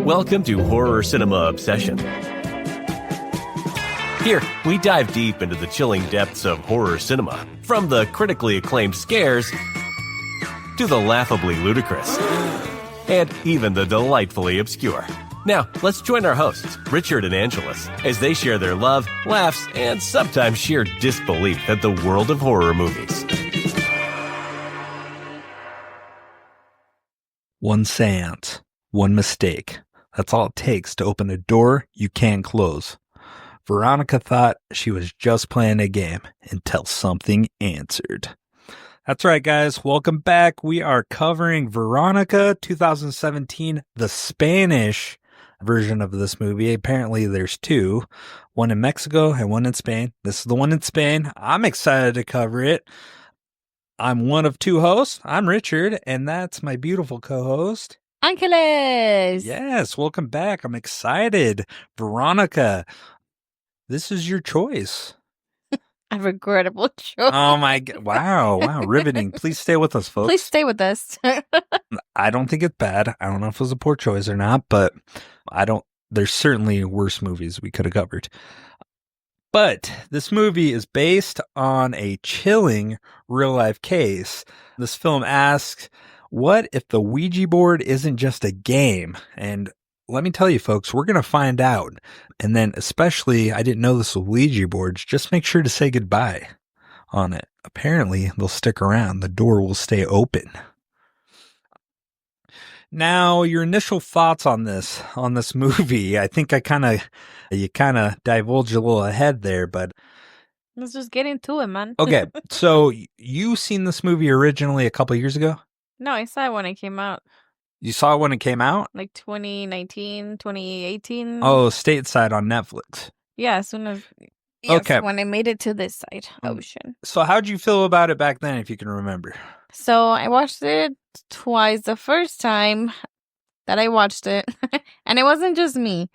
Welcome to Horror Cinema Obsession. Here, we dive deep into the chilling depths of horror cinema, from the critically acclaimed scares to the laughably ludicrous, and even the delightfully obscure. Now, let's join our hosts, Richard and Angelus, as they share their love, laughs, and sometimes sheer disbelief at the world of horror movies. One seance, one mistake. That's all it takes to open a door you can't close. Veronica thought she was just playing a game until something answered. That's right, guys. Welcome back. We are covering Veronica 2017, the Spanish version of this movie. Apparently, there's two, one in Mexico and one in Spain. This is the one in Spain. I'm excited to cover it. I'm one of two hosts. I'm Richard, and that's my beautiful co-host, Angeles. Yes, welcome back. I'm excited. Veronica, this is your choice. A regrettable choice. Oh my God. Wow, riveting. Please stay with us, folks. Please stay with us. I don't think it's bad. I don't know if it was a poor choice or not, but there's certainly worse movies we could have covered. But this movie is based on a chilling real-life case. This film asks, what if the Ouija board isn't just a game? And let me tell you, folks, we're going to find out. And then especially, I didn't know this with Ouija boards, just make sure to say goodbye on it. Apparently, they'll stick around. The door will stay open. Now, your initial thoughts on this movie. I think you kind of divulged a little ahead there, but Let's just get into it, man. okay. So you seen this movie originally a couple years ago? No, I saw it when it came out. You saw it when it came out? Like 2019, 2018. Oh, stateside on Netflix. Yeah, as soon as... Yes, Okay. when I made it to this side, ocean. So how'd you feel about it back then, if you can remember? So I watched it twice. The first time that I watched it, and it wasn't just me.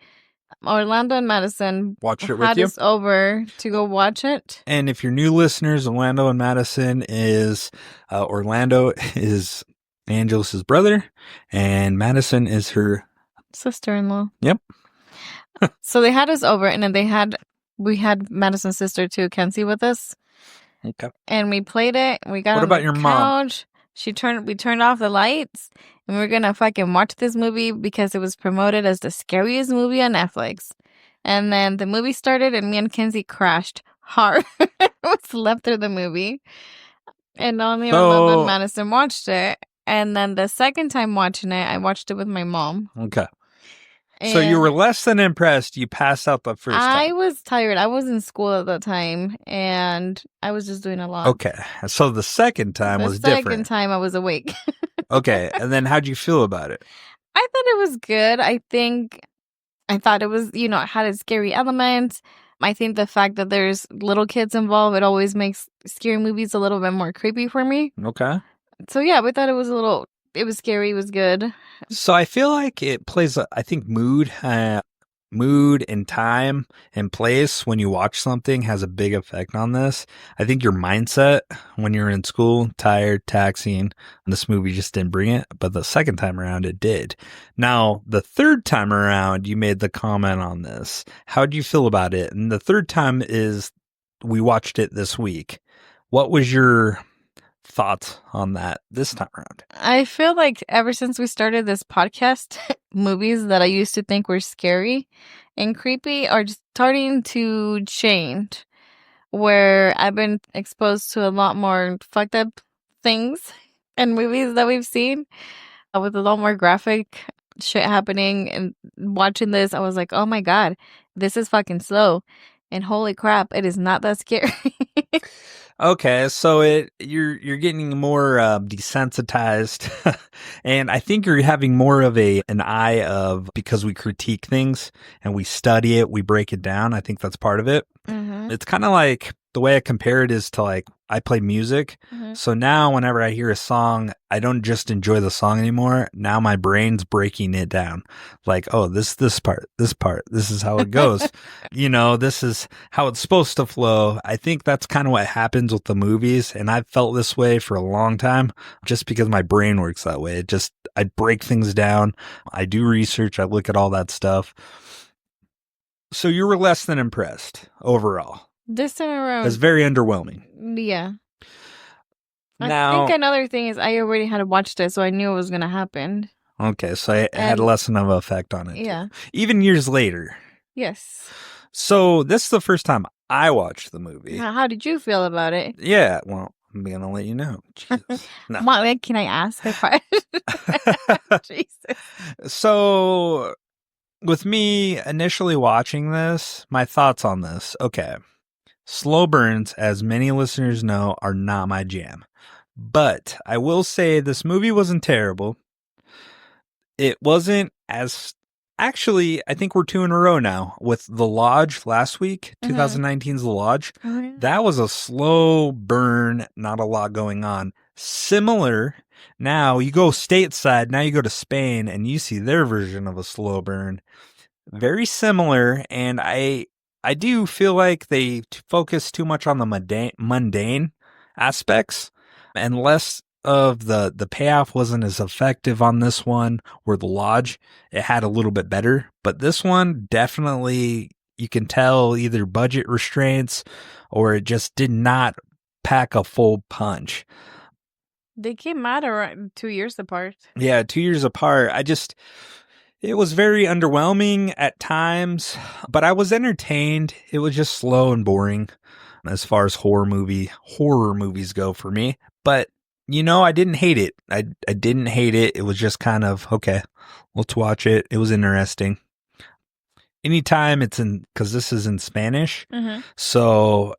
Orlando and Madison Watched it with had you? us over to go watch it. And if you're new listeners, Orlando and Madison is... Orlando is Angelus's brother, and Madison is her... Sister-in-law. Yep. So they had us over, and then we had Madison's sister too, Kenzie, with us. Okay. And we played it. We got What on about the your mom? couch. We turned off the lights, and we were gonna fucking watch this movie because it was promoted as the scariest movie on Netflix. And then the movie started, and me and Kenzie crashed hard. We slept through the movie, and only Orlando and Madison watched it. And then the second time watching it, I watched it with my mom. Okay. So you were less than impressed. You passed out the first time. I was tired. I was in school at the time, and I was just doing a lot. Okay. So the second time was different. The second time I was awake. Okay. And then how'd you feel about it? I thought it was good. I thought it was, it had a scary element. I think the fact that there's little kids involved, it always makes scary movies a little bit more creepy for me. Okay. So yeah, we thought it was scary. It was good. So I feel like it plays, I think mood and time and place when you watch something has a big effect on this. I think your mindset when you're in school, tired, taxing, and this movie just didn't bring it. But the second time around, it did. Now, the third time around, you made the comment on this. How do you feel about it? And the third time is we watched it this week. What was your thoughts on that this time around? I feel like ever since we started this podcast, movies that I used to think were scary and creepy are just starting to change, where I've been exposed to a lot more fucked up things and movies that we've seen with a lot more graphic shit happening. And watching this, I was like, oh my God, this is fucking slow. And holy crap, it is not that scary. Okay, so you're getting more desensitized, and I think you're having more of an eye of, because we critique things and we study it, we break it down. I think that's part of it. Mm-hmm. It's kind of like the way I compare it is to like, I play music. Mhm. So now whenever I hear a song, I don't just enjoy the song anymore. Now my brain's breaking it down. Like, oh, this part, this is how it goes. This is how it's supposed to flow. I think that's kind of what happens with the movies. And I've felt this way for a long time just because my brain works that way. I break things down. I do research. I look at all that stuff. So you were less than impressed overall. This time around, It's very underwhelming. yeah. Now, I think another thing is I already had watched it, so I knew it was going to happen. okay, so it had less of an effect on it. Yeah. Too. Even years later. Yes. So this is the first time I watched the movie. How did you feel about it? Yeah, well, I'm going to let you know. Jesus. No. Can I ask a question? Jesus. So with me initially watching this, my thoughts on this. Okay. Slow burns, as many listeners know, are not my jam. But I will say this movie wasn't terrible. It wasn't as... Actually, I think we're 2 in a row now with The Lodge last week, 2019's The Lodge. Oh, yeah. That was a slow burn, not a lot going on. Similar, now you go stateside, now you go to Spain, and you see their version of a slow burn. Very similar, and I do feel like they focus too much on the mundane aspects, and less of the payoff wasn't as effective on this one, where The Lodge, it had a little bit better. But this one, definitely, you can tell either budget restraints or it just did not pack a full punch. They came out around 2 years apart. Yeah, 2 years apart. It was very underwhelming at times, but I was entertained. It was just slow and boring as far as horror movies go for me. But, I didn't hate it. I didn't hate it. It was just kind of, okay, let's watch it. It was interesting. Anytime because this is in Spanish, so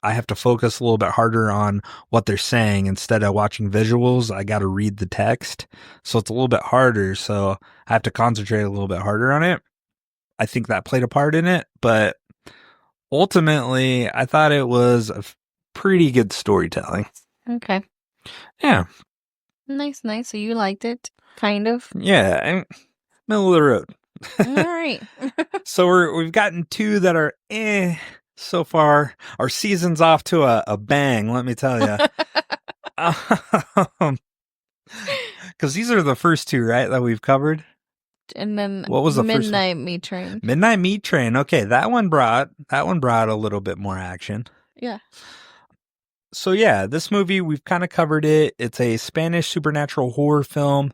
I have to focus a little bit harder on what they're saying. Instead of watching visuals, I got to read the text. So it's a little bit harder. So I have to concentrate a little bit harder on it. I think that played a part in it, but ultimately I thought it was a pretty good storytelling. Okay. Yeah. Nice. So you liked it, kind of? Yeah. I'm middle of the road. All right. So we've gotten 2 that are so far. Our season's off to a bang, let me tell you. Because these are the first 2, right, that we've covered. And then what was the Midnight Meat Train? Midnight Meat Train. Okay, that one brought a little bit more action. Yeah. So yeah, this movie, we've kind of covered it. It's a Spanish supernatural horror film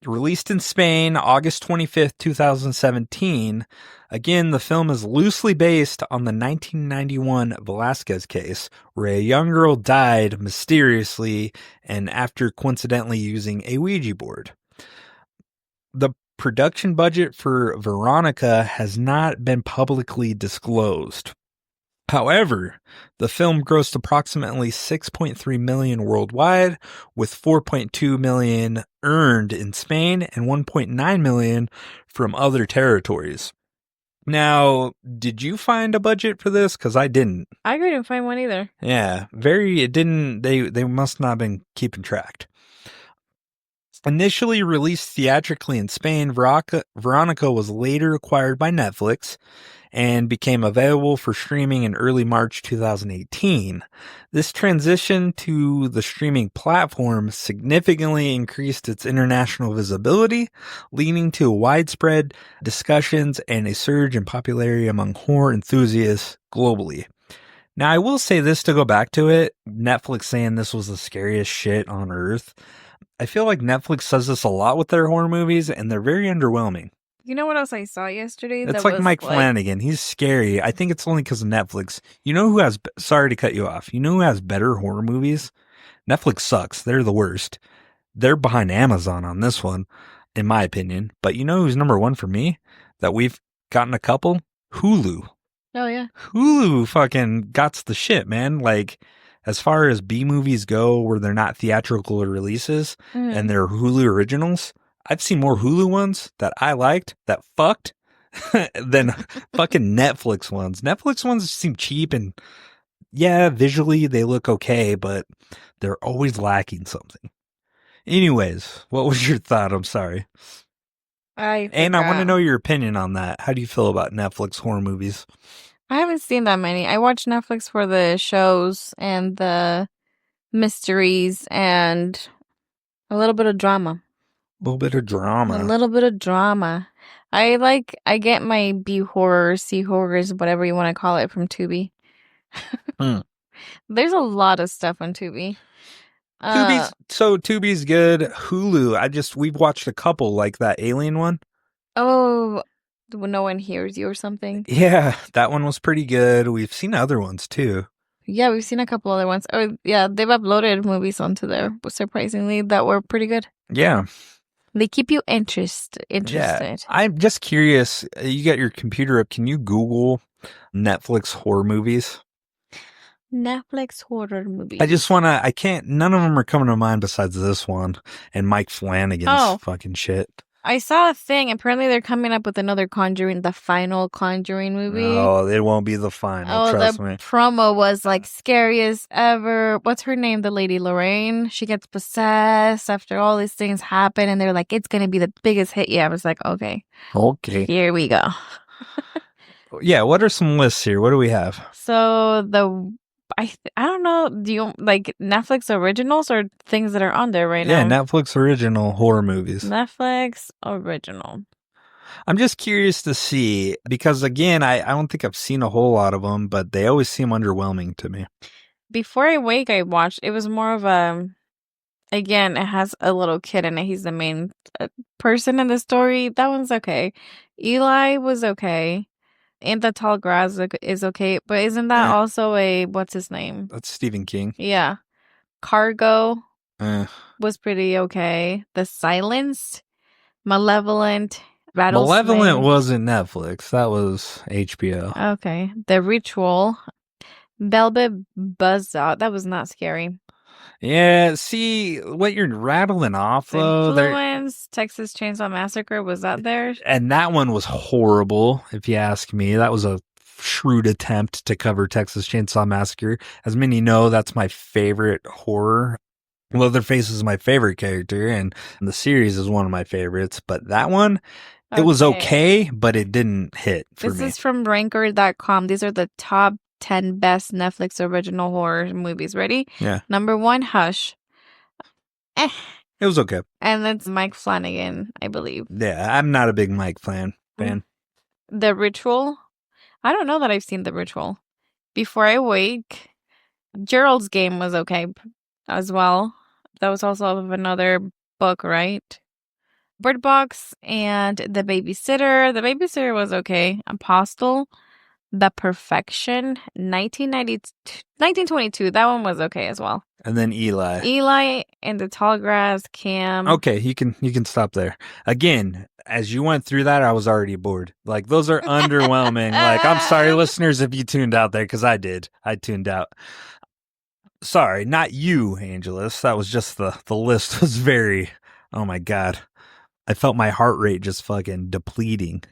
released in Spain, August 25th, 2017. Again, the film is loosely based on the 1991 Velasquez case, where a young girl died mysteriously and after coincidentally using a Ouija board. The production budget for Veronica has not been publicly disclosed. However, the film grossed approximately $6.3 million worldwide, with $4.2 million earned in Spain and $1.9 million from other territories. Now, did you find a budget for this? Because I didn't. I couldn't find one either. Yeah, they must not have been keeping track. Initially released theatrically in Spain, Veronica was later acquired by Netflix and became available for streaming in early March 2018. This transition to the streaming platform significantly increased its international visibility, leading to widespread discussions and a surge in popularity among horror enthusiasts globally. Now, I will say this to go back to it, Netflix saying this was the scariest shit on earth. I feel like Netflix says this a lot with their horror movies, and they're very underwhelming. You know what else I saw yesterday? It's like Mike Flanagan. He's scary. I think it's only because of Netflix. You know who has... Sorry to cut you off. You know who has better horror movies? Netflix sucks. They're the worst. They're behind Amazon on this one, in my opinion. But you know who's number 1 for me? That we've gotten a couple? Hulu. Oh, yeah. Hulu fucking got the shit, man. Like, as far as B movies go, where they're not theatrical releases and they're Hulu originals, I've seen more Hulu ones that I liked that fucked than fucking Netflix ones. Netflix ones seem cheap and yeah, visually they look okay, but they're always lacking something. Anyways, what was your thought? I'm sorry. I And I want to forgot. know your opinion on that. How do you feel about Netflix horror movies? I haven't seen that many. I watch Netflix for the shows and the mysteries and a little bit of drama. A little bit of A drama. little bit of drama. I get my B horror, C horrors, whatever you want to call it, from Tubi. Hmm. There's a lot of stuff on Tubi. Tubi's good. Hulu, we've watched a couple, like that alien one. Oh, when no one hears you or something. Yeah, that one was pretty good. We've seen other ones too. Yeah, we've seen a couple other ones. Oh, yeah, they've uploaded movies onto there, surprisingly, that were pretty good. Yeah. They keep you Yeah. interested. I'm just curious. You got your computer up. Can you Google Netflix horror movies? Netflix horror movies. None of them are coming to mind besides this one and Mike Flanagan's fucking shit. I saw a thing. Apparently, they're coming up with another Conjuring, the final Conjuring movie. Oh, it won't be the final, trust me. The promo was like scary as ever. What's her name? The lady Lorraine. She gets possessed after all these things happen, and they're like, it's going to be the biggest hit. Yeah, I was like, okay. Here we go. Yeah, what are some lists here? What do we have? So I don't know. Do you like Netflix originals or things that are on there right now? Yeah, Netflix original horror movies. Netflix original. I'm just curious to see because again, I don't think I've seen a whole lot of them, but they always seem underwhelming to me. Before I Wake, I watched. It was more of a. Again, it has a little kid in it. He's the main person in the story. That one's okay. Eli was okay. And the Tall Grass is okay. But isn't that also what's his name? That's Stephen King. Yeah. Cargo was pretty okay. The Silence, Malevolent, Rattlesnake. Malevolent wasn't Netflix. That was HBO. Okay. The Ritual, Velvet Buzzsaw. That was not scary. Yeah, see what you're rattling off though. Influence, Texas Chainsaw Massacre, was that there? And that one was horrible, if you ask me. That was a shrewd attempt to cover Texas Chainsaw Massacre. As many know, that's my favorite horror. Leatherface is my favorite character, and the series is one of my favorites. But that one, it was okay, but it didn't hit for me. This is from Ranker.com. These are the top 10 best Netflix original horror movies. Ready? Yeah. Number 1, Hush. It was okay. And that's Mike Flanagan, I believe. Yeah, I'm not a big Mike fan. The Ritual. I don't know that I've seen The Ritual. Before I Wake. Gerald's Game was okay as well. That was also of another book, right? Bird Box and The Babysitter. The Babysitter was okay. Apostle. The Perfection, 1922. That one was okay as well. And then Eli and the Tall Grass, Cam. Okay, you can stop there. Again, as you went through that, I was already bored. Like, those are underwhelming. Like, I'm sorry, listeners, if you tuned out there, because I did. I tuned out. Sorry, not you, Angelus. That was just the list was very, oh my God. I felt my heart rate just fucking depleting.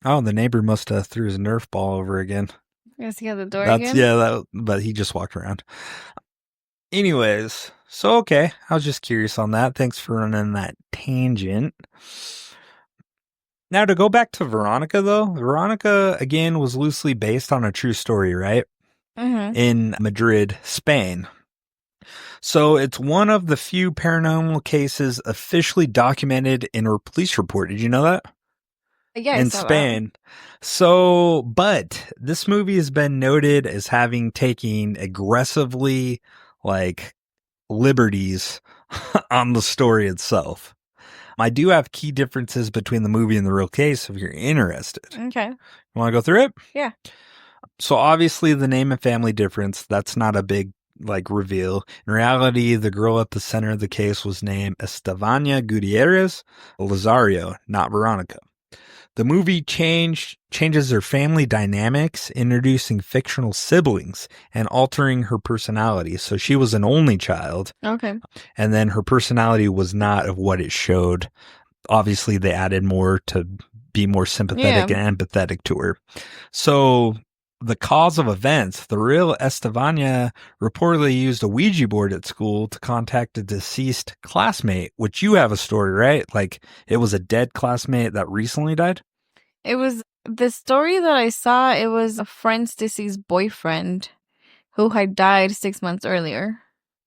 Oh, the neighbor must have threw his Nerf ball over again. Yes, he had the door again? Yeah, but he just walked around. Anyways, so okay. I was just curious on that. Thanks for running that tangent. Now, to go back to Veronica, though. Veronica, again, was loosely based on a true story, right? Mm-hmm. In Madrid, Spain. So it's one of the few paranormal cases officially documented in a police report. Did you know that? Yeah, in Spain. So, but this movie has been noted as having taken aggressively, like, liberties on the story itself. I do have key differences between the movie and the real case if you're interested. Okay. You want to go through it? Yeah. So obviously the name and family difference, that's not a big reveal. In reality, the girl at the center of the case was named Estefania Gutierrez Lazario, not Veronica. The movie changes her family dynamics, introducing fictional siblings and altering her personality. So she was an only child. Okay. And then her personality was not of what it showed. Obviously, they added more to be more sympathetic and empathetic to her. So the cause of events, the real Estefania reportedly used a Ouija board at school to contact a deceased classmate, which you have a story, right? Like it was a dead classmate that recently died? It was the story that I saw, it was a friend's deceased boyfriend who had died 6 months earlier.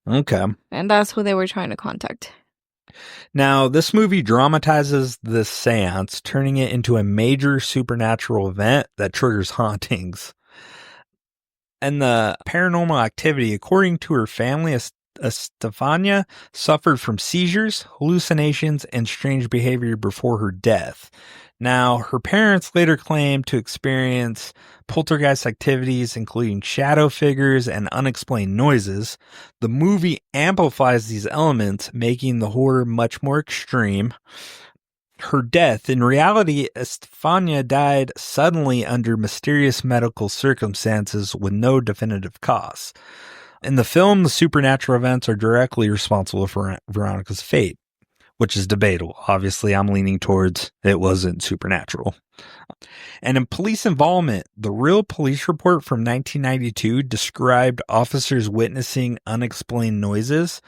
Okay. And that's who they were trying to contact. Now, this movie dramatizes this seance, turning it into a major supernatural event that triggers hauntings. And the paranormal activity, according to her family, Estefania suffered from seizures, hallucinations, and strange behavior before her death. Now, her parents later claimed to experience poltergeist activities, including shadow figures and unexplained noises. The movie amplifies these elements, making the horror much more extreme. Her death, in reality, Estefania died suddenly under mysterious medical circumstances with no definitive cause. In the film, the supernatural events are directly responsible for Veronica's fate, which is debatable. Obviously, I'm leaning towards it wasn't supernatural. And in police involvement, the real police report from 1992 described officers witnessing unexplained noises,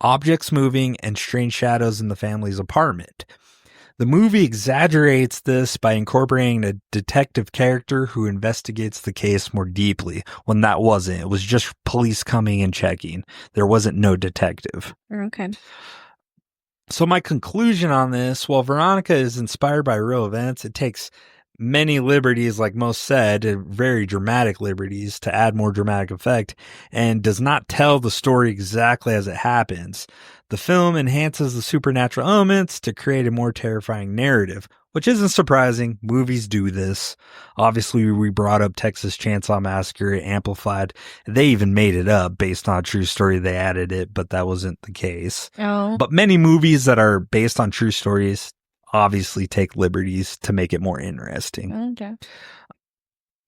objects moving, and strange shadows in the family's apartment. The movie exaggerates this by incorporating a detective character who investigates the case more deeply, when that wasn't. It was just police coming and checking. There wasn't no detective. Okay. So my conclusion on this, while Veronica is inspired by real events, it takes many liberties, like most said, very dramatic liberties to add more dramatic effect, and does not tell the story exactly as it happens. The film enhances the supernatural elements to create a more terrifying narrative, which isn't surprising. Movies do this. Obviously, we brought up Texas Chainsaw Massacre, it amplified. They even made it up based on a true story. They added it, but that wasn't the case. Oh. But many movies that are based on true stories obviously take liberties to make it more interesting. Okay.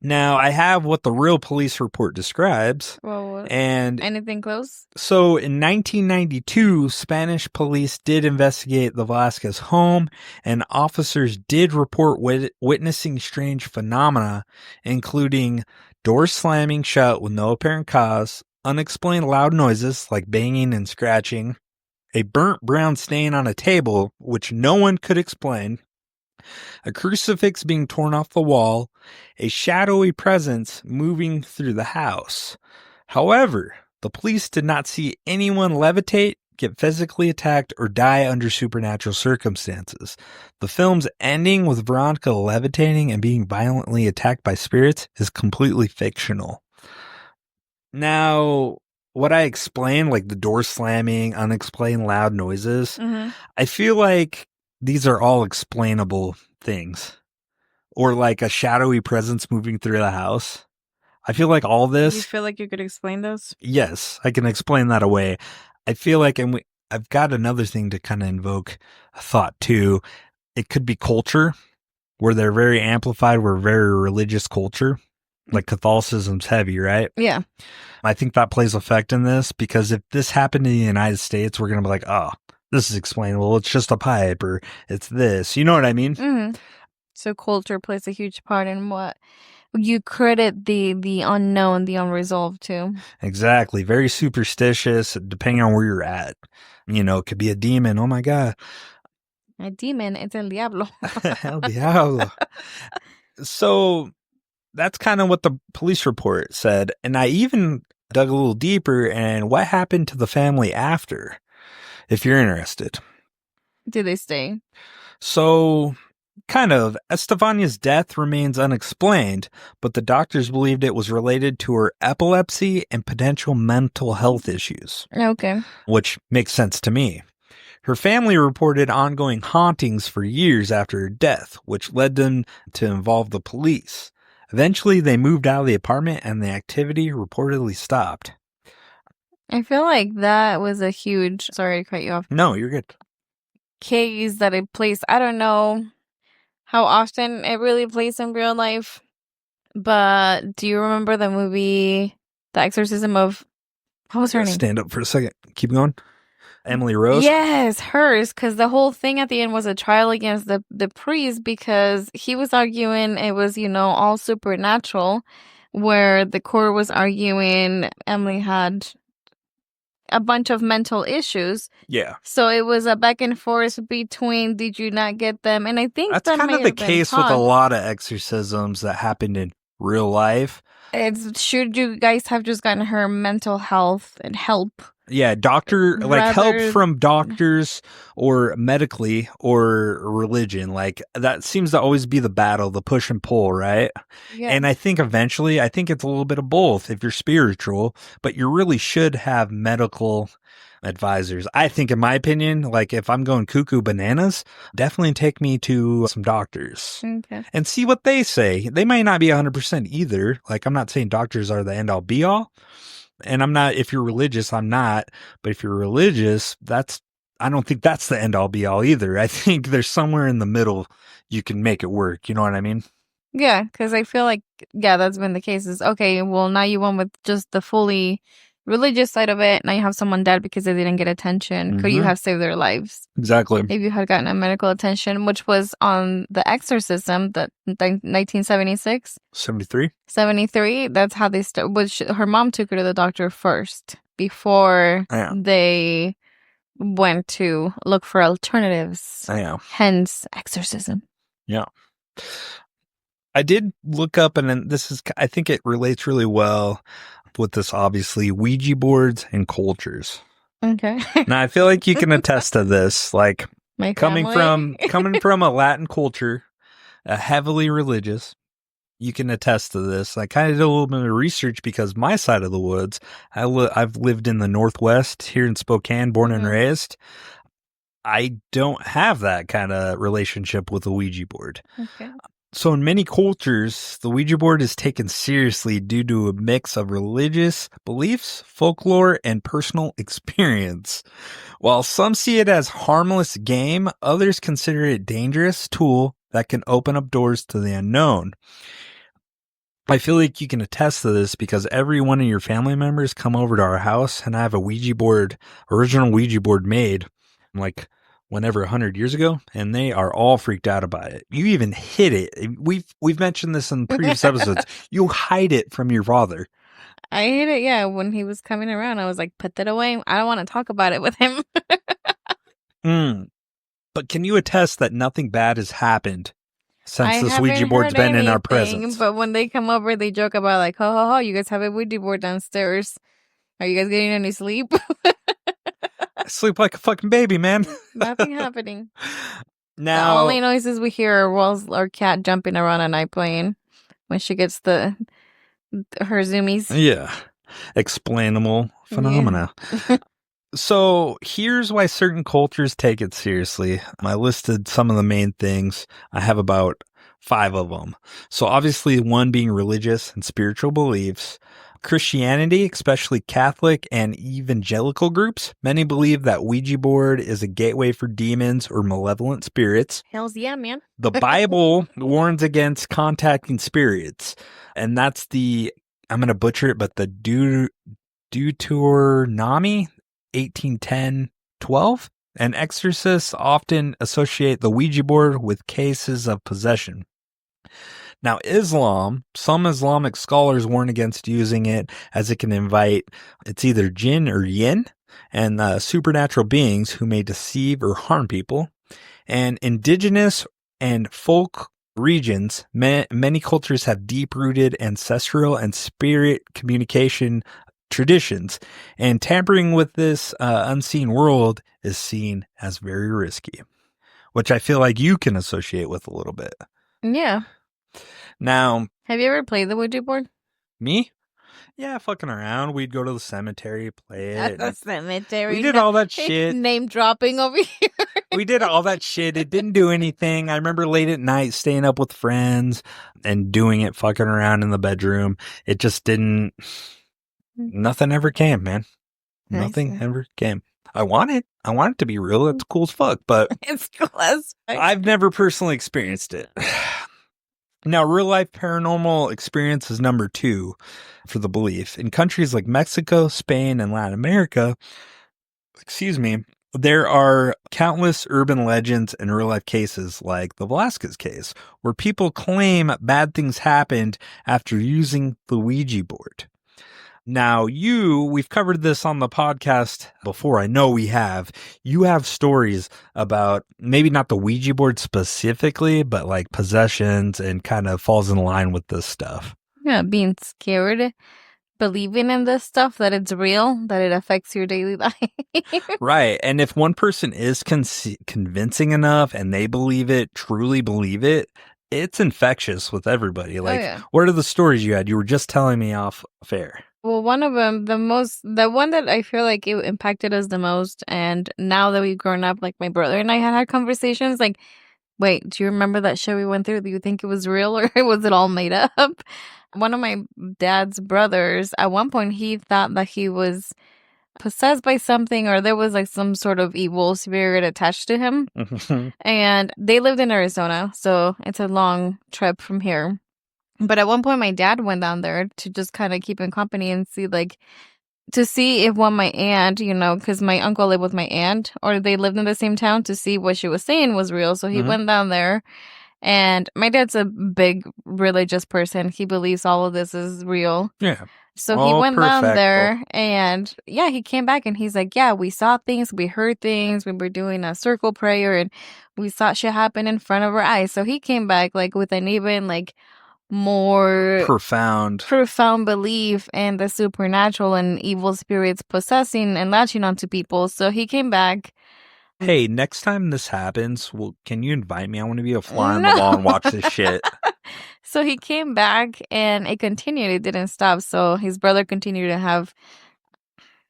Now, I have what the real police report describes. Well, and anything close? So in 1992, Spanish police did investigate the Velasquez home, and officers did report witnessing strange phenomena, including doors slamming shut with no apparent cause, unexplained loud noises like banging and scratching, a burnt brown stain on a table, which no one could explain, a crucifix being torn off the wall, a shadowy presence moving through the house. However, the police did not see anyone levitate, get physically attacked, or die under supernatural circumstances. The film's ending with Veronica levitating and being violently attacked by spirits is completely fictional. Now, what I explained, like the door slamming, unexplained loud noises, I feel like these are all explainable things. Or like a shadowy presence moving through the house. I feel like all this... Do you feel like you could explain those? Yes, I can explain that away. I feel like, and I've got another thing to kind of invoke a thought too. It could be culture, where they're very amplified. We're a very religious culture. Like Catholicism's heavy, right? Yeah. I think that plays effect in this, because if this happened in the United States, we're going to be like, oh, this is explainable. It's just a pipe, or it's this. You know what I mean? Mm-hmm. So culture plays a huge part in what you credit the unknown, the unresolved to. Exactly. Very superstitious, depending on where you're at. You know, it could be a demon. Oh my God. A demon, it's el diablo. El diablo. So that's kind of what the police report said. And I even dug a little deeper, and what happened to the family after, if you're interested. Did they stay? So, kind of. Estefania's death remains unexplained, but the doctors believed it was related to her epilepsy and potential mental health issues. Okay. Which makes sense to me. Her family reported ongoing hauntings for years after her death, which led them to involve the police. Eventually, they moved out of the apartment and the activity reportedly stopped. I feel like that was a huge... Sorry to cut you off. No, you're good. Case that it plays. I don't know how often it really plays in real life, but do you remember the movie The Exorcism of... What was her name? Stand up for a second. Keep going. Emily Rose? Yes, hers, because the whole thing at the end was a trial against the priest, because he was arguing it was, all supernatural, where the court was arguing Emily had a bunch of mental issues. Yeah. So it was a back and forth between did you not get them? And I think That's that kind may of the have been case with a talked. lot of exorcisms that happened in real life. Should you guys have just gotten her mental health and help? Yeah, help Rather- from doctors or medically or religion. Like, that seems to always be the battle, the push and pull, right? Yeah. And I think eventually, it's a little bit of both if you're spiritual, but you really should have medical advisors. I think, in my opinion, like if I'm going cuckoo bananas, definitely take me to some doctors Okay. and see what they say. They might not be 100% either. Like, I'm not saying doctors are the end all be all. And I'm not, if you're religious, I'm not. But if you're religious, I don't think that's the end all be all either. I think there's somewhere in the middle you can make it work. You know what I mean? Yeah, because I feel like, that's been the case. Is okay, well, now you went with just the fully religious side of it. Now you have someone dead because they didn't get attention. Could you have saved their lives Exactly. if you had gotten a medical attention, which was on the exorcism, that 1976? 73? 73. That's how they which her mom took her to the doctor first before Yeah. they went to look for alternatives. Yeah. Hence exorcism. Yeah. I did look up, and then I think it relates really well with this, obviously, Ouija boards and cultures. Okay. Now, I feel like you can attest to this, like My coming family. from a Latin culture, heavily religious. You can attest to this. I kind of did a little bit of research because my side of the woods, I've lived in the Northwest here in Spokane, born and raised. I don't have that kind of relationship with the Ouija board. Okay. So in many cultures, the Ouija board is taken seriously due to a mix of religious beliefs, folklore, and personal experience. While some see it as harmless game, others consider it a dangerous tool that can open up doors to the unknown. I feel like you can attest to this because every one of your family members come over to our house and I have a original Ouija board made, like whenever 100 years ago, and they are all freaked out about it. You even hid it. We've mentioned this in previous episodes. You hide it from your father. I hate it. Yeah, when he was coming around, I was like, put that away. I don't want to talk about it with him. But can you attest that nothing bad has happened since this haven't Ouija board's heard been in our anything, presence? But when they come over, they joke about like, ho, ho, ho, you guys have a Ouija board downstairs. Are you guys getting any sleep? I sleep like a fucking baby, man. Nothing happening. Now, The only noises we hear are our cat jumping around at night playing when she gets her zoomies. yeah, explainable phenomena. Yeah. So here's why certain cultures take it seriously. I listed some of the main things. I have about 5 of them. So obviously, one being religious and spiritual beliefs. Christianity, especially Catholic and evangelical groups, many believe that Ouija board is a gateway for demons or malevolent spirits. Hells yeah, man. The Bible warns against contacting spirits, and that's I'm going to butcher it, but the Deuteronomy 18:10-12. And exorcists often associate the Ouija board with cases of possession. Now, some Islamic scholars warn against using it as it can invite, it's either jinn or yin, and supernatural beings who may deceive or harm people. And indigenous and folk regions, many cultures have deep-rooted ancestral and spirit communication traditions, and tampering with this unseen world is seen as very risky, which I feel like you can associate with a little bit. Yeah. Now, have you ever played the Ouija board? Me? Yeah, fucking around. We'd go to the cemetery, play it. At the cemetery. We did all that shit. Name dropping over here. We did all that shit. It didn't do anything. I remember late at night staying up with friends and doing it, fucking around in the bedroom. It just didn't. Nothing ever came, man. Nothing ever came. I want it to be real. It's cool as fuck, but it's cool as fuck. I've never personally experienced it. Now, real life paranormal experience is number 2 for the belief. In countries like Mexico, Spain, and Latin America, There are countless urban legends and real-life cases like the Velasquez case, where people claim bad things happened after using the Ouija board. Now, we've covered this on the podcast before. I know we have. You have stories about maybe not the Ouija board specifically, but like possessions and kind of falls in line with this stuff. Yeah, being scared, believing in this stuff, that it's real, that it affects your daily life. Right. And if one person is convincing enough and they believe it, truly believe it, it's infectious with everybody. Like, What are the stories you had? You were just telling me off air. Well, one of them, the one that I feel like it impacted us the most, and now that we've grown up, like my brother and I had conversations like, wait, do you remember that show we went through? Do you think it was real or was it all made up? One of my dad's brothers, at one point, he thought that he was possessed by something, or there was like some sort of evil spirit attached to him. And they lived in Arizona, so it's a long trip from here. But at one point, my dad went down there to just kind of keep him company and see if my aunt, because my uncle lived with my aunt, or they lived in the same town, to see what she was saying was real. So he went down there, and my dad's a big religious person. He believes all of this is real. Yeah. So he went down there, and he came back, and he's like, yeah, we saw things, we heard things, we were doing a circle prayer, and we saw shit happen in front of our eyes. So he came back like with an even like more profound belief in the supernatural and evil spirits possessing and latching onto people. So he came back. Hey, next time this happens, can you invite me? I want to be a fly on the wall and watch this shit. So he came back, and it continued. It didn't stop. So his brother continued to have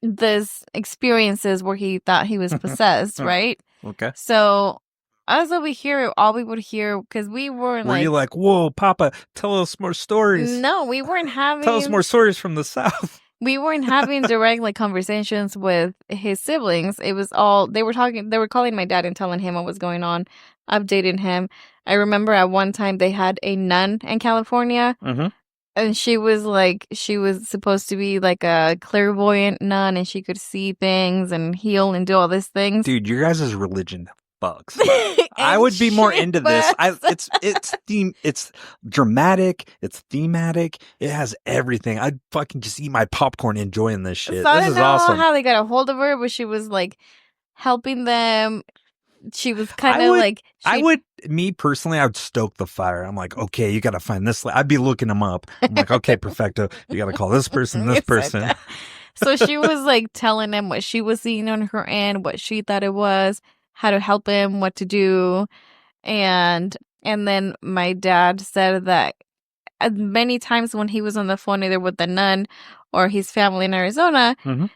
this experiences where he thought he was possessed, right? Okay. So as we hear, all we would hear, because we weren't Were you like, whoa, Papa, tell us more stories? No, we weren't having... Tell us more stories from the South. We weren't having direct conversations with his siblings. It was all, they were calling my dad and telling him what was going on, updating him. I remember at one time they had a nun in California. And she was supposed to be like a clairvoyant nun, and she could see things and heal and do all these things. Dude, your guys' religion bugs. I would be more into this. It's dramatic. It's thematic. It has everything. I'd fucking just eat my popcorn enjoying this shit. So This is awesome. I don't know how they got a hold of her, but she was like helping them. She was kind of me personally, I would stoke the fire. I'm like, okay, you got to find this. I'd be looking them up. I'm like, okay, perfecto. You got to call this person, this person. So she was like telling them what she was seeing on her end, what she thought it was, how to help him, what to do. And then my dad said that many times when he was on the phone, either with the nun or his family in Arizona,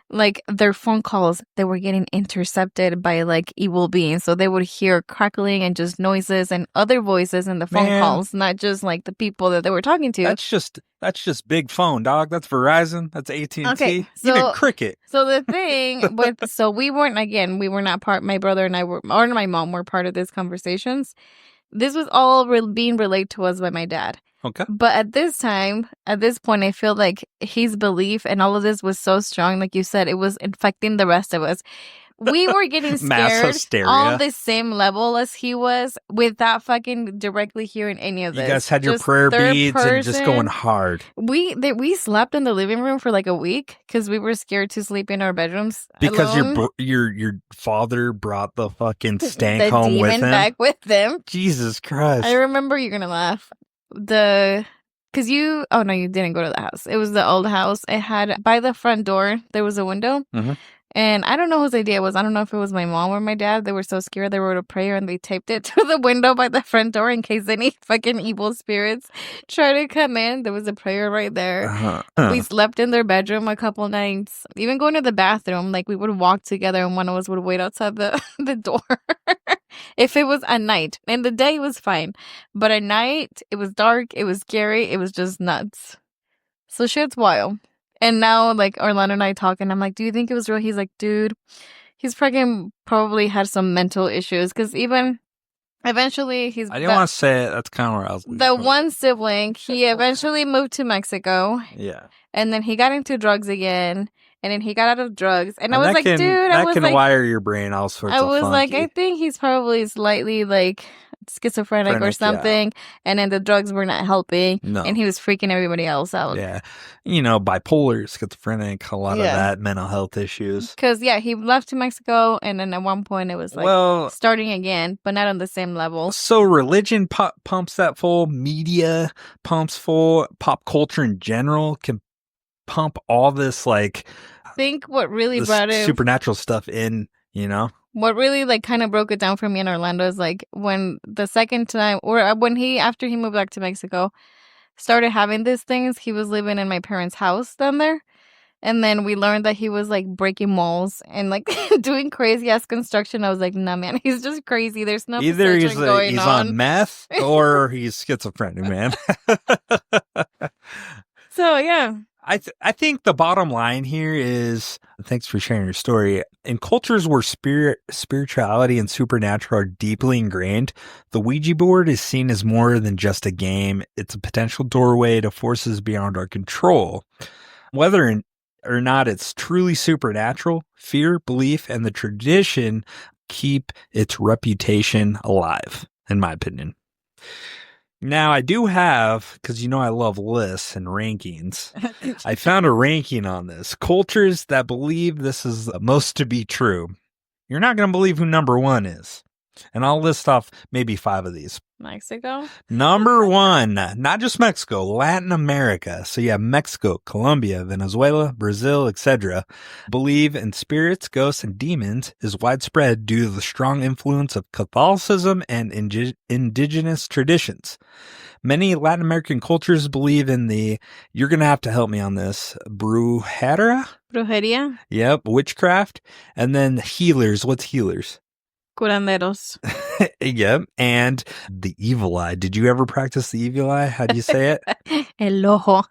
like their phone calls, they were getting intercepted by like evil beings. So they would hear crackling and just noises and other voices in the phone calls, not just like the people that they were talking to. That's just big phone, dog. That's Verizon. That's AT&T. Okay, so, even Cricket. So the thing so we were not part, my brother and I were, or my mom were part of these conversations. This was all being relayed to us by my dad. Okay. But at this point, I feel like his belief and all of this was so strong. Like you said, it was infecting the rest of us. We were getting scared on the same level as he was without fucking directly hearing any of this. You guys had your prayer beads and just going hard. We slept in the living room for like a week because we were scared to sleep in our bedrooms because alone. your father brought the fucking stank home with him. Back with them. Jesus Christ! I remember, you're gonna laugh. Because you didn't go to the house. It was the old house. It had, by the front door, there was a window. And I don't know whose idea it was. I don't know if it was my mom or my dad. They were so scared they wrote a prayer and they taped it to the window by the front door in case any fucking evil spirits try to come in. There was a prayer right there. We slept in their bedroom a couple nights. Even going to the bathroom, like we would walk together and one of us would wait outside the door. If it was at night. In the day, it was fine. But at night, it was dark. It was scary. It was just nuts. So shit's wild. And now, like, Orlando and I talking, I'm like, do you think it was real? He's like, dude, he's probably had some mental issues. Because even eventually, I didn't want to say it. That's kind of where I was. The one sibling, he eventually moved to Mexico. Yeah. And then he got into drugs again. and then he got out of drugs. And I And was that like, can, dude, that can wire your brain all sorts I of was like, funky. I think he's probably slightly like schizophrenic or Phrenic, yeah. something. And then the drugs were not helping. No. And he was freaking everybody else out. Yeah. Bipolar, schizophrenic, a lot of that, mental health issues. Because, he left to Mexico. And then at one point it was like starting again, but not on the same level. So religion pumps that full. Media pumps full. Pop culture in general can pump all this like... I think what really brought it... supernatural stuff in, What really like kind of broke it down for me in Orlando is like when the second time, or when after he moved back to Mexico, started having these things, he was living in my parents' house down there. And then we learned that he was like breaking walls and like doing crazy ass construction. I was like, nah, man, he's just crazy. There's no either he's on meth or he's schizophrenic, man. So, yeah. I think the bottom line here is, thanks for sharing your story. In cultures where spirituality and supernatural are deeply ingrained, the Ouija board is seen as more than just a game. It's a potential doorway to forces beyond our control. Whether or not it's truly supernatural, fear, belief, and the tradition keep its reputation alive, in my opinion. Now, I do have, because I love lists and rankings, I found a ranking on this. Cultures that believe this is the most to be true. You're not going to believe who number one is. And I'll list off maybe 5 of these. Mexico? Number 1, not just Mexico, Latin America. So you have Mexico, Colombia, Venezuela, Brazil, etc. Believe in spirits, ghosts, and demons is widespread due to the strong influence of Catholicism and indigenous traditions. Many Latin American cultures believe in you're going to have to help me on this, brujeria? Brujeria? Yep, witchcraft. And then healers. What's healers? Curanderos. Yep. And the evil eye. Did you ever practice the evil eye? How do you say it? El ojo.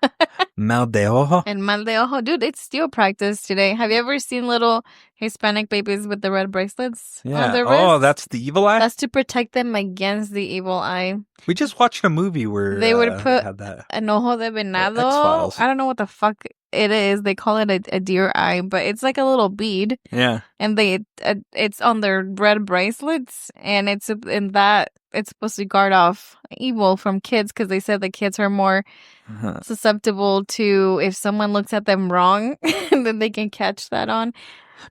Mal de ojo. El mal de ojo. Dude, it's still practiced today. Have you ever seen little Hispanic babies with the red bracelets on their wrists? Oh, that's the evil eye? That's to protect them against the evil eye. We just watched a movie where they would put had that. An ojo de venado. X-Files. I don't know what the fuck it is. They call it a deer eye, but it's like a little bead. Yeah. And it's on their red bracelets, and it's supposed to guard off evil from kids, because they said the kids are more susceptible to if someone looks at them wrong, then they can catch that on.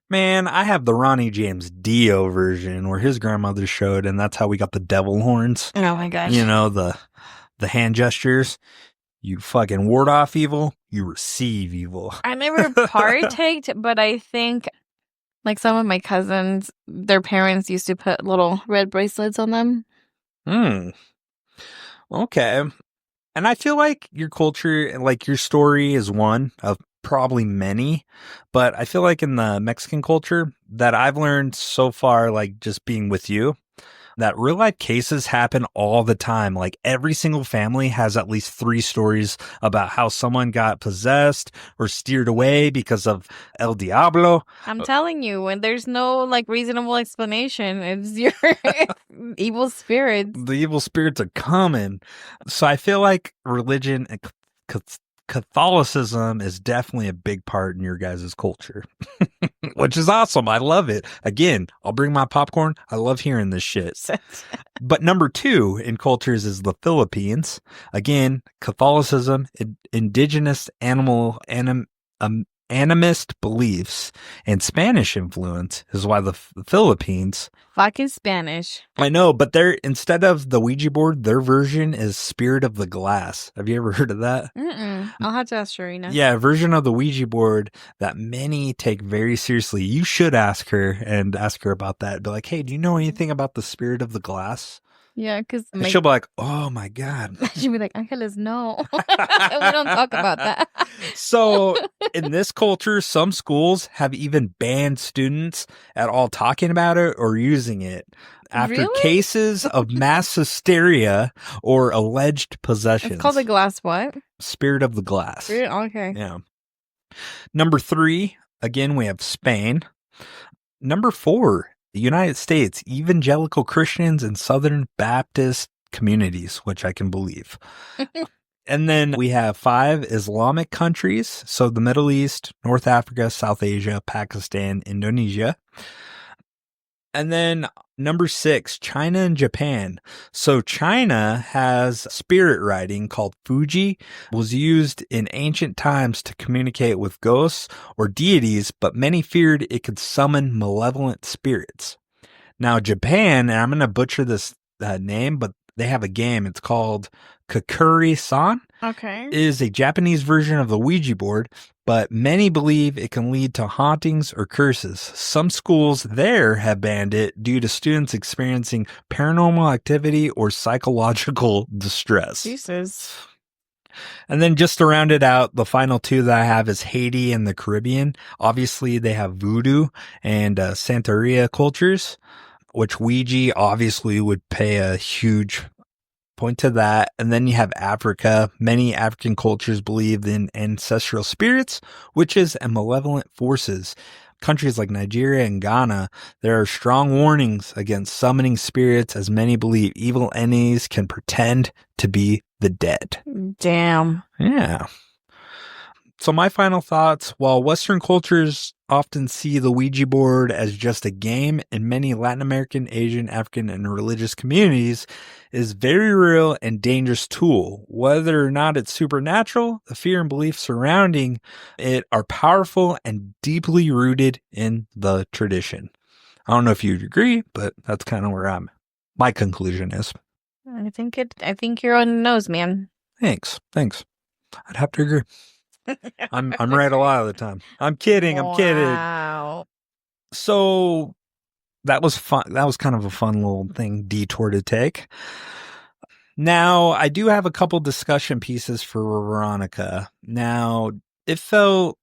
Man, I have the Ronnie James Dio version where his grandmother showed, and that's how we got the devil horns. Oh my gosh. The hand gestures. You fucking ward off evil, you receive evil. I never partaked, but I think like some of my cousins, their parents used to put little red bracelets on them. Okay. And I feel like your culture, like your story is one of probably many, but I feel like in the Mexican culture that I've learned so far, like just being with you, that real life cases happen all the time. Like every single family has at least 3 stories about how someone got possessed or steered away because of El Diablo. I'm telling you, when there's no like reasonable explanation, it's your evil spirits. The evil spirits are coming. So I feel like religion and Catholicism is definitely a big part in your guys' culture, which is awesome. I love it. Again, I'll bring my popcorn. I love hearing this shit. But number 2 in cultures is the Philippines. Again, Catholicism, indigenous animist beliefs, and Spanish influence is why the Philippines... Fucking Spanish. I know, but instead of the Ouija board, their version is Spirit of the Glass. Have you ever heard of that? I'll have to ask Sharina. Yeah, a version of the Ouija board that many take very seriously. You should ask her about that. Be like, hey, do you know anything about the Spirit of the Glass? Yeah, because she'll be like, oh my God. She'll be like, Angeles, no. We don't talk about that. So in this culture, some schools have even banned students at all talking about it or using it after cases of mass hysteria or alleged possessions. It's called the glass what? Spirit of the Glass. Okay. Yeah. Number 3, again, we have Spain. Number 4, the United States, evangelical Christians and Southern Baptist communities, which I can believe. And then we have 5 Islamic countries. So the Middle East, North Africa, South Asia, Pakistan, Indonesia. And then number 6, China and Japan. So China has spirit writing called Fuji, was used in ancient times to communicate with ghosts or deities, but many feared it could summon malevolent spirits. Now Japan, and I'm going to butcher this name, but they have a game. It's called Kakuri-san. Okay. Is a Japanese version of the Ouija board, but many believe it can lead to hauntings or curses. Some schools there have banned it due to students experiencing paranormal activity or psychological distress. Jesus. And then just to round it out, the final 2 that I have is Haiti and the Caribbean. Obviously, they have voodoo and Santeria cultures, which Ouija obviously would pay a huge point to that. And then you have Africa. Many African cultures believe in ancestral spirits, witches, and malevolent forces. Countries like Nigeria and Ghana, there are strong warnings against summoning spirits, as many believe evil entities can pretend to be the dead. Damn. Yeah. So my final thoughts, while Western cultures often see the Ouija board as just a game, in many Latin American, Asian, African, and religious communities, it is a very real and dangerous tool. Whether or not it's supernatural, the fear and belief surrounding it are powerful and deeply rooted in the tradition. I don't know if you'd agree, but that's kind of where my conclusion is. I think you're on the nose, man. Thanks. I'd have to agree. I'm right a lot of the time. I'm kidding. Wow. So that was fun. That was kind of a fun little detour to take. Now, I do have a couple discussion pieces for Veronica. Now, it felt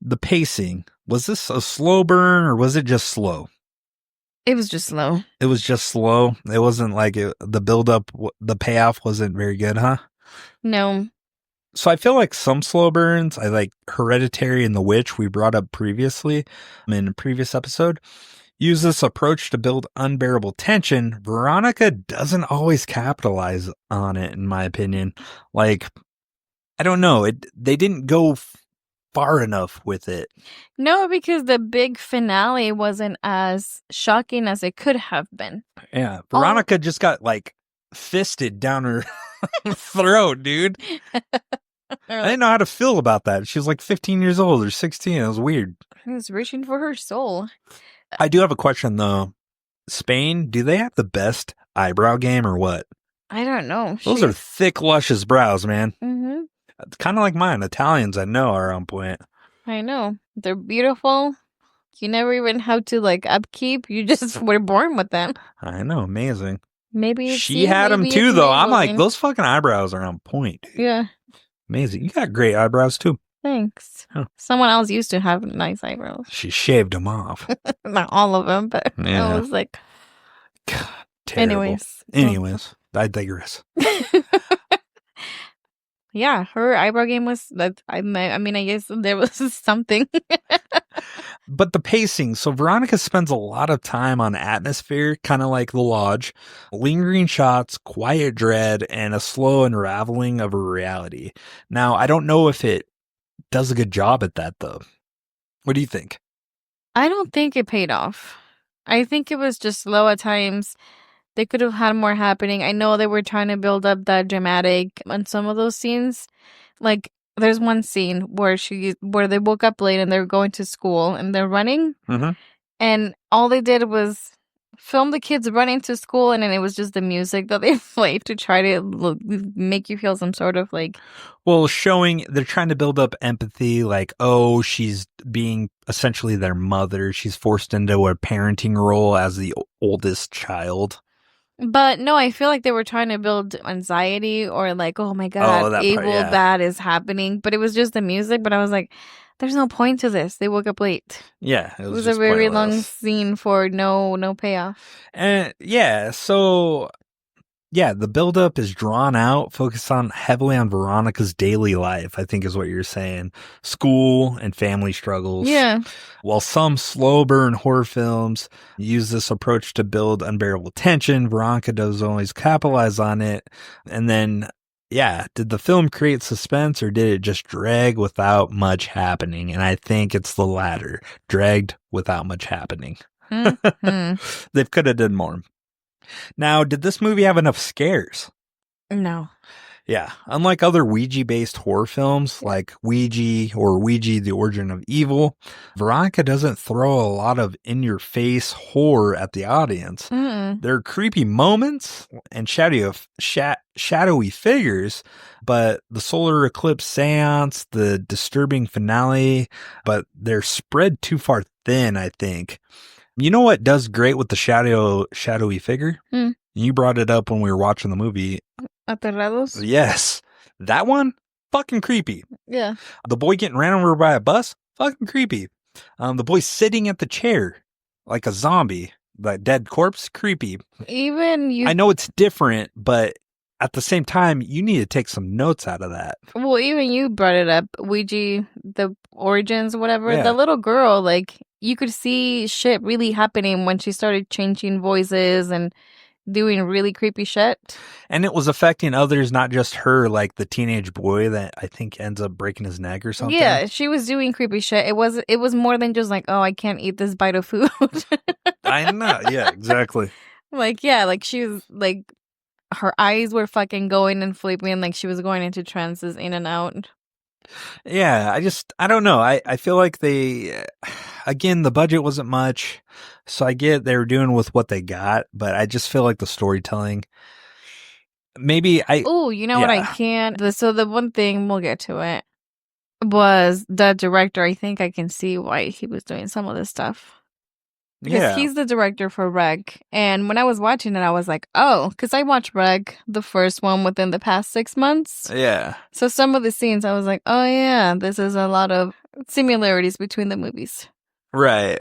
the pacing. Was this a slow burn or was it just slow? It was just slow. It was just slow. It wasn't like the buildup, the payoff wasn't very good, huh? No. So I feel like some slow burns, I like Hereditary and The Witch, we brought up previously in a previous episode, use this approach to build unbearable tension. Veronica doesn't always capitalize on it, in my opinion. Like, I don't know. They didn't go far enough with it. No, because the big finale wasn't as shocking as it could have been. Yeah. Veronica just got like fisted down her throat, dude. I didn't know how to feel about that. She was like 15 years old or 16. It was weird. He was reaching for her soul. I do have a question though. Spain, do they have the best eyebrow game or what? I don't know. Those are thick, luscious brows, man. Mm-hmm. It's kind of like mine. Italians, I know, are on point. I know. They're beautiful. You never even have to like upkeep. You just were born with them. I know. Amazing. Maybe she had them too, though. I'm like, those fucking eyebrows are on point, dude. Yeah. Amazing. You got great eyebrows too. Thanks. Huh. Someone else used to have nice eyebrows. She shaved them off. Not all of them, but yeah. I was like, God, terrible. Anyways, I digress. Yeah, her eyebrow game was that. I mean, I guess there was something. But the pacing. So Veronica spends a lot of time on atmosphere, kind of like The Lodge, lingering shots, quiet dread, and a slow unraveling of her reality. Now, I don't know if it does a good job at that, though. What do you think? I don't think it paid off. I think it was just slow at times. They could have had more happening. I know they were trying to build up that dramatic on some of those scenes. Like, there's one scene where they woke up late and they're going to school and they're running. Mm-hmm. And all they did was film the kids running to school, and then it was just the music that they played to try to make you feel some sort of like... Well, they're trying to build up empathy, like, oh, she's being essentially their mother. She's forced into a parenting role as the oldest child. But no, I feel like they were trying to build anxiety or like, oh my God, bad is happening. But it was just the music. But I was like, there's no point to this. They woke up late. Yeah. It was a very long scene for no payoff. And yeah, so yeah, the buildup is drawn out, focused on heavily on Veronica's daily life, I think is what you're saying. School and family struggles. Yeah. While some slow burn horror films use this approach to build unbearable tension, Veronica doesn't always capitalize on it. And then Yeah, did the film create suspense or did it just drag without much happening? And I think it's the latter, dragged without much happening. Hmm. They could have done more. Now, did this movie have enough scares? No. Yeah, unlike other Ouija-based horror films like Ouija or Ouija, The Origin of Evil, Veronica doesn't throw a lot of in-your-face horror at the audience. Mm-mm. There are creepy moments and shadowy figures, but the solar eclipse seance, the disturbing finale, but they're spread too far thin, I think. You know what does great with the shadowy figure? Hmm. You brought it up when we were watching the movie. Aterrados? Yes. That one? Fucking creepy. Yeah. The boy getting ran over by a bus? Fucking creepy. The boy sitting at the chair like a zombie, that dead corpse? Creepy. Even you. I know it's different, but at the same time, you need to take some notes out of that. Well, even you brought it up. Ouija, the origins, whatever. Yeah. The little girl, like, you could see shit really happening when she started changing voices and doing really creepy shit. And it was affecting others, not just her, like the teenage boy that I think ends up breaking his neck or something. Yeah, she was doing creepy shit. It was more than just like, oh, I can't eat this bite of food. I know. Yeah, exactly. Like, yeah, like she was like, her eyes were fucking going and flipping, like she was going into trances in and out. Yeah, I don't know. I feel like again, the budget wasn't much, so I get they were doing with what they got, but I just feel like the storytelling, Oh, you know what I can't? So the one thing, we'll get to it, was the director. I think I can see why he was doing some of this stuff. Because he's the director for Reg. And when I was watching it, I was like, oh, because I watched Reg, the first one, within the past 6 months. Yeah. So some of the scenes, I was like, oh, yeah, this is a lot of similarities between the movies. Right.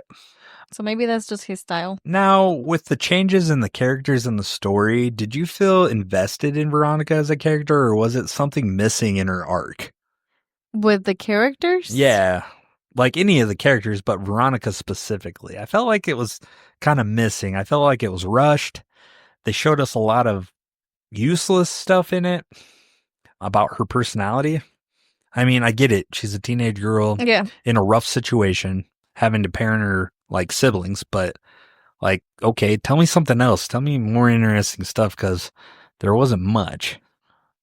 So maybe that's just his style. Now, with the changes in the characters in the story, did you feel invested in Veronica as a character, or was it something missing in her arc? With the characters? Yeah. Like any of the characters, but Veronica specifically. I felt like it was kind of missing. I felt like it was rushed. They showed us a lot of useless stuff in it about her personality. I mean, I get it. She's a teenage girl in a rough situation, having to parent her like siblings, but like, okay, tell me something else. Tell me more interesting stuff, because there wasn't much.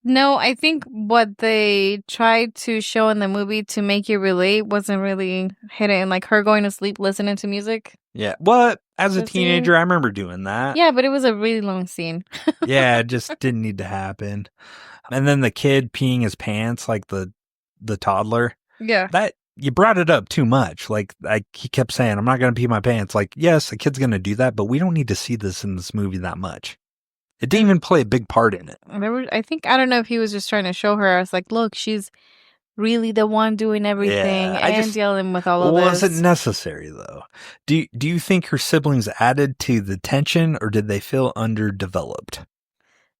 No, I think what they tried to show in the movie to make you relate wasn't really hidden. Like her going to sleep listening to music. Yeah. What? As a teenager, I remember doing that. Yeah, but it was a really long scene. Yeah, it just didn't need to happen. And then the kid peeing his pants, like the toddler. Yeah. That, you brought it up too much. Like, he kept saying, I'm not going to pee my pants. Like, yes, a kid's going to do that, but we don't need to see this in this movie that much. It didn't even play a big part in it. I don't know if he was just trying to show her. I was like, look, she's really the one doing everything and dealing with all of this. Wasn't necessary, though. Do you think her siblings added to the tension, or did they feel underdeveloped?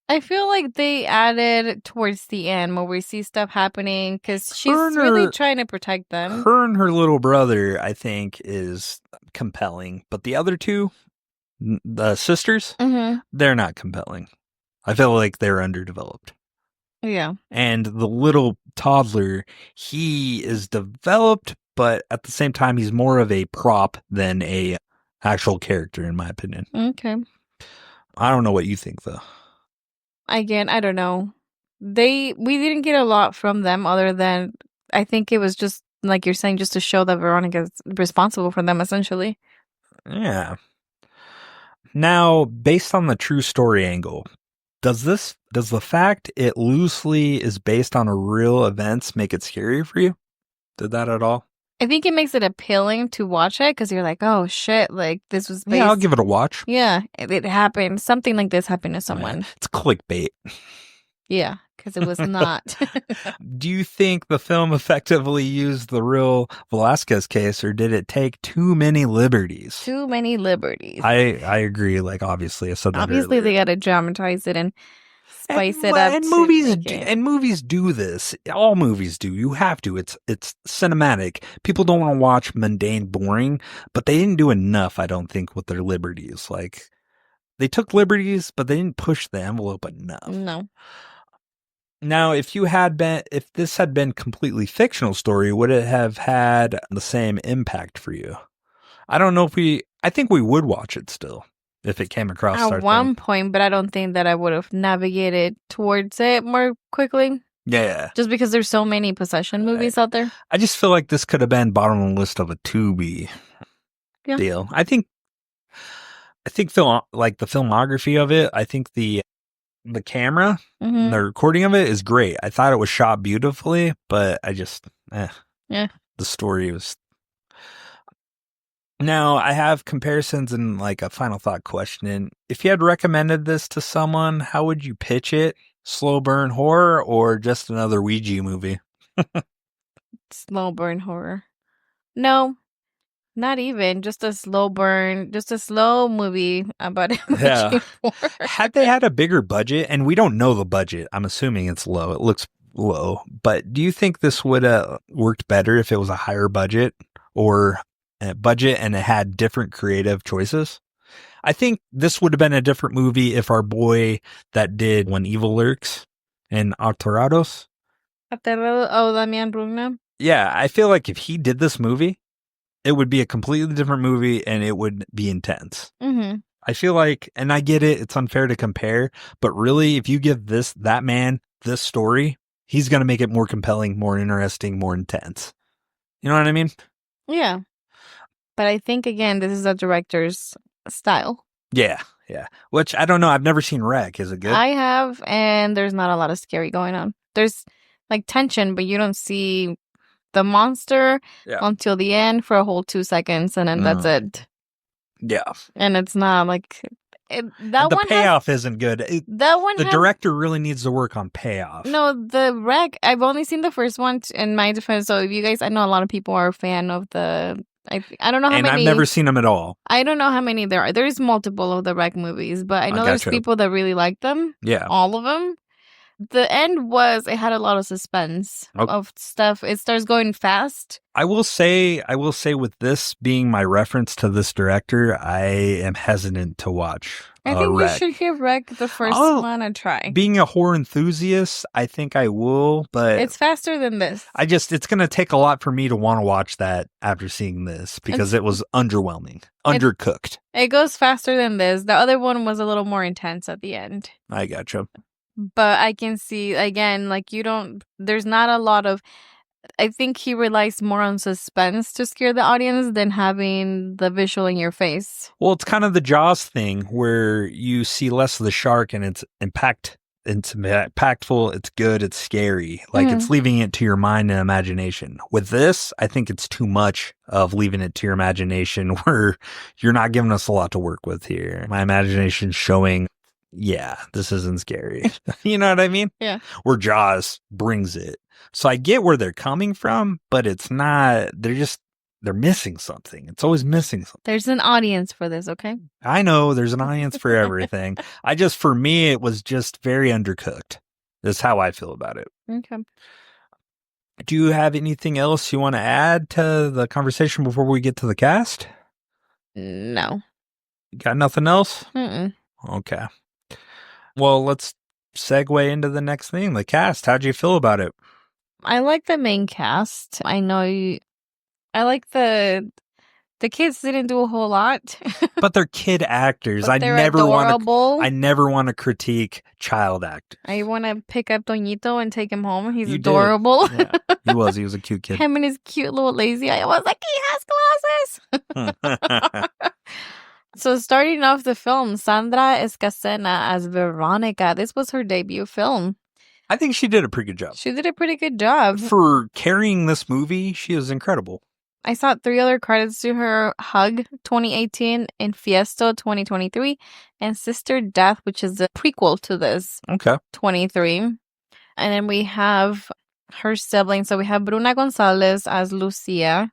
I feel like they added towards the end where we see stuff happening, because she's really trying to protect them. Her and her little brother, I think, is compelling. But the other two, the sisters, they're not compelling. I feel like they're underdeveloped. Yeah. And the little toddler, he is developed, but at the same time, he's more of a prop than a actual character, in my opinion. Okay. I don't know what you think, though. Again, I don't know. We didn't get a lot from them, other than I think it was just like you're saying, just to show that Veronica's responsible for them, essentially. Yeah. Now, based on the true story angle, does the fact it loosely is based on a real events make it scarier for you? Did that at all? I think it makes it appealing to watch it, because you're like, oh shit, like this was based. Yeah, I'll give it a watch. Yeah, it happened. Something like this happened to someone. It's clickbait. Yeah, because it was not. Do you think the film effectively used the real Velasquez case, or did it take too many liberties? Too many liberties. I agree. Like, obviously, I said that obviously, earlier. they got to dramatize it and spice it up. And movies do this. All movies do. You have to. It's cinematic. People don't want to watch mundane, boring, but they didn't do enough, I don't think, with their liberties. Like, they took liberties, but they didn't push the envelope enough. No. Now, if this had been completely fictional story, would it have had the same impact for you? I don't know if I think we would watch it still if it came across our At one point, but I don't think that I would have navigated towards it more quickly. Yeah. Just because there's so many possession movies out there. I just feel like this could have been bottom of the list of a Tubi deal. I think film, like the filmography of it, I think the camera, the recording of it is great. I thought it was shot beautifully, but I just, the story was. Now, I have comparisons and like a final thought question. If you had recommended this to someone, how would you pitch it? Slow burn horror or just another Ouija movie? Slow burn horror. No, not even. Just a slow burn, just a slow movie about Ouija horror. Had they had a bigger budget, and we don't know the budget, I'm assuming it's low. It looks low. But do you think this would have worked better if it was a higher budget or budget and it had different creative choices? I think this would have been a different movie if our boy that did When Evil Lurks and Aterrados. Damian Brugna. Yeah, I feel like if he did this movie, it would be a completely different movie and it would be intense. Mm-hmm. I feel like, and I get it, it's unfair to compare, but really, if you give that man this story, he's going to make it more compelling, more interesting, more intense. You know what I mean? Yeah. But I think, again, this is a director's style. Yeah. Which, I don't know. I've never seen Wreck. Is it good? I have, and there's not a lot of scary going on. There's, like, tension, but you don't see the monster until the end for a whole 2 seconds, and then that's it. Yeah. And it's not, like... the payoff isn't good. The director really needs to work on payoff. No, the Wreck, I've only seen the first one in my defense, so if you guys... I know a lot of people are a fan of the... I don't know how many. And I've never seen them at all. I don't know how many there are. There's multiple of the Wreck movies, but I know there's people that really like them. Yeah. All of them. The end it had a lot of suspense of stuff. It starts going fast. I will say with this being my reference to this director, I am hesitant to watch I think Wreck. we should give Wreck the first one a try. Being a horror enthusiast, I think I will, but it's faster than this. It's going to take a lot for me to want to watch that after seeing this because it was underwhelming, undercooked. It goes faster than this. The other one was a little more intense at the end. I gotcha. But I can see, again, like there's not a lot of, I think he relies more on suspense to scare the audience than having the visual in your face. Well, it's kind of the Jaws thing where you see less of the shark and it's impactful, it's good, it's scary. Like it's leaving it to your mind and imagination. With this, I think it's too much of leaving it to your imagination where you're not giving us a lot to work with here. My imagination's showing, this isn't scary. You know what I mean? Yeah. Where Jaws brings it. So I get where they're coming from, but it's not, they're missing something. It's always missing something. There's an audience for this, okay? I know there's an audience for everything. For me, it was just very undercooked. That's how I feel about it. Okay. Do you have anything else you want to add to the conversation before we get to the cast? No. You got nothing else? Mm-mm. Okay. Well, let's segue into the next thing, the cast. How'd you feel about it? I like the main cast. I know I like the kids didn't do a whole lot. But they're kid actors. But they're adorable. I never want to critique child actors. I want to pick up Toñito and take him home. He's adorable. Yeah, he was a cute kid. Him and his cute little lazy eye. I was like, he has glasses. So starting off the film, Sandra Escacena as Veronica. This was her debut film. I think she did a pretty good job. She did a pretty good job. For carrying this movie, she is incredible. I saw 3 other credits to her: Hug 2018, Infiesto 2023, and Sister Death, which is a prequel to this. Okay. 23. And then we have her siblings. So we have Bruna Gonzalez as Lucia.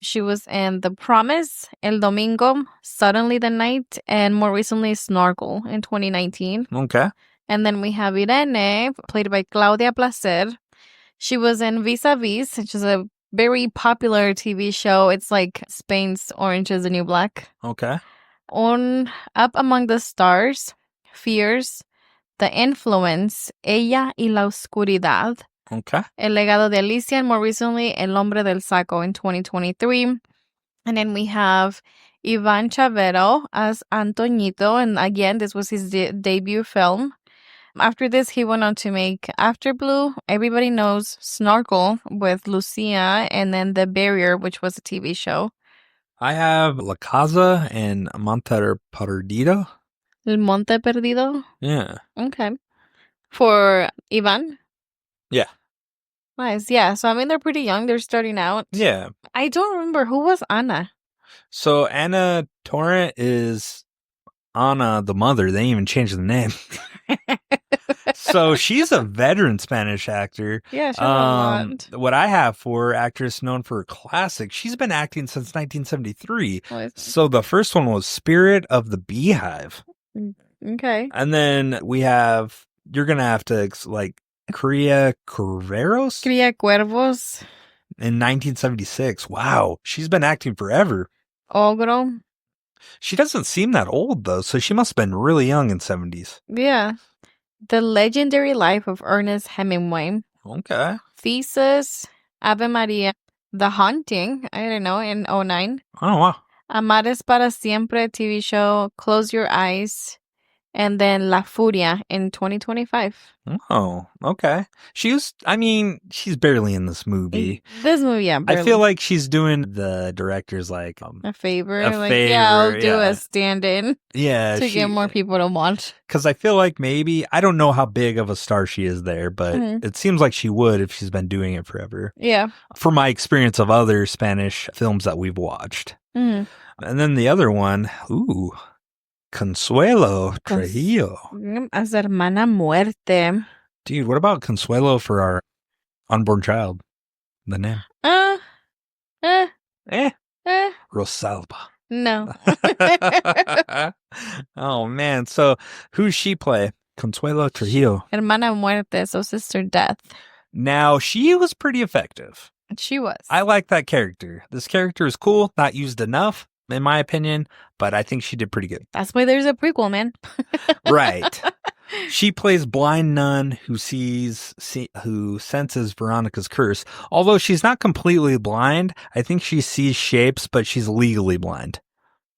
She was in The Promise, El Domingo, Suddenly the Night, and more recently Snorkel in 2019. Okay. And then we have Irene, played by Claudia Placer. She was in Vis-a-Vis, which is a very popular TV show. It's like Spain's Orange is the New Black. Okay. On Up Among the Stars, Fears, The Influence, Ella y la Oscuridad, Okay. El Legado de Alicia, and more recently, El Hombre del Saco in 2023. And then we have Ivan Chavero as Antoñito, and again, this was his debut film. After this, he went on to make After Blue, Everybody Knows, Snorkel with Lucia, and then The Barrier, which was a TV show. I have La Casa and Monte Perdido. El Monte Perdido. Yeah. Okay. For Ivan? Yeah. Nice. Yeah. So, I mean, they're pretty young. They're starting out. Yeah. I don't remember. Who was Anna? So Anna Torrent is Anna the mother. They didn't even changed the name. So she's a veteran Spanish actor. Yeah, she was a lot. What I have for her, actress known for her classic, she's been acting since 1973. So the first one was Spirit of the Beehive. Okay. And then we have, you're going to have to, like, Cría Cuervos? Cría Cuervos. In 1976. Wow. She's been acting forever. Ogro. She doesn't seem that old, though, so she must have been really young in 70s. Yeah. The Legendary Life of Ernest Hemingway. Okay. Thesis, Ave Maria, The Haunting, I don't know, in 2009. Oh, wow. Amares para Siempre TV show, Close Your Eyes, and then La Furia in 2025. Oh, okay. She's barely in this movie. This movie, yeah, barely. I feel like she's doing the director's, like, a favor. a Like, favor, yeah, I'll do yeah. a stand-in yeah, to get more people to watch. Because I feel like maybe, I don't know how big of a star she is there, but it seems like she would if she's been doing it forever. Yeah. From my experience of other Spanish films that we've watched. Mm. And then the other one, Consuelo Trujillo. As Hermana Muerte. Dude, what about Consuelo for our unborn child? The name? Rosalba. No. Oh, man. So who's she play? Consuelo Trujillo. Hermana Muerte, so Sister Death. Now, she was pretty effective. She was. I like that character. This character is cool, not used enough, in my opinion, but I think she did pretty good. That's why there's a prequel, man. Right. She plays blind nun who senses Veronica's curse. Although she's not completely blind, I think she sees shapes, but she's legally blind.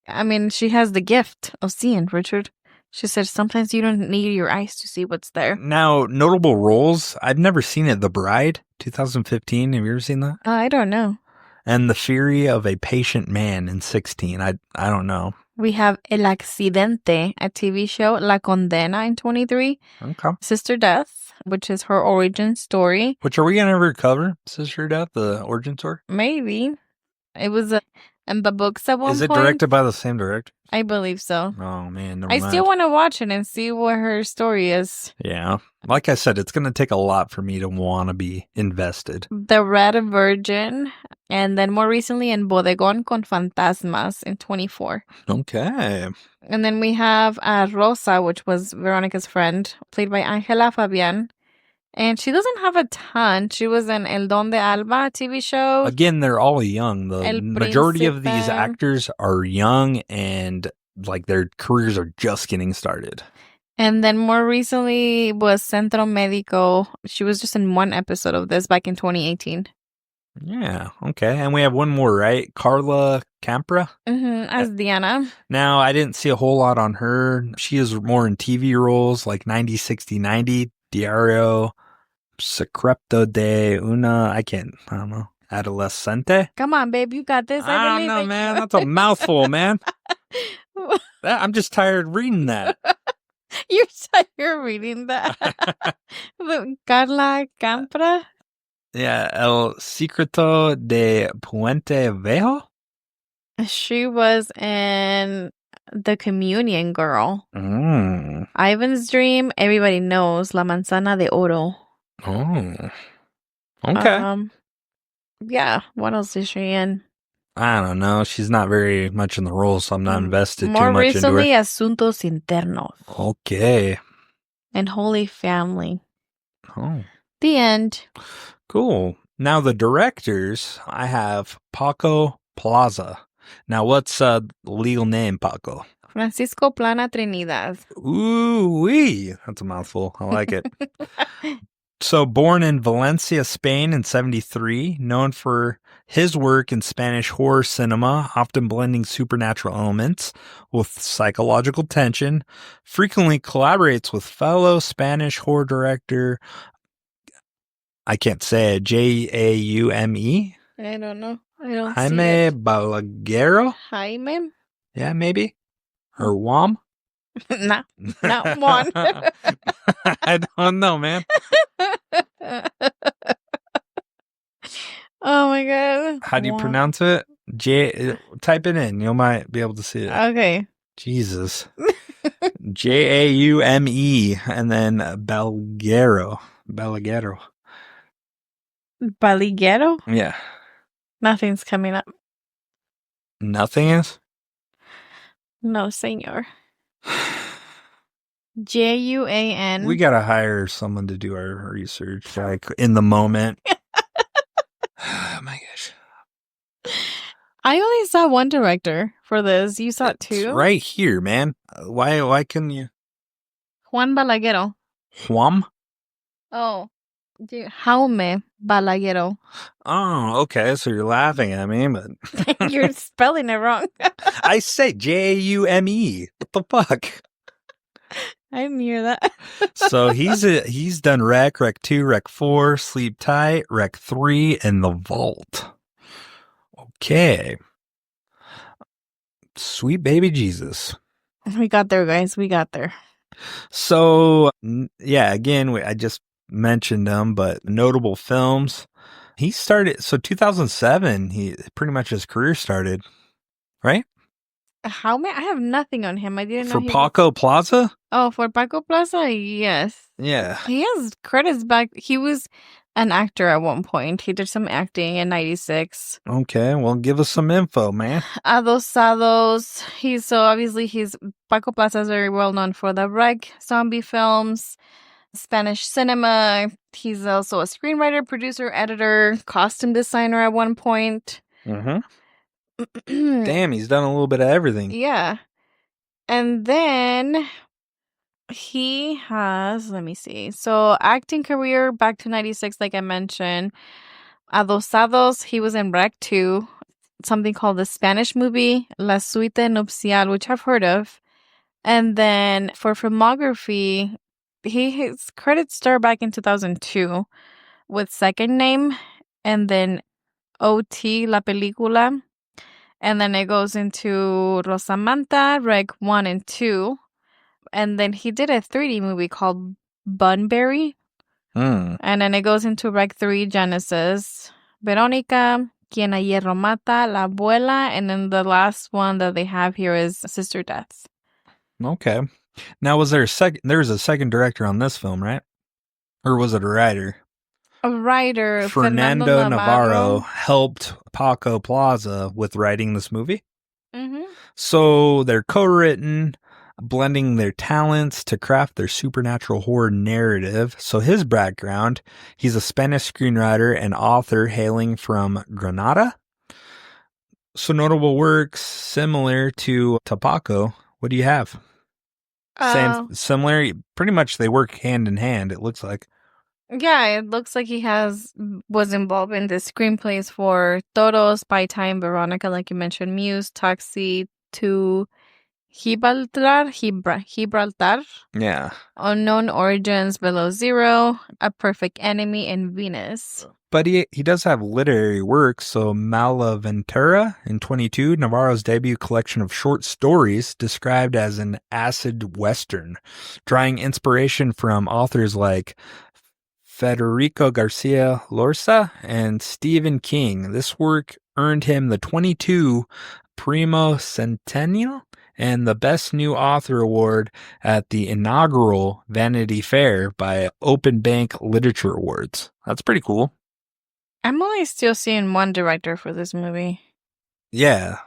I mean, she has the gift of seeing, Richard. She said sometimes you don't need your eyes to see what's there. Now, notable roles. I've never seen it. The Bride, 2015. Have you ever seen that? I don't know. And The Fury of a Patient Man in 16. I don't know. We have El Accidente, a TV show, La Condena in 23. Okay. Sister Death, which is her origin story. Which are we going to ever cover? Sister Death, the origin story? Maybe. It was in the books at one point. Is it directed by the same director? I believe so. Oh, man. Never I mind. still want to watch it and see what her story is. Yeah. Like I said, it's going to take a lot for me to want to be invested. The Red Virgin, and then more recently in Bodegón con Fantasmas in 24. Okay. And then we have Rosa, which was Veronica's friend, played by Ángela Fabián. And she doesn't have a ton. She was in El Don de Alba TV show. Again, they're all young. The El majority of these Príncipe. actors are young and like their careers are just getting started. And then more recently was Centro Médico. She was just in one episode of this back in 2018. Yeah, okay. And we have one more, right? Carla Campra? As Diana. Now, I didn't see a whole lot on her. She is more in TV roles like 90, 60, 90, Diario, Secreto de una, I don't know, Adolescente? Come on, babe, you got this. I don't know, man. That's a mouthful, man. I'm just tired reading that. You're tired reading that. Carla Campra? Yeah, El Secreto de Puente Viejo? She was in The Communion Girl. Mm. Ivan's Dream, everybody knows. La Manzana de Oro. Oh. Okay. Yeah, what else is she in? I don't know. She's not very much in the role, so I'm not invested too More much into recently, her. Asuntos Internos. Okay. And Holy Family. Oh. The end. Cool. Now the directors, I have Paco Plaza. Now what's legal name, Paco? Francisco Plana Trinidad. Ooh-wee. That's a mouthful. I like it. So, born in Valencia, Spain in 1973, known for his work in Spanish horror cinema, often blending supernatural elements with psychological tension, frequently collaborates with fellow Spanish horror director, I can't say it, Jaume? I don't know. I don't see Jaime it. Balaguero? Jaime? Yeah, maybe. Or Wam? No, not one. I don't know, man. Oh my god. How do you pronounce it? Type it in. You might be able to see it. Okay. Jesus. Jaume and then Balaguero. Baliguero? Yeah. Nothing's coming up. Nothing is? No, senor. Juan. We gotta hire someone to do our research, like in the moment. Oh my gosh. I only saw one director for this. You saw it It's too? right here, man. Why couldn't you? Juan Balaguero. Juan? Oh. Jaume Balaguero. Oh, okay. So you're laughing at me, but You're spelling it wrong. I say Jaume. What the fuck? I didn't hear that. So he's done Rec 2, Rec 4, Sleep Tight, Rec 3, and The Vault. Okay. Sweet baby Jesus. We got there, guys. We got there. So, yeah, again, I just mentioned them, but notable films. He started, so 2007, he pretty much his career started, right? I have nothing on him. I didn't know. For Paco Plaza? Oh, for Paco Plaza? Yes. Yeah. He has credits back. He was an actor at one point. He did some acting in 96. Okay, well, give us some info, man. Adosados. He's Paco Plaza is very well known for the Rec zombie films, Spanish cinema. He's also a screenwriter, producer, editor, costume designer at one point. Mm-hmm. Damn, he's done a little bit of everything. Yeah. And then he has, let me see. So acting career back to 96, like I mentioned. Adosados, he was in Rec 2, something called the Spanish movie, La Suite Nupcial, which I've heard of. And then for filmography, his credits start back in 2002 with Second Name, and then OT, La Película. And then it goes into Rosamanta, Rec 1 and 2. And then he did a 3D movie called Bunbury. And then it goes into Rec 3, Genesis, Veronica, Quien a Hierro Mata, La Abuela. And then the last one that they have here is Sister Death. Okay. Now, was there there's a second director on this film, right? Or was it a writer? A writer, Fernando Navarro helped Paco Plaza with writing this movie. Mm-hmm. So they're co-written, blending their talents to craft their supernatural horror narrative. So his background, he's a Spanish screenwriter and author hailing from Granada. So notable works similar to Paco. What do you have? Similar? Pretty much they work hand in hand, it looks like. Yeah, it looks like he was involved in the screenplays for Toros, By Time, Veronica, like you mentioned, Muse, Taxi, to Gibraltar, Yeah. Unknown Origins, Below Zero, A Perfect Enemy, and Venus. But he does have literary works, so Malaventura in 22, Navarro's debut collection of short stories described as an acid western, drawing inspiration from authors like Federico Garcia Lorca and Stephen King. This work earned him the 22 Primo Centennial and the Best New Author Award at the inaugural Vanity Fair by Open Bank Literature Awards. That's pretty cool. I'm only still seeing one director for this movie. Yeah.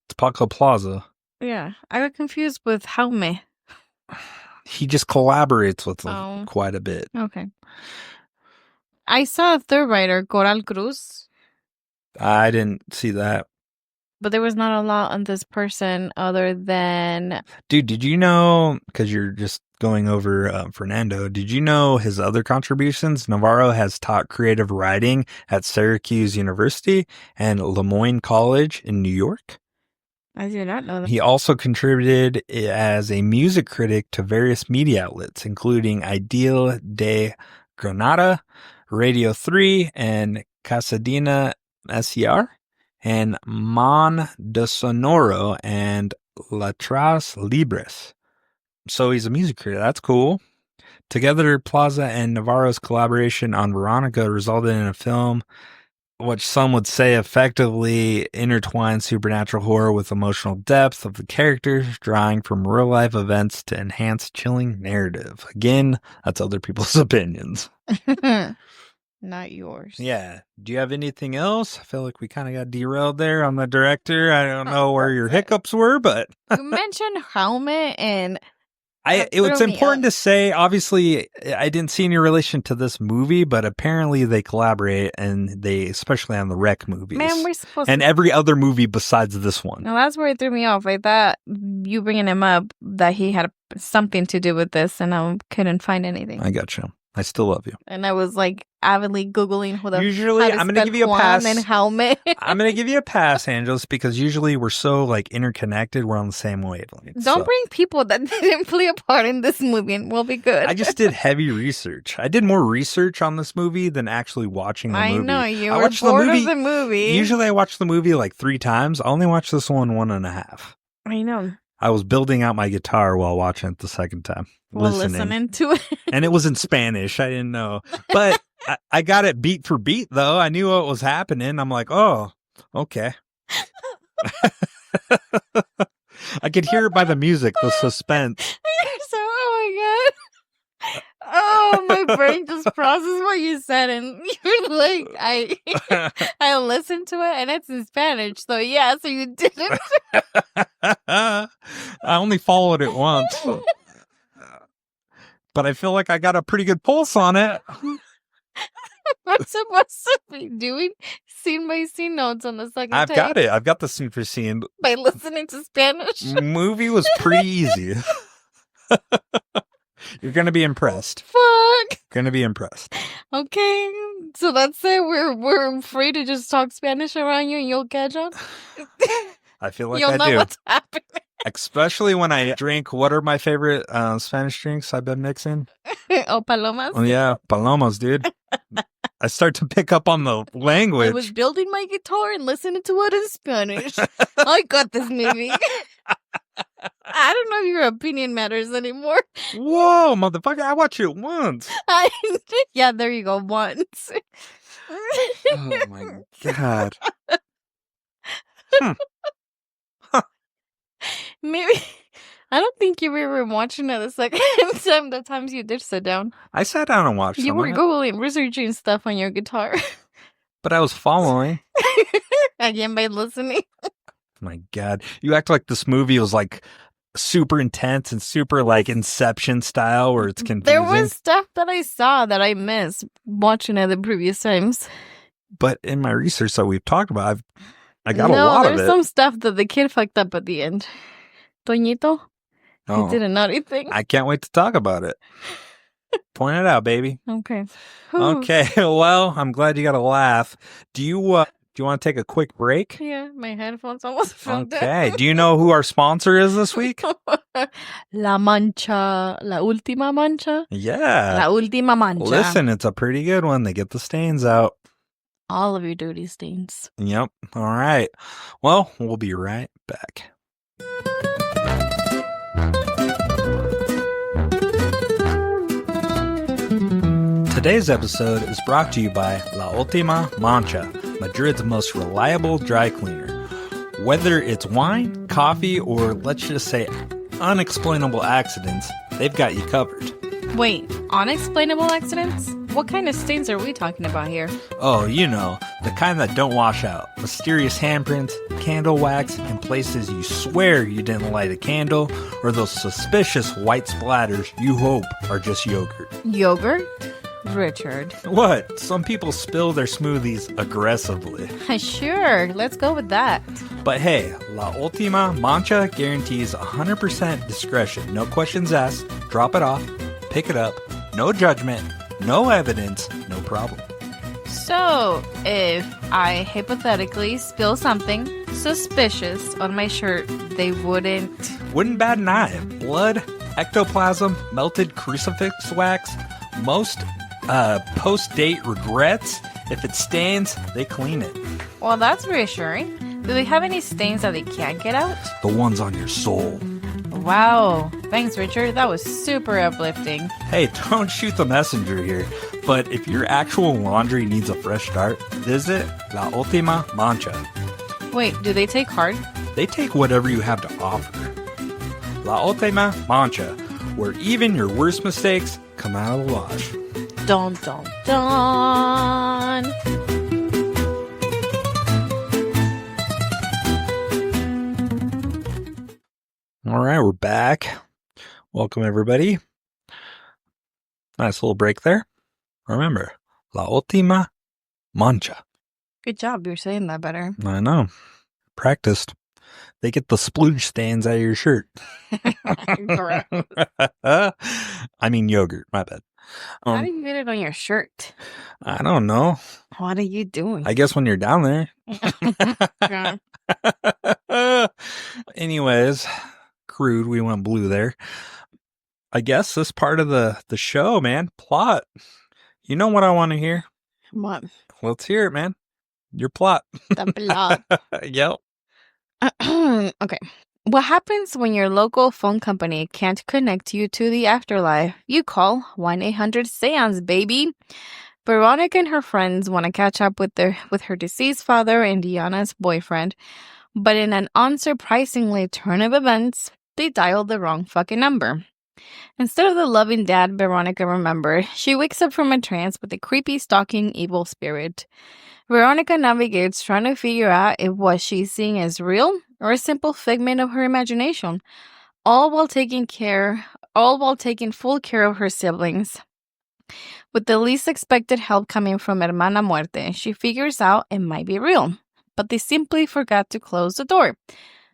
It's Paco Plaza. Yeah. I got confused with Jaume. He just collaborates with them quite a bit. Okay. I saw a third writer, Coral Cruz. I didn't see that. But there was not a lot on this person other than... Dude, did you know, because you're just going over Fernando, did you know his other contributions? Navarro has taught creative writing at Syracuse University and Lemoyne College in New York. I did not know that. He also contributed as a music critic to various media outlets, including Ideal de Granada, Radio 3, and Casadena SCR, and Mon de Sonoro and Letras Libres. So he's a music critic. That's cool. Together, Plaza and Navarro's collaboration on Veronica resulted in a film which some would say effectively intertwines supernatural horror with emotional depth of the characters, drawing from real-life events to enhance chilling narrative. Again, that's other people's opinions. Not yours. Yeah. Do you have anything else? I feel like we kind of got derailed there on the director. I don't know where your hiccups were, but... You mentioned helmet and... It was important to say, obviously, I didn't see any relation to this movie, but apparently they collaborate, and they, especially on the Wreck movies. Man, we're supposed and every other movie besides this one. Now, that's where it threw me off. I thought you bringing him up, that he had something to do with this, and I couldn't find anything. I gotcha. I still love you. And I was like avidly Googling who the usually I'm going to give you a pass. And helmet. I'm going to give you a pass, Angeles, because usually we're so like interconnected. We're on the same wavelength. Don't bring people that didn't play a part in this movie and we'll be good. I just did heavy research. I did more research on this movie than actually watching the movie. I know, you were bored of the movie. Usually I watch the movie like 3 times. I only watched this one 1.5. I know. I was building out my guitar while watching it the second time. Listening to it. And it was in Spanish. I didn't know. But I got it beat for beat, though. I knew what was happening. I'm like, oh, okay. I could hear it by the music, the suspense. Oh, my God. Oh, my brain just processed what you said. And you're like, I listened to it, and it's in Spanish. So, yeah, so you didn't. I only followed it once. But I feel like I got a pretty good pulse on it. I'm supposed to be doing scene by scene notes on the second I've take. got it. I've got the scene for scene. By listening to Spanish. Movie was pretty easy. You're going to be impressed. Fuck. Going to be impressed. Okay. So that's it. We're free to just talk Spanish around you and you'll catch on. I feel like you'll I know do. What's happening. Especially when I drink, what are my favorite Spanish drinks I've been mixing? Oh, palomas? Oh, yeah, palomas, dude. I start to pick up on the language. I was building my guitar and listening to it in Spanish. I got this movie. I don't know if your opinion matters anymore. Whoa, motherfucker, I watched it once. Yeah, there you go, once. Oh, my God. Maybe I don't think you were watching it the second time. The times you did sit down, I sat down and watched. You were Googling, researching stuff on your guitar, but I was following again by listening. My God, you act like this movie was like super intense and super like Inception style, where it's confusing. There was stuff that I saw that I missed watching it the previous times. But in my research that we've talked about, I got a lot of it. There's some stuff that the kid fucked up at the end. Toñito, oh, he did a naughty thing. I can't wait to talk about it. Point it out, baby. Okay. Okay. Well, I'm glad you got a laugh. Do you want to take a quick break? Yeah, my headphones almost fell down. Okay. Do you know who our sponsor is this week? La Mancha, La Última Mancha. Yeah. La Última Mancha. Listen, it's a pretty good one. They get the stains out. All of your dirty stains. Yep. All right. Well, we'll be right back. Today's episode is brought to you by La Última Mancha, Madrid's most reliable dry cleaner. Whether it's wine, coffee, or let's just say unexplainable accidents, they've got you covered. Wait, unexplainable accidents? What kind of stains are we talking about here? Oh, you know, the kind that don't wash out. Mysterious handprints, candle wax, and places you swear you didn't light a candle, or those suspicious white splatters you hope are just yogurt. Yogurt? Richard. What? Some people spill their smoothies aggressively. Sure, let's go with that. But hey, La Ultima Mancha guarantees 100% discretion. No questions asked. Drop it off. Pick it up. No judgment. No evidence. No problem. So, if I hypothetically spill something suspicious on my shirt, they wouldn't... Wouldn't bat an eye. Blood, ectoplasm, melted crucifix wax, most post-date regrets. If it stains, they clean it. Well, that's reassuring. Do they have any stains that they can't get out? The ones on your soul. Wow. Thanks, Richard. That was super uplifting. Hey, don't shoot the messenger here. But if your actual laundry needs a fresh start, visit La Ultima Mancha. Wait, do they take hard? They take whatever you have to offer. La Ultima Mancha, where even your worst mistakes come out of the wash. Dun, dun, dun. All right, we're back. Welcome, everybody. Nice little break there. Remember, La Ultima Mancha. Good job. You're saying that better. I know. Practiced. They get the splooge stains out of your shirt. Correct. I mean yogurt. My bad. How do you get it on your shirt? I don't know. What are you doing? I guess when you're down there. Anyways, crude. We went blue there. I guess this part of the show, man. Plot. You know what I want to hear? What? Let's hear it, man. Your plot. The plot. Yep. Okay. What happens when your local phone company can't connect you to the afterlife? You call 1-800-SEANCE, baby. Veronica and her friends want to catch up with her deceased father and Diana's boyfriend, but in an unsurprisingly turn of events, they dialed the wrong fucking number. Instead of the loving dad Veronica remembered, she wakes up from a trance with a creepy, stalking, evil spirit. Veronica navigates trying to figure out if what she's seeing is real or a simple figment of her imagination, all while taking full care of her siblings. With the least expected help coming from Hermana Muerte, she figures out it might be real, but they simply forgot to close the door.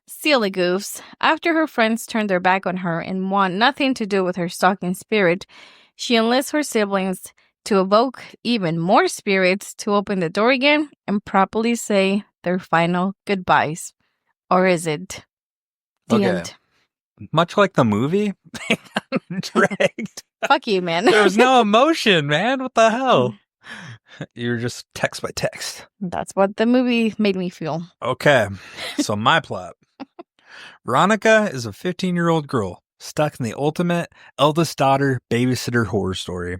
Silly goofs. After her friends turn their back on her and want nothing to do with her stalking spirit, she enlists her siblings to evoke even more spirits to open the door again and properly say their final goodbyes. Or is it the end? Much like the movie, dragged. Fuck you, man. There was no emotion, man. What the hell? You're just text by text. That's what the movie made me feel. Okay, so my plot. Veronica is a 15-year-old girl stuck in the ultimate eldest daughter babysitter horror story,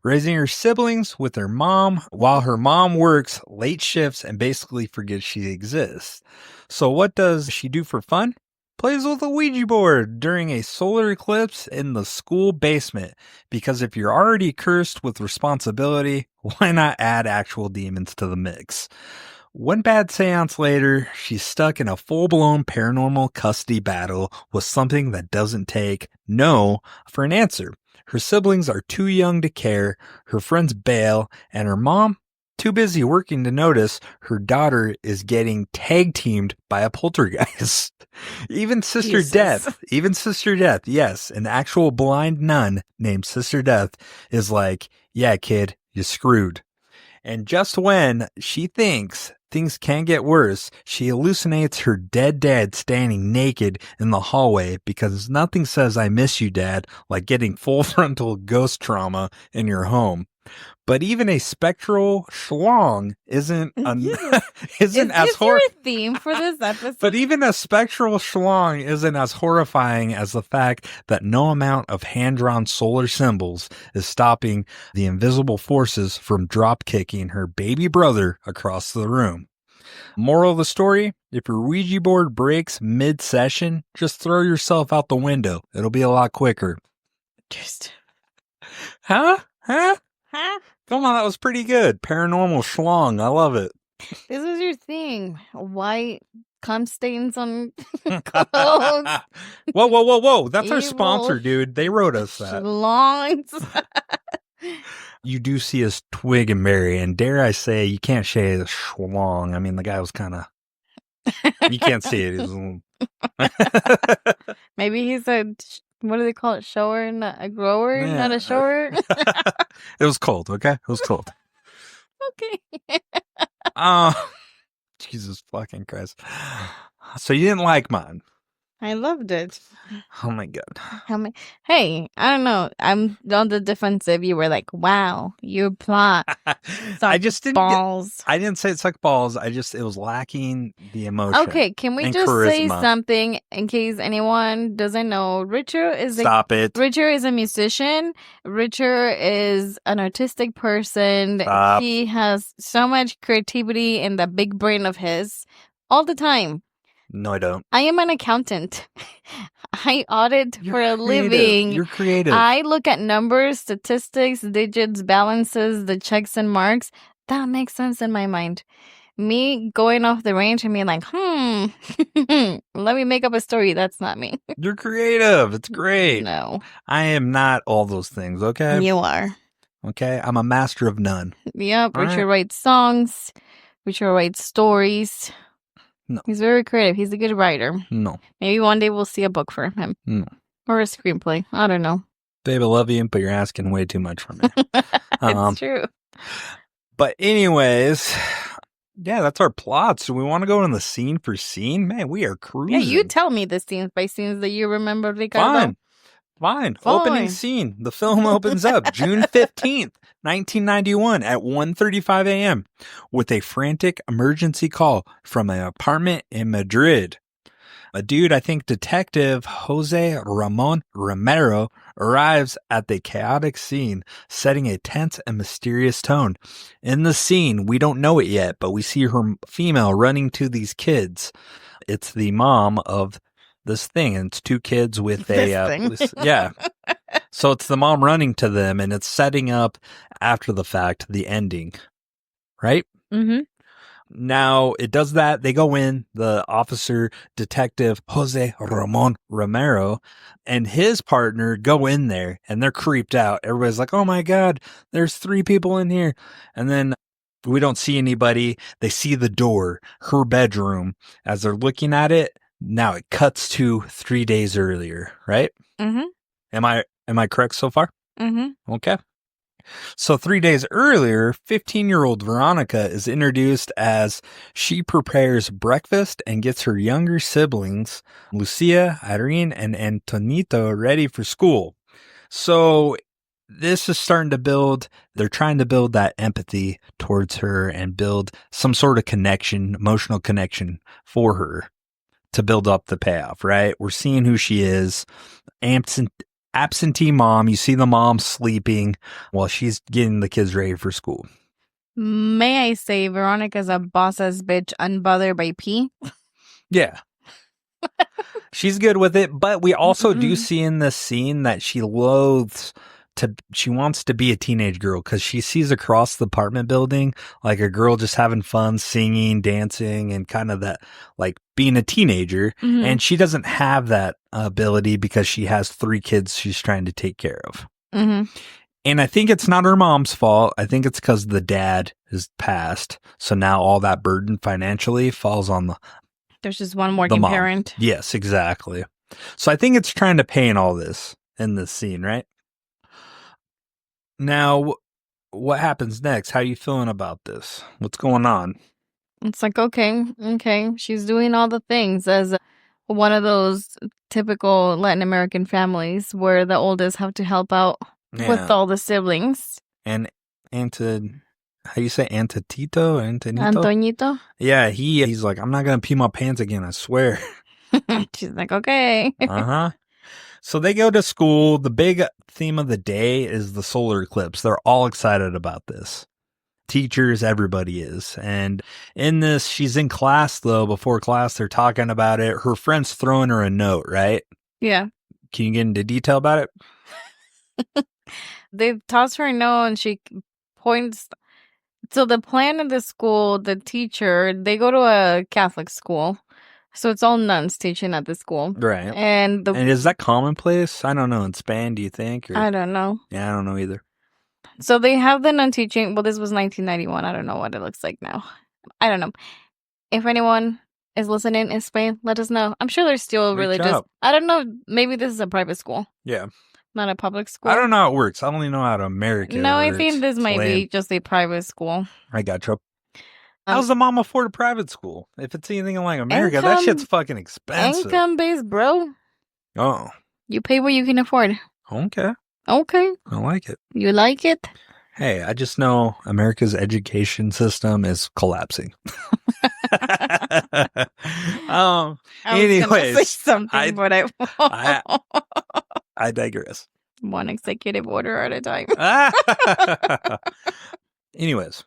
raising her siblings with her mom while her mom works late shifts and basically forgets she exists. So what does she do for fun? Plays with a Ouija board during a solar eclipse in the school basement, because if you're already cursed with responsibility, why not add actual demons to the mix? One bad seance later, she's stuck in a full-blown paranormal custody battle with something that doesn't take no for an answer. Her siblings are too young to care, her friends bail, and her mom, too busy working to notice her daughter is getting tag-teamed by a poltergeist. Even Sister Death, yes, an actual blind nun named Sister Death is like, yeah, kid, you're screwed. And just when she thinks things can get worse, she hallucinates her dead dad standing naked in the hallway, because nothing says I miss you, Dad, like getting full frontal ghost trauma in your home. But even a spectral schlong isn't as horrifying. Theme for this episode. But even a spectral schlong isn't as horrifying as the fact that no amount of hand-drawn solar symbols is stopping the invisible forces from drop-kicking her baby brother across the room. Moral of the story, if your Ouija board breaks mid-session, just throw yourself out the window. It'll be a lot quicker. Huh? Come on, that was pretty good. Paranormal schlong. I love it. This is your thing. White cum stains on clothes. Whoa. That's our sponsor, dude. They wrote us that. Schlongs. you do see his twig and berry, and dare I say, you can't say the schlong. I mean, the guy was kind of, you can't see it. Maybe he's what do they call it? Shower, not a grower, not a shower. It was cold, okay? It was cold. Okay. Jesus fucking Christ. So you didn't like mine. I loved it. Oh my God. Hey, I don't know. I'm on the defensive. You were like, wow, your plot. I just didn't balls. I didn't say it sucked balls. It was lacking the emotion. Okay, can we just say something in case anyone doesn't know? Richard is a musician. Richard is an artistic person. Stop. He has so much creativity in the big brain of his all the time. No, I don't. I am an accountant. I audit for a living. You're creative. I look at numbers, statistics, digits, balances, the checks and marks. That makes sense in my mind. Me going off the range and being like, let me make up a story. That's not me. You're creative. It's great. No. I am not all those things, okay? You are. Okay? I'm a master of none. Yep. Richard writes songs. Richard writes stories. No. He's very creative. He's a good writer. No. Maybe one day we'll see a book for him. No. Or a screenplay. I don't know. Babe, I love you, but you're asking way too much from me. It's true. But anyways, yeah, that's our plot. So we want to go in the scene for scene? Man, we are cruising. Yeah, you tell me the scenes by scenes that you remember, Ricardo. Fine. Opening scene. The film opens up June 15th, 1991 at 1:35 a.m. with a frantic emergency call from an apartment in Madrid. A dude, I think Detective Jose Ramon Romero, arrives at the chaotic scene, setting a tense and mysterious tone. In the scene, we don't know it yet, but we see her female running to these kids. It's the mom of this thing, and it's two kids with yeah. So it's the mom running to them, and it's setting up after the fact the ending, right? Mm-hmm. Now it does that. They go in. The officer, Detective Jose Ramon Romero, and his partner go in there, and they're creeped out. Everybody's like, "Oh my God, there's 3 people in here," and then we don't see anybody. They see the door, her bedroom. As they're looking at it. Now it cuts to 3 days earlier, right? Mm-hmm. Am I correct so far? Mm-hmm. Okay. So 3 days earlier, 15-year-old Veronica is introduced as she prepares breakfast and gets her younger siblings, Lucia, Irene, and Antonito, ready for school. So this is starting to build, they're trying to build that empathy towards her and build some sort of connection, emotional connection for her. To build up the payoff, right? We're seeing who she is. Absentee mom. You see the mom sleeping while she's getting the kids ready for school. May I say Veronica's a boss-ass bitch unbothered by pee? Yeah. She's good with it, but we also do see in this scene that she loathes she wants to be a teenage girl because she sees across the apartment building like a girl just having fun, singing, dancing, and kind of that like being a teenager. Mm-hmm. And she doesn't have that ability because she has 3 kids she's trying to take care of. Mm-hmm. And I think it's not her mom's fault. I think it's because the dad is passed. So now all that burden financially falls on there's just one working parent. Yes, exactly. So I think it's trying to paint all this in this scene, right? Now, what happens next? How are you feeling about this? What's going on? It's like, okay. She's doing all the things as one of those typical Latin American families where the oldest have to help out with all the siblings. And how do you say Antonito? Antonito? Yeah, he's like, I'm not going to pee my pants again, I swear. She's like, okay. Uh-huh. So they go to school. The big theme of the day is the solar eclipse. They're all excited about this. Teachers, everybody is. And in this, she's in class, though. Before class, they're talking about it. Her friend's throwing her a note, right? Yeah. Can you get into detail about it? They toss her a note and she points. So the plan of the school, the teacher, they go to a Catholic school. So it's all nuns teaching at the school. Right. And is that commonplace? I don't know. In Spain, do you think? I don't know. Yeah, I don't know either. So they have the nun teaching. Well, this was 1991. I don't know what it looks like now. I don't know. If anyone is listening in Spain, let us know. I'm sure they're still Reach religious. out. I don't know. Maybe this is a private school, Yeah. not a public school. I don't know how it works. I only know how to America. No, I think this might be just a private school. I gotcha. How's the mom afford a private school? If it's anything like America, that shit's fucking expensive. Income-based, bro. Oh. You pay what you can afford. Okay. Okay. I like it. You like it? Hey, I just know America's education system is collapsing. I was anyways, gonna say something, but I digress. One executive order at a time. Anyways.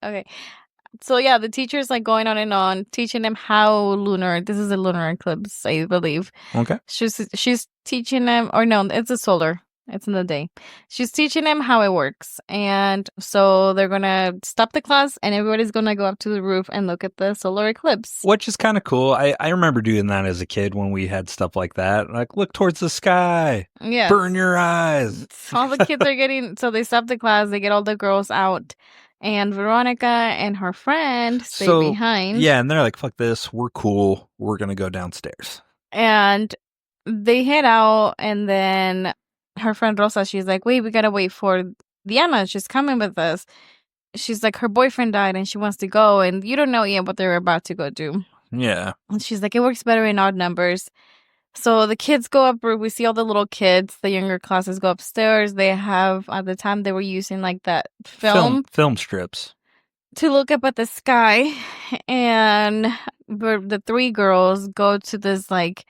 Okay. So yeah, the teacher's like going on and on, teaching them how this is a lunar eclipse, I believe. Okay. She's teaching them, or no, it's a solar. It's in the day. She's teaching them how it works. And so they're going to stop the class and everybody's going to go up to the roof and look at the solar eclipse. Which is kind of cool. I remember doing that as a kid when we had stuff like that. Like, look towards the sky. Yeah. Burn your eyes. All the kids are getting, so they stop the class, they get all the girls out. And Veronica and her friend stay behind. Yeah, and they're like, fuck this. We're cool. We're going to go downstairs. And they head out, and then her friend Rosa, she's like, wait, we got to wait for Diana. She's coming with us. She's like, her boyfriend died, and she wants to go, and you don't know yet what they're about to go do. Yeah. And she's like, it works better in odd numbers. So the kids go up, we see all the little kids, the younger classes go upstairs. They have, at the time, they were using like that film strips to look up at the sky. And the three girls go to this like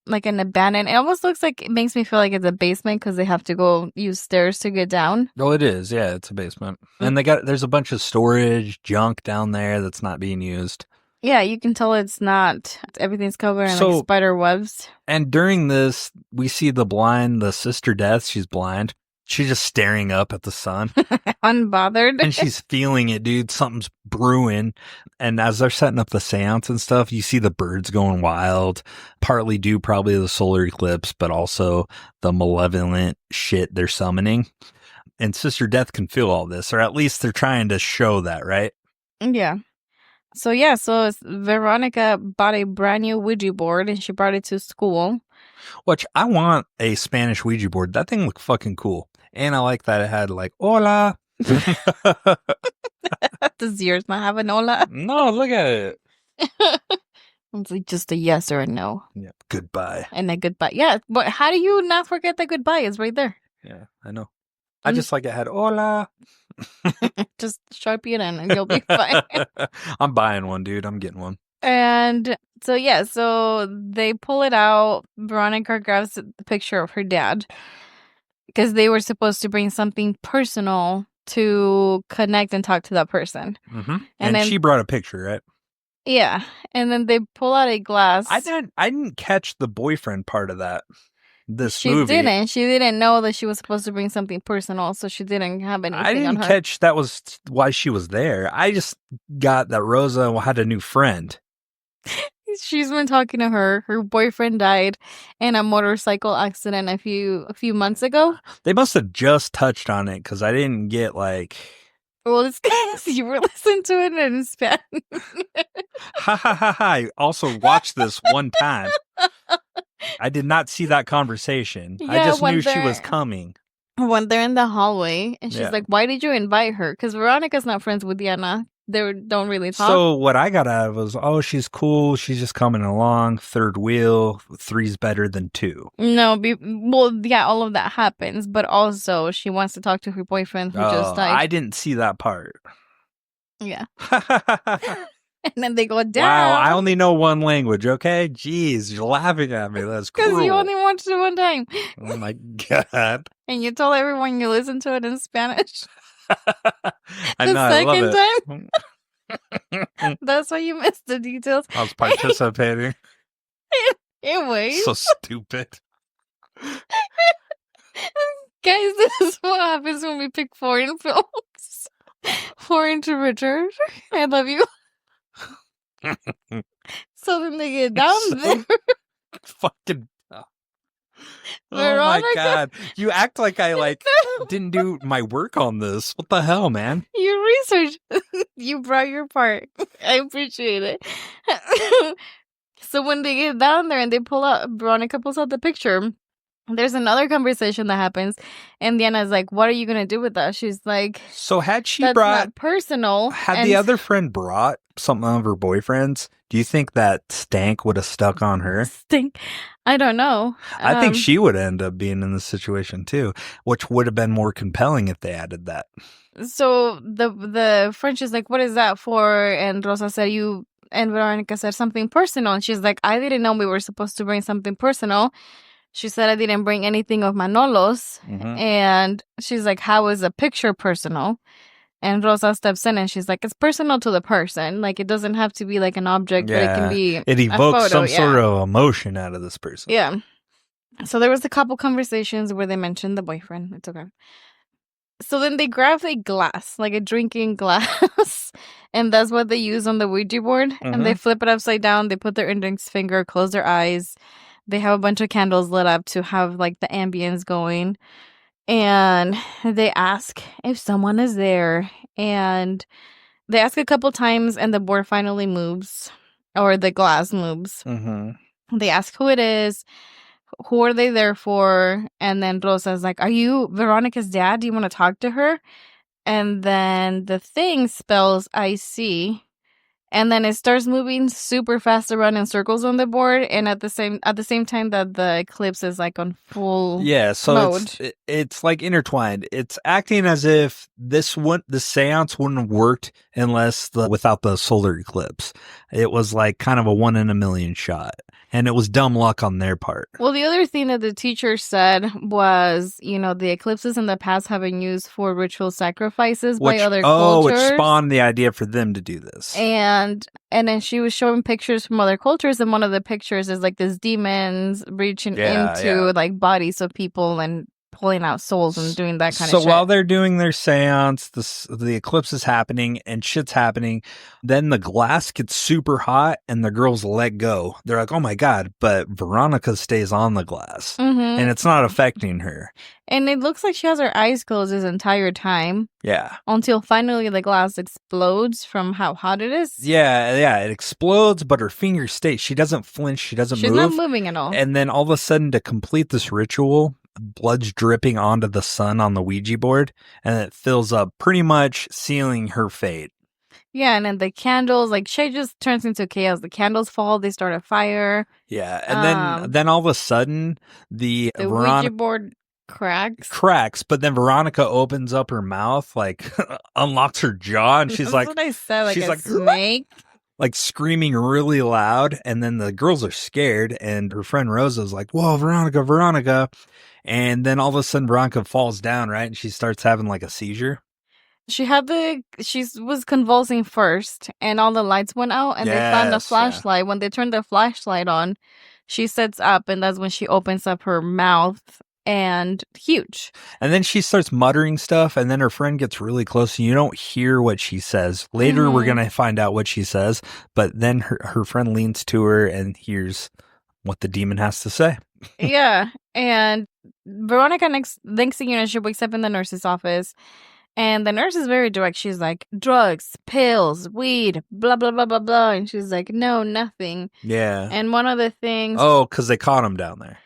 an abandoned, it almost looks like, it makes me feel like it's a basement because they have to go use stairs to get down. Oh, it is. Yeah, it's a basement. And there's a bunch of storage junk down there that's not being used. Yeah, you can tell it's not. Everything's covered in like spider webs. And during this, we see the sister Death. She's blind. She's just staring up at the sun. Unbothered. And she's feeling it, dude. Something's brewing. And as they're setting up the seance and stuff, you see the birds going wild. Partly due probably to the solar eclipse, but also the malevolent shit they're summoning. And Sister Death can feel all this, or at least they're trying to show that, right? Yeah. So Veronica bought a brand new Ouija board and she brought it to school. Which I want a Spanish Ouija board. That thing looked fucking cool. And I like that it had like, hola. Does yours not have an hola? No, look at it. It's like just a yes or a no. Yeah. Goodbye. And a goodbye. Yeah. But how do you not forget the goodbye? It's right there. Yeah, I know. I just like it had hola. Just Sharpie it in and you'll be fine. I'm buying one, dude. I'm getting one. And so they pull it out. Veronica grabs the picture of her dad because they were supposed to bring something personal to connect and talk to that person. Mm-hmm. And then she brought a picture, right? Yeah. And then they pull out a glass. I didn't catch the boyfriend part of that. She didn't know that she was supposed to bring something personal, so she didn't have anything on her. I didn't catch that was why she was there. I just got that Rosa had a new friend. She's been talking to her. Her boyfriend died in a motorcycle accident a few months ago. They must have just touched on it because I didn't get like. Well, it's because you were listening to it in Spanish. Ha ha ha ha! I also watched this one time. I did not see that conversation. Yeah, I just knew she was coming. When they're in the hallway, and she's like, why did you invite her? Because Veronica's not friends with Diana. They don't really talk. So what I got out of it was, she's cool. She's just coming along. Third wheel. 3's better than 2. No, all of that happens. But also, she wants to talk to her boyfriend who just died. I didn't see that part. Yeah. And then they go down. Wow, I only know one language, okay? Jeez, you're laughing at me. That's cruel. Because you only watched it one time. Oh my God. And you told everyone you listened to it in Spanish. I know, the second time. That's why you missed the details. I was participating. Anyway. So stupid. Guys, this is what happens when we pick foreign films. Foreign to Richard. I love you. So then they get down there. Fucking. Oh my Veronica. God. You act like I didn't do my work on this. What the hell, man? You research. You brought your part. I appreciate it. So when they get down there and Veronica pulls out the picture, there's another conversation that happens. And Diana's like, what are you going to do with that? She's like, So had she that's brought, not personal. had the other friend brought something of her boyfriend's, do you think that stank would have stuck on her? Stink. I don't know. I think she would end up being in this situation too, which would have been more compelling if they added that. So the French is like, what is that for? And Rosa said, and Veronica said something personal. And she's like, I didn't know we were supposed to bring something personal. She said, I didn't bring anything of Manolo's. Mhm. And she's like, how is a picture personal? And Rosa steps in and she's like, it's personal to the person. Like, it doesn't have to be like an object, but it can be it evokes a photo, some sort of emotion out of this person. Yeah. So there was a couple conversations where they mentioned the boyfriend. It's okay. So then they grab a glass, like a drinking glass, and that's what they use on the Ouija board. And they flip it upside down. They put their index finger, close their eyes. They have a bunch of candles lit up to have like the ambience going. And they ask if someone is there. And they ask a couple times and the board finally moves, or the glass moves. Mm-hmm. They ask who it is. Who are they there for? And then Rosa's like, are you Veronica's dad? Do you want to talk to her? And then the thing spells I see. And then it starts moving super fast around in circles on the board, and at the same time that the eclipse is like on full mode. It's like intertwined. It's acting as if the seance wouldn't have worked without the solar eclipse. It was like kind of a 1 in a million shot, and it was dumb luck on their part. Well, the other thing that the teacher said was, the eclipses in the past have been used for ritual sacrifices by other cultures. Which spawned the idea for them to do this. And then she was showing pictures from other cultures, and one of the pictures is like this demons reaching into like bodies of people and pulling out souls and doing that kind of shit. So while they're doing their seance, the eclipse is happening and shit's happening. Then the glass gets super hot and the girls let go. They're like, oh my God, but Veronica stays on the glass and it's not affecting her. And it looks like she has her eyes closed this entire time. Yeah. Until finally the glass explodes from how hot it is. Yeah, it explodes, but her finger stays. She doesn't flinch. She's move. She's not moving at all. And then all of a sudden, to complete this ritual, blood's dripping onto the sun on the Ouija board, and it fills up, pretty much sealing her fate. Yeah, and then the candles, like, shit just turns into chaos. The candles fall, they start a fire. Yeah, and then all of a sudden, the Ouija board cracks, but then Veronica opens up her mouth, like, unlocks her jaw, and she's That's what I said, like a snake. Like screaming really loud, and then the girls are scared, and her friend Rosa's like, whoa, Veronica. And then all of a sudden Veronica falls down, right? And she starts having like a seizure. She was convulsing first, and all the lights went out, and they found a flashlight. Yeah. When they turned the flashlight on, she sits up, and that's when she opens up her mouth. And huge. And then she starts muttering stuff, and then her friend gets really close, and you don't hear what she says. Later, we're going to find out what she says, but then her friend leans to her and hears what the demon has to say. Yeah, and Veronica, next thing you know, she wakes up in the nurse's office, and the nurse is very direct. She's like, drugs, pills, weed, blah, blah, blah, blah, blah. And she's like, no, nothing. Yeah. And one of the things... Oh, because they caught him down there.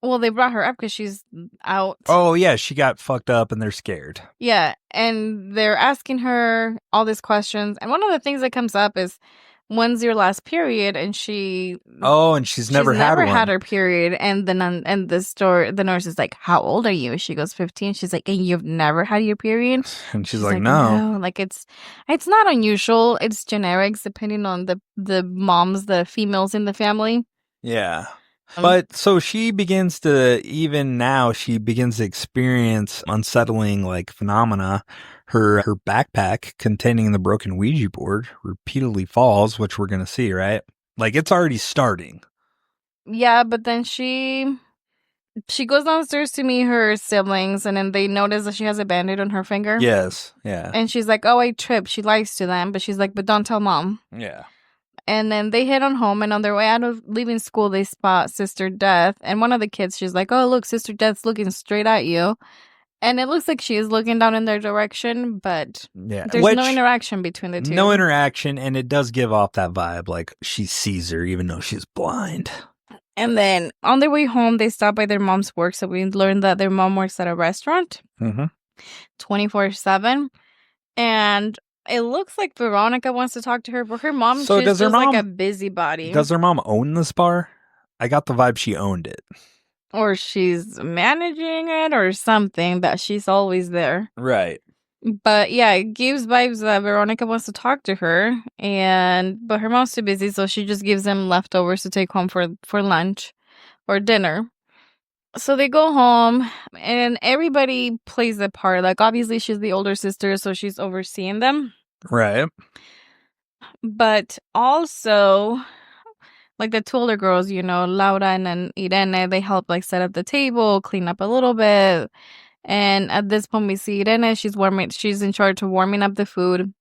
Well, they brought her up because she's out. Oh, yeah. She got fucked up and they're scared. Yeah. And they're asking her all these questions. And one of the things that comes up is, when's your last period? And she's never had her period. And the nurse is like, how old are you? She goes, 15. She's like, and you've never had your period? And she's like, no. Like, it's not unusual. It's generics depending on the moms, the females in the family. Yeah. But so she begins to experience unsettling like phenomena. Her backpack containing the broken Ouija board repeatedly falls, which we're going to see, right? Like it's already starting. Yeah, but then she goes downstairs to meet her siblings, and then they notice that she has a band-aid on her finger. Yes, yeah. And she's like, oh, I tripped. She lies to them, but she's like, but don't tell mom. Yeah. And then they head on home, and on their way out of leaving school, they spot Sister Death. And one of the kids, she's like, oh, look, Sister Death's looking straight at you. And it looks like she is looking down in their direction, but there's no interaction between the two. No interaction, and it does give off that vibe like she sees her even though she's blind. And then on their way home, they stop by their mom's work. So we learned that their mom works at a restaurant 24/7. And it looks like Veronica wants to talk to her, but her mom, she's just like a busybody. Does her mom own this bar? I got the vibe she owned it. Or she's managing it or something, that she's always there. Right. But yeah, it gives vibes that Veronica wants to talk to her, but her mom's too busy, so she just gives them leftovers to take home for lunch or dinner. So they go home, and everybody plays their part. Like, obviously, she's the older sister, so she's overseeing them. Right. But also, like, the two older girls, Laura and Irene, they help, like, set up the table, clean up a little bit. And at this point, we see Irene. She's in charge of warming up the food.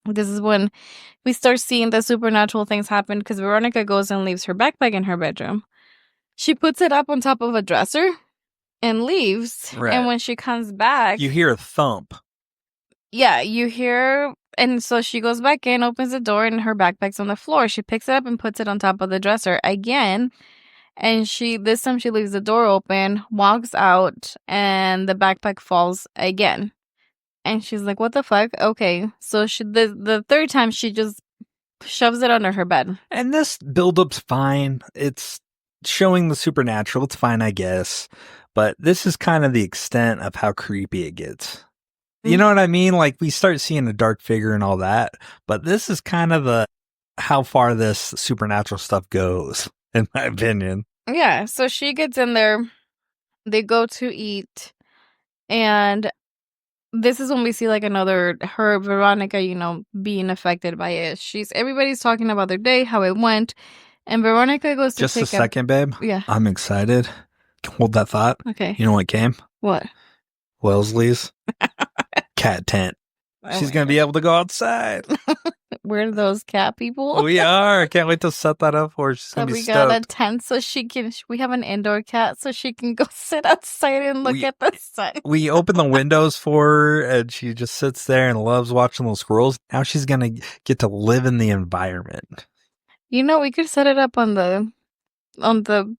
This is when we start seeing the supernatural things happen, because Veronica goes and leaves her backpack in her bedroom. She puts it up on top of a dresser and leaves. Right. And when she comes back, you hear a thump. Yeah, you hear. And so she goes back in, opens the door, and her backpack's on the floor. She picks it up and puts it on top of the dresser again. And this time she leaves the door open, walks out, and the backpack falls again. And she's like, what the fuck? Okay. So the third time, she just shoves it under her bed. And this build-up's fine. It's showing the supernatural. It's fine, I guess. But this is kind of the extent of how creepy it gets. You know what I mean? Like, we start seeing a dark figure and all that. But this is kind of how far this supernatural stuff goes, in my opinion. Yeah, so she gets in there. They go to eat. And this is when we see, like, her, Veronica, being affected by it. Everybody's talking about their day, how it went. And Veronica goes to Just a second, babe. Yeah. I'm excited. Hold that thought. Okay. You know what came? What? Wellesley's cat tent. She's going to be able to go outside. We're those cat people. We are. I can't wait to set that up for her. She's going to be stoked. We got a tent so we have an indoor cat so she can go sit outside and look at the sun. We open the windows for her, and she just sits there and loves watching those squirrels. Now she's going to get to live in the environment. We could set it up on the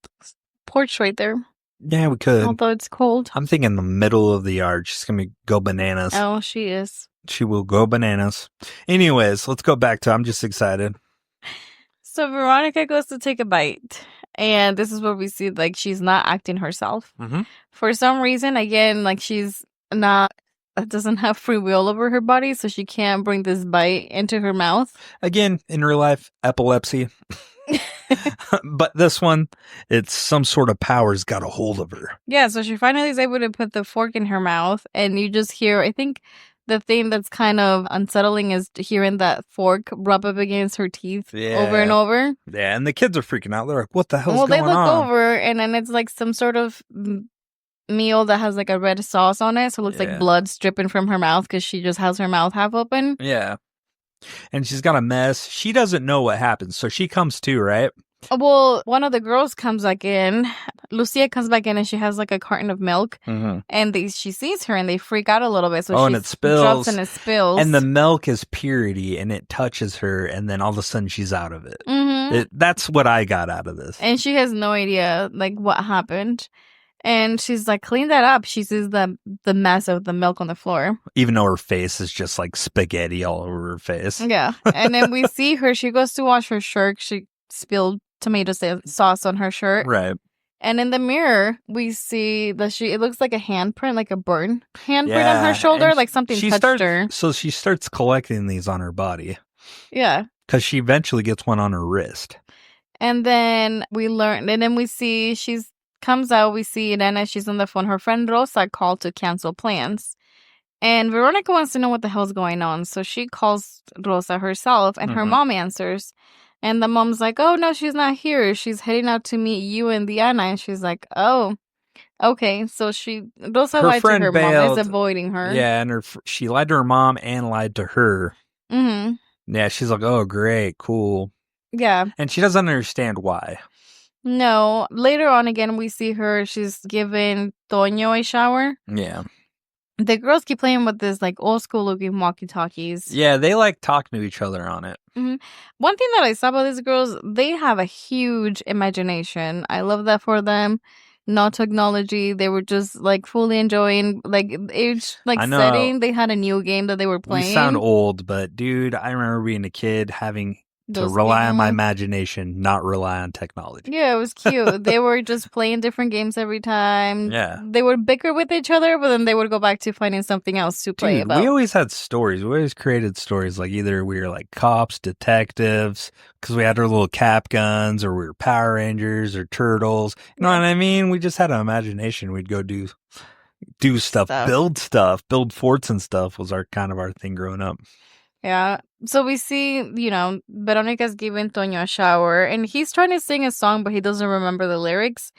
porch right there. Yeah, we could. Although it's cold. I'm thinking in the middle of the yard. She's going to go bananas. Oh, she is. She will go bananas. Anyways, let's go back to I'm just excited. So Veronica goes to take a bite. And this is where we see, like, she's not acting herself. Mm-hmm. For some reason, again, like, she's doesn't have free will over her body, so she can't bring this bite into her mouth. Again, in real life, epilepsy. But this one, it's some sort of power's got a hold of her. Yeah, so she finally is able to put the fork in her mouth, and you just hear, I think the thing that's kind of unsettling is hearing that fork rub up against her teeth over and over. Yeah, and the kids are freaking out. They're like, what the hell's going on? Well, they look over, and then it's like some sort of meal that has like a red sauce on it, so it looks like blood dripping from her mouth because she just has her mouth half open. Yeah. And she's got a mess. She doesn't know what happens, so she comes too, right? Well, one of the girls comes back in. Lucia comes back in, and she has like a carton of milk. Mm-hmm. And she sees her, and they freak out a little bit. So and it spills. Drops and it spills. And the milk is purity, and it touches her, and then all of a sudden she's out of it. Mm-hmm. That's what I got out of this. And she has no idea like what happened. And she's like, clean that up. She sees the mess of the milk on the floor. Even though her face is just like spaghetti all over her face. Yeah. And then we see her. She goes to wash her shirt. She spilled tomato sauce on her shirt. Right. And in the mirror, we see that it looks like a handprint, like a burn handprint on her shoulder, like something touched her. So she starts collecting these on her body. Yeah. Because she eventually gets one on her wrist. And then we see comes out, we see Irene, she's on the phone. Her friend Rosa called to cancel plans. And Veronica wants to know what the hell's going on. So she calls Rosa herself, and her mom answers. And the mom's like, oh, no, she's not here. She's heading out to meet you and Diana. And she's like, oh, okay. So Rosa lied to her mom, is avoiding her. Yeah, and she lied to her mom and lied to her. Mm-hmm. Yeah, she's like, oh, great, cool. Yeah. And she doesn't understand why. No. Later on again, we see her. She's giving Toño a shower. Yeah. The girls keep playing with this like old school looking walkie-talkies. Yeah, they like talking to each other on it. Mm-hmm. One thing that I saw about these girls, they have a huge imagination. I love that for them. No technology. They were just like fully enjoying like each like I know. setting. They had a new game that they were playing. We sound old, but dude, I remember being a kid having to Those rely on my games. imagination, not rely on technology. Yeah, it was cute. They were just playing different games every time. Yeah. They would bicker with each other, but then they would go back to finding something else to play Dude, about. we always had stories. We always created stories. Like either we were like cops, detectives, because we had our little cap guns, or we were Power Rangers or turtles. You know what I mean? We just had an imagination. We'd go do stuff, build forts and stuff was our thing growing up. Yeah. So we see, Veronica's giving Toño a shower, and he's trying to sing a song, but he doesn't remember the lyrics.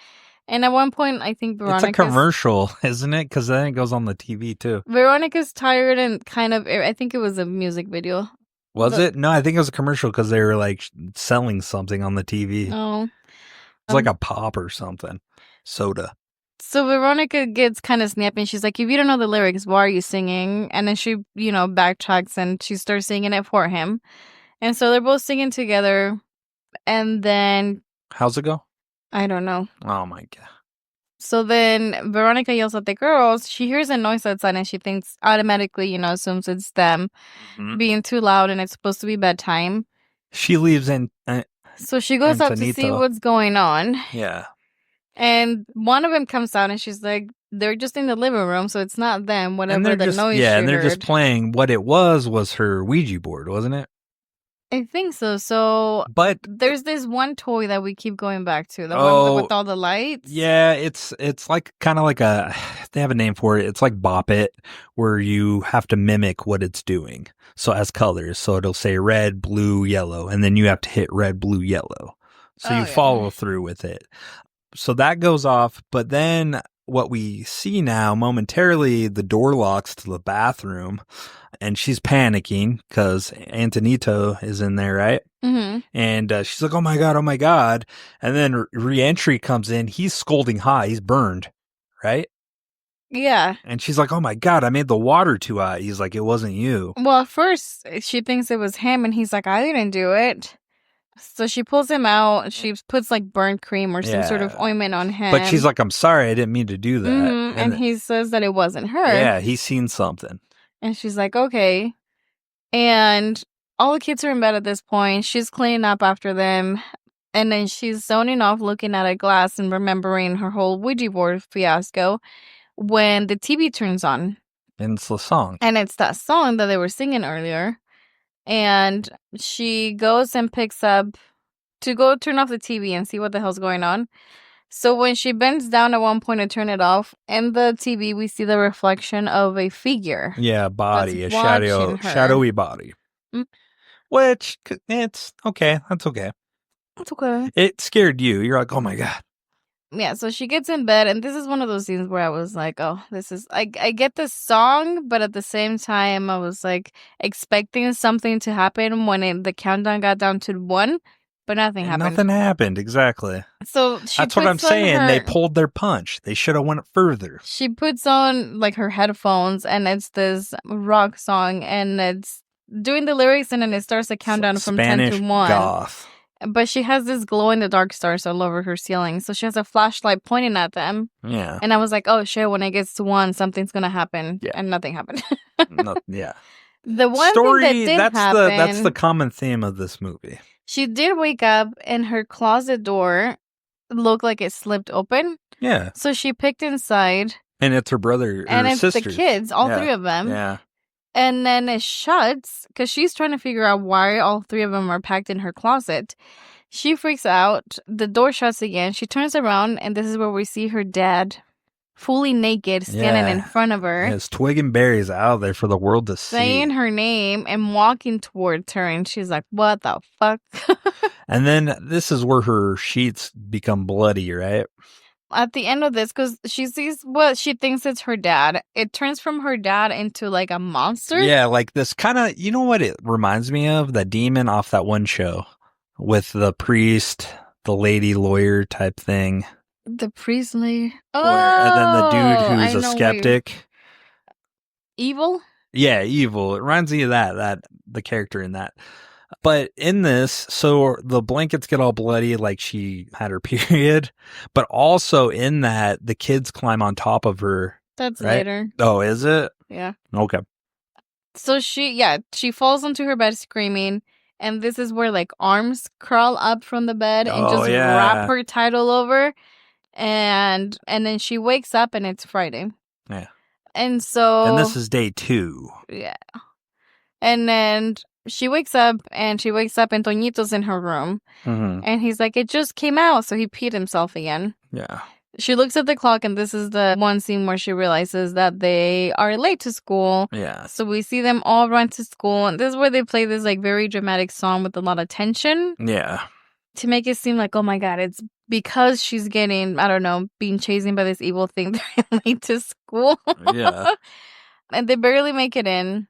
And at one point, I think It's a commercial, isn't it? Because then it goes on the TV too. Veronica's tired and I think it was a music video. Was it? No, I think it was a commercial because they were like selling something on the TV. Oh. It's like a pop or something. Soda. So Veronica gets kind of snappy. She's like, if you don't know the lyrics, why are you singing? And then she, backtracks and she starts singing it for him. And so they're both singing together. And then... How's it go? I don't know. Oh, my God. So then Veronica yells at the girls. She hears a noise outside and she thinks automatically, assumes it's them being too loud and it's supposed to be bedtime. She leaves in... so she goes up to see what's going on. Yeah. And one of them comes out and she's like, they're just in the living room, so it's not them, whatever the noise Yeah, she and they're heard. just playing. What it was her Ouija board, wasn't it? I think so. So, but there's this one toy that we keep going back to, the one with all the lights. Yeah, it's like kind of like they have a name for it. It's like Bop It, where you have to mimic what it's doing. So as colors, so it'll say red, blue, yellow, and then you have to hit red, blue, yellow. So you follow through with it. So that goes off, but then what we see now, momentarily, the door locks to the bathroom, and she's panicking because Antonito is in there, right? Mm-hmm. And she's like, oh my God. And then re-entry comes in. He's scolding hot. He's burned, right? Yeah. And she's like, oh my God, I made the water too hot. He's like, it wasn't you. Well, at first, she thinks it was him, and he's like, I didn't do it. So she pulls him out. She puts like burnt cream or some sort of ointment on him. But she's like, I'm sorry, I didn't mean to do that. Mm-hmm. And he says that it wasn't her. Yeah, he's seen something. And she's like, okay. And all the kids are in bed at this point. She's cleaning up after them. And then she's zoning off, looking at a glass and remembering her whole Ouija board fiasco when the TV turns on. And it's the song. And it's that song that they were singing earlier. And she goes and picks up to go turn off the TV and see what the hell's going on. So when she bends down at one point to turn it off, in the TV we see the reflection of a figure. Yeah, body, a shadowy body. Mm-hmm. Which, it's okay. That's okay. It's okay. It scared you. You're like, oh my God. Yeah, so she gets in bed, and this is one of those scenes where I was like, oh, this is... I get the song, but at the same time, I was like expecting something to happen when the countdown got down to 1, but nothing happened. Nothing happened, exactly. So that's what I'm saying. They pulled their punch. They should have went further. She puts on like her headphones, and it's this rock song, and it's doing the lyrics, and then it starts a countdown from Spanish 10 to 1. Goth. But she has this glow-in-the-dark stars all over her ceiling. So she has a flashlight pointing at them. Yeah. And I was like, oh, shit, when it gets to 1, something's going to happen. Yeah. And nothing happened. Yeah. The one thing that did happen... That's the common theme of this movie. She did wake up, and her closet door looked like it slipped open. Yeah. So she picked inside. And it's her brother, and it's sisters. the kids, all 3 of them. Yeah. And then it shuts because she's trying to figure out why all 3 of them are packed in her closet. She freaks out. The door shuts again. She turns around, and this is where we see her dad, fully naked, standing in front of her. His twig and berries out there for the world to see. Saying her name and walking towards her. And she's like, what the fuck? And then this is where her sheets become bloody, right? At the end of this, because she sees what she thinks it's her dad, it turns from her dad into like a monster. Yeah, like this kind of, you know what it reminds me of? The demon off that one show. with the priest, the lady lawyer type thing. The priestly. Oh, And then the dude who's I a know skeptic. Evil? Yeah, evil. It reminds me of that the character in that. But in this, so the blankets get all bloody like she had her period, but also in that the kids climb on top of her. That's right? later. Oh, is it? Yeah. Okay. So she falls onto her bed screaming, and this is where like arms crawl up from the bed and just wrap her tight all over, and then she wakes up and it's Friday. Yeah. And so And this is day 2. yeah. And then she wakes up and Toñito's in her room. Mm-hmm. And he's like, it just came out. So he peed himself again. Yeah. She looks at the clock, and this is the one scene where she realizes that they are late to school. Yeah. So we see them all run to school. And this is where they play this like very dramatic song with a lot of tension. Yeah. To make it seem like, oh my God, it's because she's getting, I don't know, being chased by this evil thing. They're late to school. Yeah. And they barely make it in.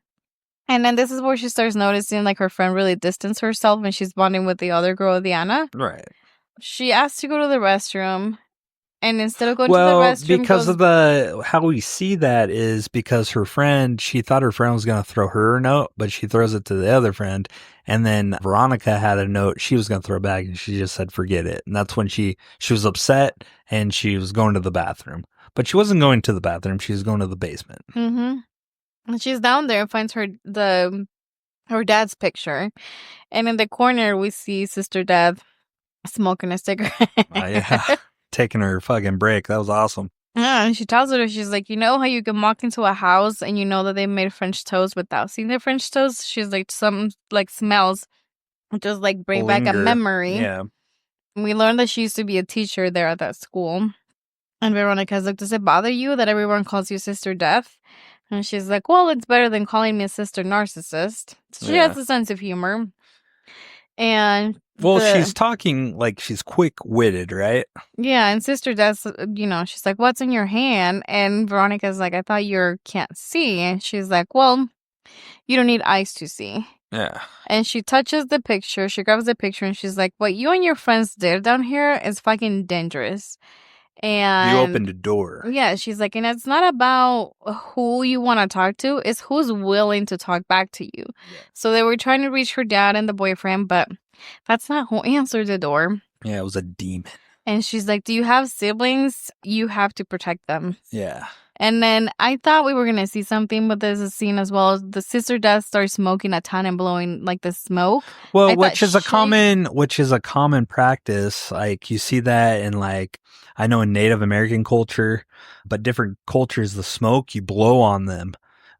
And then this is where she starts noticing like her friend really distanced herself when she's bonding with the other girl, Diana. Right. She asks to go to the restroom. And instead of going to the restroom, because of how we see that is because she thought her friend was going to throw her a note, but she throws it to the other friend. And then Veronica had a note she was going to throw back, and she just said, forget it. And that's when she was upset and she was going to the bathroom. But she wasn't going to the bathroom. She was going to the basement. Mm-hmm. And she's down there and finds her dad's picture. And in the corner, we see Sister Death smoking a cigarette. Yeah. Taking her fucking break. That was awesome. Yeah, and she tells her, she's like, you know how you can walk into a house and you know that they made French toast without seeing the French toast? She's like, some like smells just like bring back a memory. Yeah. And we learned that she used to be a teacher there at that school. And Veronica's like, does it bother you that everyone calls you Sister Death? And she's like, well, it's better than calling me a sister narcissist. She has a sense of humor. And she's talking like she's quick-witted, right? Yeah, and Sister Death, she's like, what's in your hand? And Veronica's like, I thought you can't see. And she's like, well, you don't need eyes to see. Yeah. And she touches the picture. She grabs the picture and she's like, what you and your friends did down here is fucking dangerous. And you opened a door. Yeah, she's like, and it's not about who you want to talk to, it's who's willing to talk back to you. Yeah. So they were trying to reach her dad and the boyfriend, but that's not who answered the door. Yeah, it was a demon. And she's like, do you have siblings? You have to protect them. Yeah. And then I thought we were going to see something, but there's a scene as well. The Sister Death starts smoking a ton and blowing like the smoke. Well, which is a common practice. Like you see that in like, I know in Native American culture, but different cultures, the smoke, you blow on them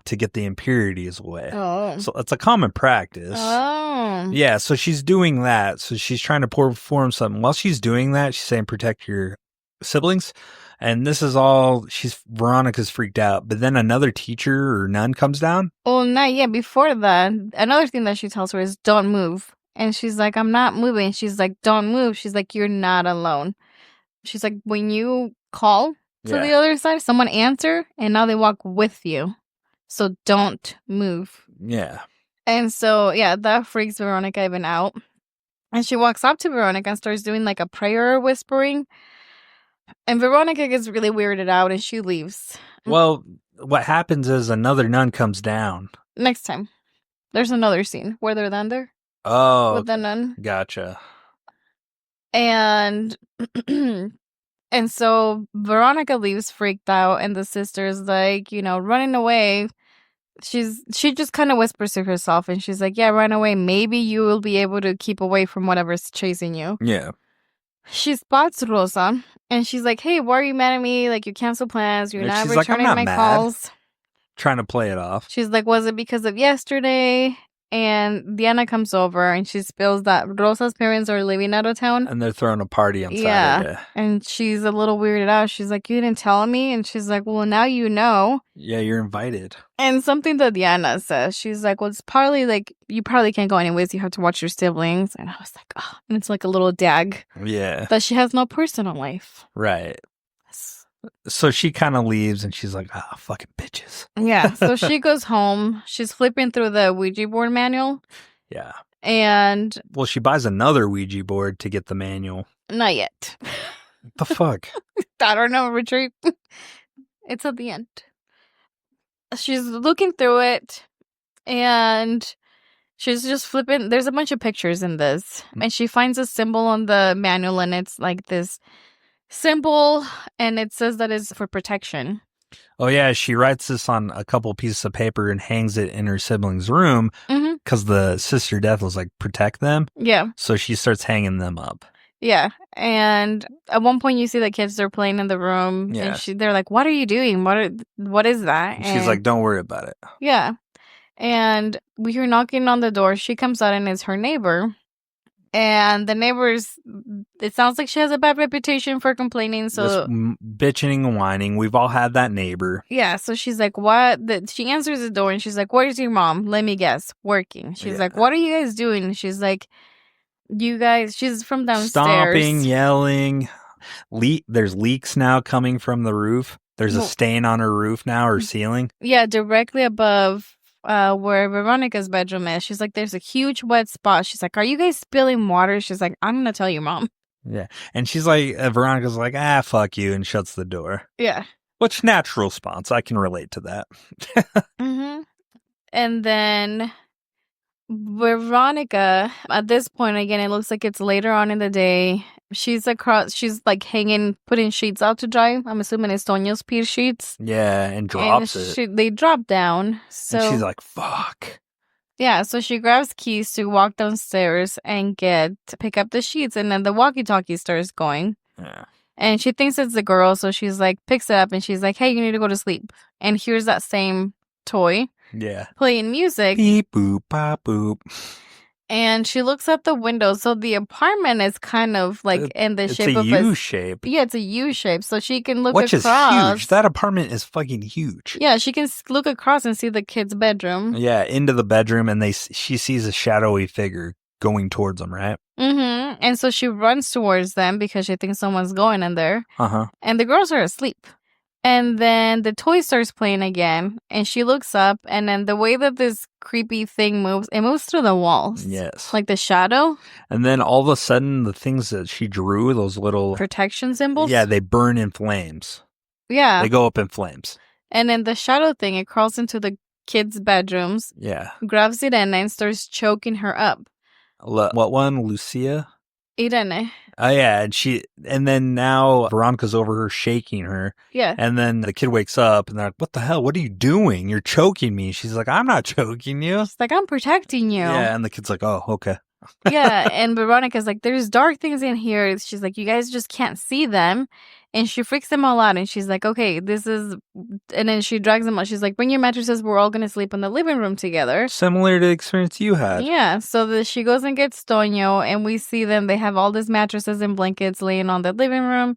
to get the impurities away. Oh. So it's a common practice. Oh. Yeah. So she's doing that. So she's trying to perform something. While she's doing that, she's saying, protect your siblings. And this is all, Veronica's freaked out. But then another teacher or nun comes down. Oh, not yet. Before that, another thing that she tells her is don't move. And she's like, I'm not moving. She's like, don't move. She's like, you're not alone. She's like, when you call to the other side, someone answer and now they walk with you. So don't move. Yeah. And so, that freaks Veronica even out. And she walks up to Veronica and starts doing like a prayer whispering. And Veronica gets really weirded out and she leaves. Well, what happens is another nun comes down. Next time. There's another scene where they're under. Oh. With the nun. Gotcha. And and so Veronica leaves freaked out and the sister's like, running away. She just kind of whispers to herself and she's like, yeah, run away. Maybe you will be able to keep away from whatever's chasing you. Yeah. She spots Rosa and she's like, hey, why are you mad at me? Like, you cancel plans. You're not returning my calls. Trying to play it off. She's like, was it because of yesterday? And Diana comes over and she spills that Rosa's parents are leaving out of town. And they're throwing a party on Saturday. And she's a little weirded out. She's like, you didn't tell me? And she's like, well, now you know. Yeah, you're invited. And something that Diana says, she's like, well, it's partly like, you probably can't go anyways. You have to watch your siblings. And I was like, oh. And it's like a little dag. Yeah. That she has no personal life. Right. So she kind of leaves and she's like, fucking bitches. Yeah. So she goes home. She's flipping through the Ouija board manual. Yeah. And Well, she buys another Ouija board to get the manual. not yet. What the fuck? I don't know, retreat. It's at the end. She's looking through it and she's just flipping. There's a bunch of pictures in this. And she finds a symbol on the manual and it's like this symbol and it says that it's for protection. Oh, yeah. She writes this on a couple pieces of paper and hangs it in her siblings' room because the sister death was like, protect them. Yeah. So she starts hanging them up. Yeah. And at one point you see the kids are playing in the room and they're like, what are you doing? What is that? And she's like, don't worry about it. Yeah. And we hear knocking on the door. She comes out and it's her neighbor. And the neighbors, it sounds like she has a bad reputation for complaining. So bitching and whining. We've all had that neighbor. Yeah. So she's like, what? She answers the door and she's like, where's your mom? Let me guess. Working. She's like, what are you guys doing? And she's like, you guys, she's from downstairs. Stomping, yelling. There's leaks now coming from the roof. There's a stain on her roof now, or ceiling. Yeah, directly above where Veronica's bedroom is. She's like, there's a huge wet spot. She's like, are you guys spilling water? She's like, I'm going to tell your mom. Yeah. And she's like, Veronica's like, fuck you, and shuts the door. Yeah. Which natural response. I can relate to that. And then Veronica, at this point, again, it looks like it's later on in the day. She's like hanging, putting sheets out to dry. I'm assuming it's Tonio's pier sheets. Yeah, and drops it. They drop down. So and she's like, fuck. Yeah, so she grabs keys to walk downstairs and pick up the sheets. And then the walkie-talkie starts going. Yeah. And she thinks it's the girl. So she's like, picks it up and she's like, hey, you need to go to sleep. And here's that same toy. Yeah. Playing music. Beep, boop, pop, boop. And she looks at the window. So the apartment is kind of like in the shape of a U shape. Yeah, it's a U shape. So she can look across. Which is huge. That apartment is fucking huge. Yeah, she can look across and see the kid's bedroom. Yeah, into the bedroom, and she sees a shadowy figure going towards them, right? Mm-hmm. And so she runs towards them because she thinks someone's going in there. Uh-huh. And the girls are asleep. And then the toy starts playing again, and she looks up, and then the way that this creepy thing moves, it moves through the walls. Yes. Like the shadow. And then all of a sudden, the things that she drew, those little... protection symbols? Yeah, they burn in flames. Yeah. They go up in flames. And then the shadow thing, it crawls into the kids' bedrooms. Yeah. Grabs Irene and starts choking her up. What one? Lucia? Irene. Oh, yeah. And then now Veronica's over her, shaking her. Yeah. And then the kid wakes up and they're like, what the hell? What are you doing? You're choking me. She's like, I'm not choking you. She's like, I'm protecting you. Yeah. And the kid's like, oh, okay. Yeah. And Veronica's like, there's dark things in here. She's like, you guys just can't see them. And she freaks them all out. And she's like, okay, this is... And then she drags them out. She's like, bring your mattresses. We're all going to sleep in the living room together. Similar to the experience you had. Yeah. So she goes and gets Tonio. And we see them. They have all these mattresses and blankets laying on the living room.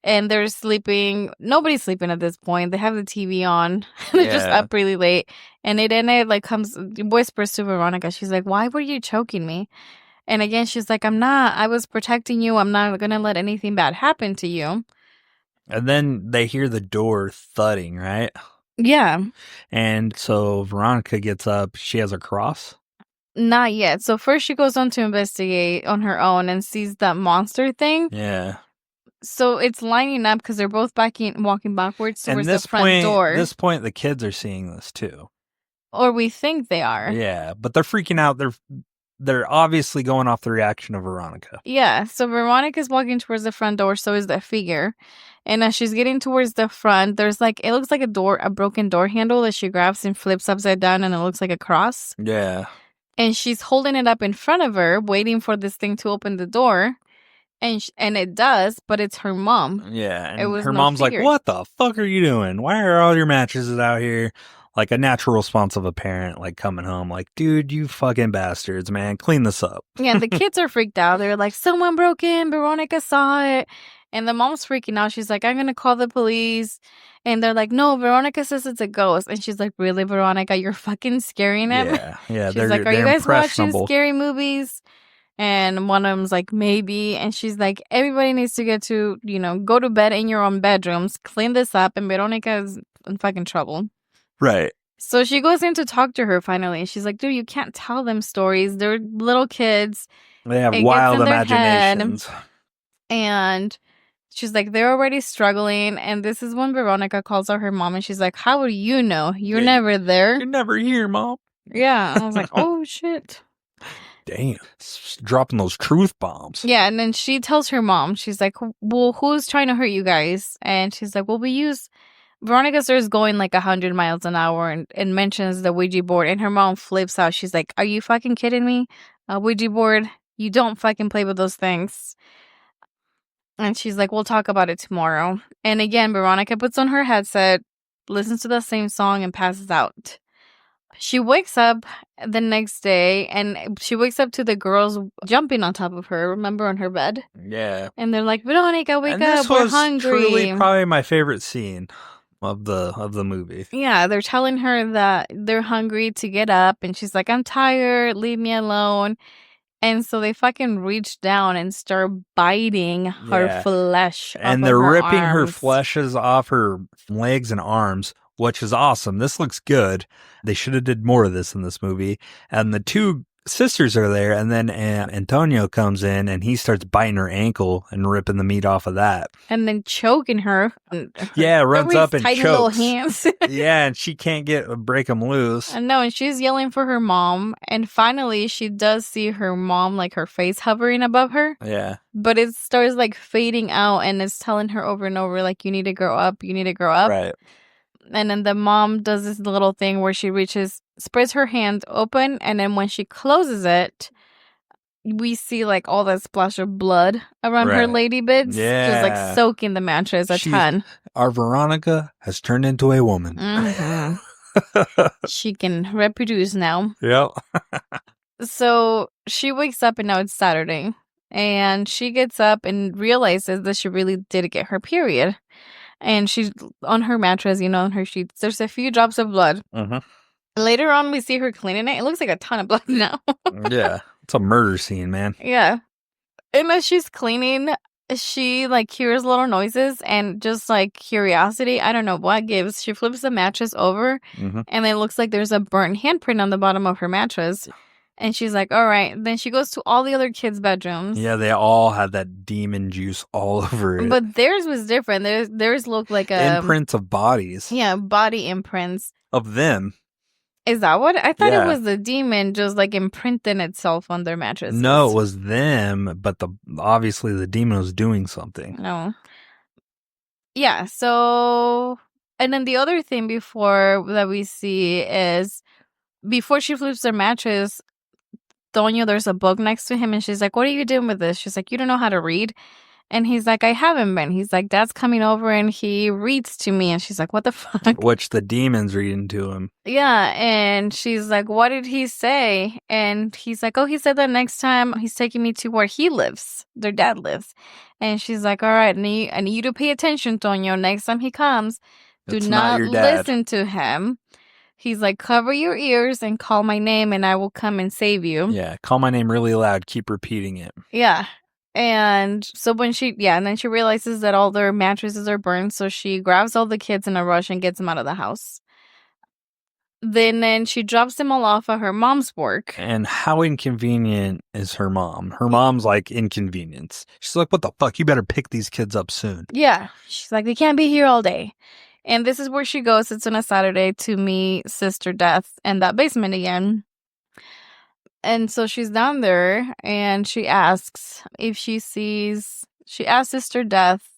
And they're sleeping. Nobody's sleeping at this point. They have the TV on. They're just up really late. And Irene whispers to Veronica. She's like, why were you choking me? And again, she's like, I'm not. I was protecting you. I'm not going to let anything bad happen to you. And then they hear the door thudding, right? Yeah. And so Veronica gets up. She has a cross? Not yet. So first she goes on to investigate on her own and sees that monster thing. Yeah. So it's lining up because they're both walking backwards towards the front door. At this point, the kids are seeing this too. Or we think they are. Yeah, but they're freaking out. They're obviously going off the reaction of Veronica. Yeah, so Veronica's walking towards the front door, so is the figure. And as she's getting towards the front, there's it looks like a broken door handle that she grabs and flips upside down, and it looks like a cross. Yeah. And she's holding it up in front of her, waiting for this thing to open the door. And it does, but it's her mom. Yeah, and her mom's like, what the fuck are you doing? Why are all your mattresses out here? Like a natural response of a parent, coming home, dude, you fucking bastards, man, clean this up. Yeah, and the kids are freaked out. They're like, someone broke in, Veronica saw it. And the mom's freaking out. She's like, I'm going to call the police. And they're like, no, Veronica says it's a ghost. And she's like, really, Veronica, you're fucking scaring him? Yeah. She's like, are you guys watching scary movies? And one of them's like, maybe. And she's like, everybody needs to get to, go to bed in your own bedrooms, clean this up. And Veronica is in fucking trouble. Right. So she goes in to talk to her finally. And she's like, dude, you can't tell them stories. They're little kids. They have It gets wild in their head. imaginations. And she's like, they're already struggling. And this is when Veronica calls out her mom. And she's like, how would you know? You're never there. You're never here, Mom. Yeah. I was like, oh, shit. Damn. Dropping those truth bombs. Yeah. And then she tells her mom, she's like, well, who's trying to hurt you guys? And she's like, well, Veronica starts going like 100 miles an hour and mentions the Ouija board. And her mom flips out. She's like, are you fucking kidding me? A Ouija board? You don't fucking play with those things. And she's like, we'll talk about it tomorrow. And again, Veronica puts on her headset, listens to the same song, and passes out. She wakes up the next day, and she wakes up to the girls jumping on top of her, remember, on her bed? Yeah. And they're like, Veronica, wake And up, this we're was hungry. truly probably my favorite scene of the movie. Yeah, they're telling her that they're hungry to get up, and she's like, I'm tired, leave me alone. And so they fucking reach down and start biting her flesh. And they're ripping her fleshes off her legs and arms, which is awesome. This looks good. They should have did more of this in this movie. And the two sisters are there, and then Antonio comes in and he starts biting her ankle and ripping the meat off of that. And then choking her. Yeah, runs up and tiny chokes. Little hands. Yeah, and she can't break them loose. I know, and she's yelling for her mom. And finally, she does see her mom, like her face hovering above her. Yeah. But it starts like fading out, and it's telling her over and over, like, you need to grow up, you need to grow up. Right. And then the mom does this little thing where she spreads her hand open, and then when she closes it, we see like all that splash of blood around her lady bits. Yeah. Just like soaking the mattress a ton. Our Veronica has turned into a woman. Mm-hmm. She can reproduce now. Yep. So she wakes up, and now it's Saturday. And she gets up and realizes that she really did get her period. And she's on her mattress, on her sheets. There's a few drops of blood. Mm-hmm. Later on, we see her cleaning it. It looks like a ton of blood now. Yeah. It's a murder scene, man. Yeah. And as she's cleaning, she like hears little noises, and just like curiosity, I don't know what gives. She flips the mattress over, and it looks like there's a burnt handprint on the bottom of her mattress. And she's like, all right. Then she goes to all the other kids' bedrooms. Yeah, they all had that demon juice all over it. But theirs was different. Theirs looked like imprints of bodies. Yeah, body imprints. Of them. Is that what? I thought it was the demon just like imprinting itself on their mattresses. No, it was them, but obviously the demon was doing something. No. Yeah, so... And then the other thing that we see is before she flips her mattress, Toño, there's a book next to him, and she's like, what are you doing with this? She's like, you don't know how to read? And he's like, I haven't been. He's like, Dad's coming over and he reads to me. And she's like, what the fuck? Which the demon's reading to him. Yeah. And she's like, what did he say? And he's like, oh, he said that next time he's taking me to where he lives. Their dad lives. And she's like, all right, I need you to pay attention, Toño. Next time he comes, do not listen to him. He's like, cover your ears and call my name and I will come and save you. Yeah, call my name really loud. Keep repeating it. Yeah. And so and then she realizes that all their mattresses are burned. So she grabs all the kids in a rush and gets them out of the house. Then she drops them all off at her mom's work. And how inconvenient is her mom? Her mom's like inconvenience. She's like, what the fuck? You better pick these kids up soon. Yeah. She's like, they can't be here all day. And this is where she goes. It's on a Saturday to meet Sister Death in that basement again. And so she's down there and she asks Sister Death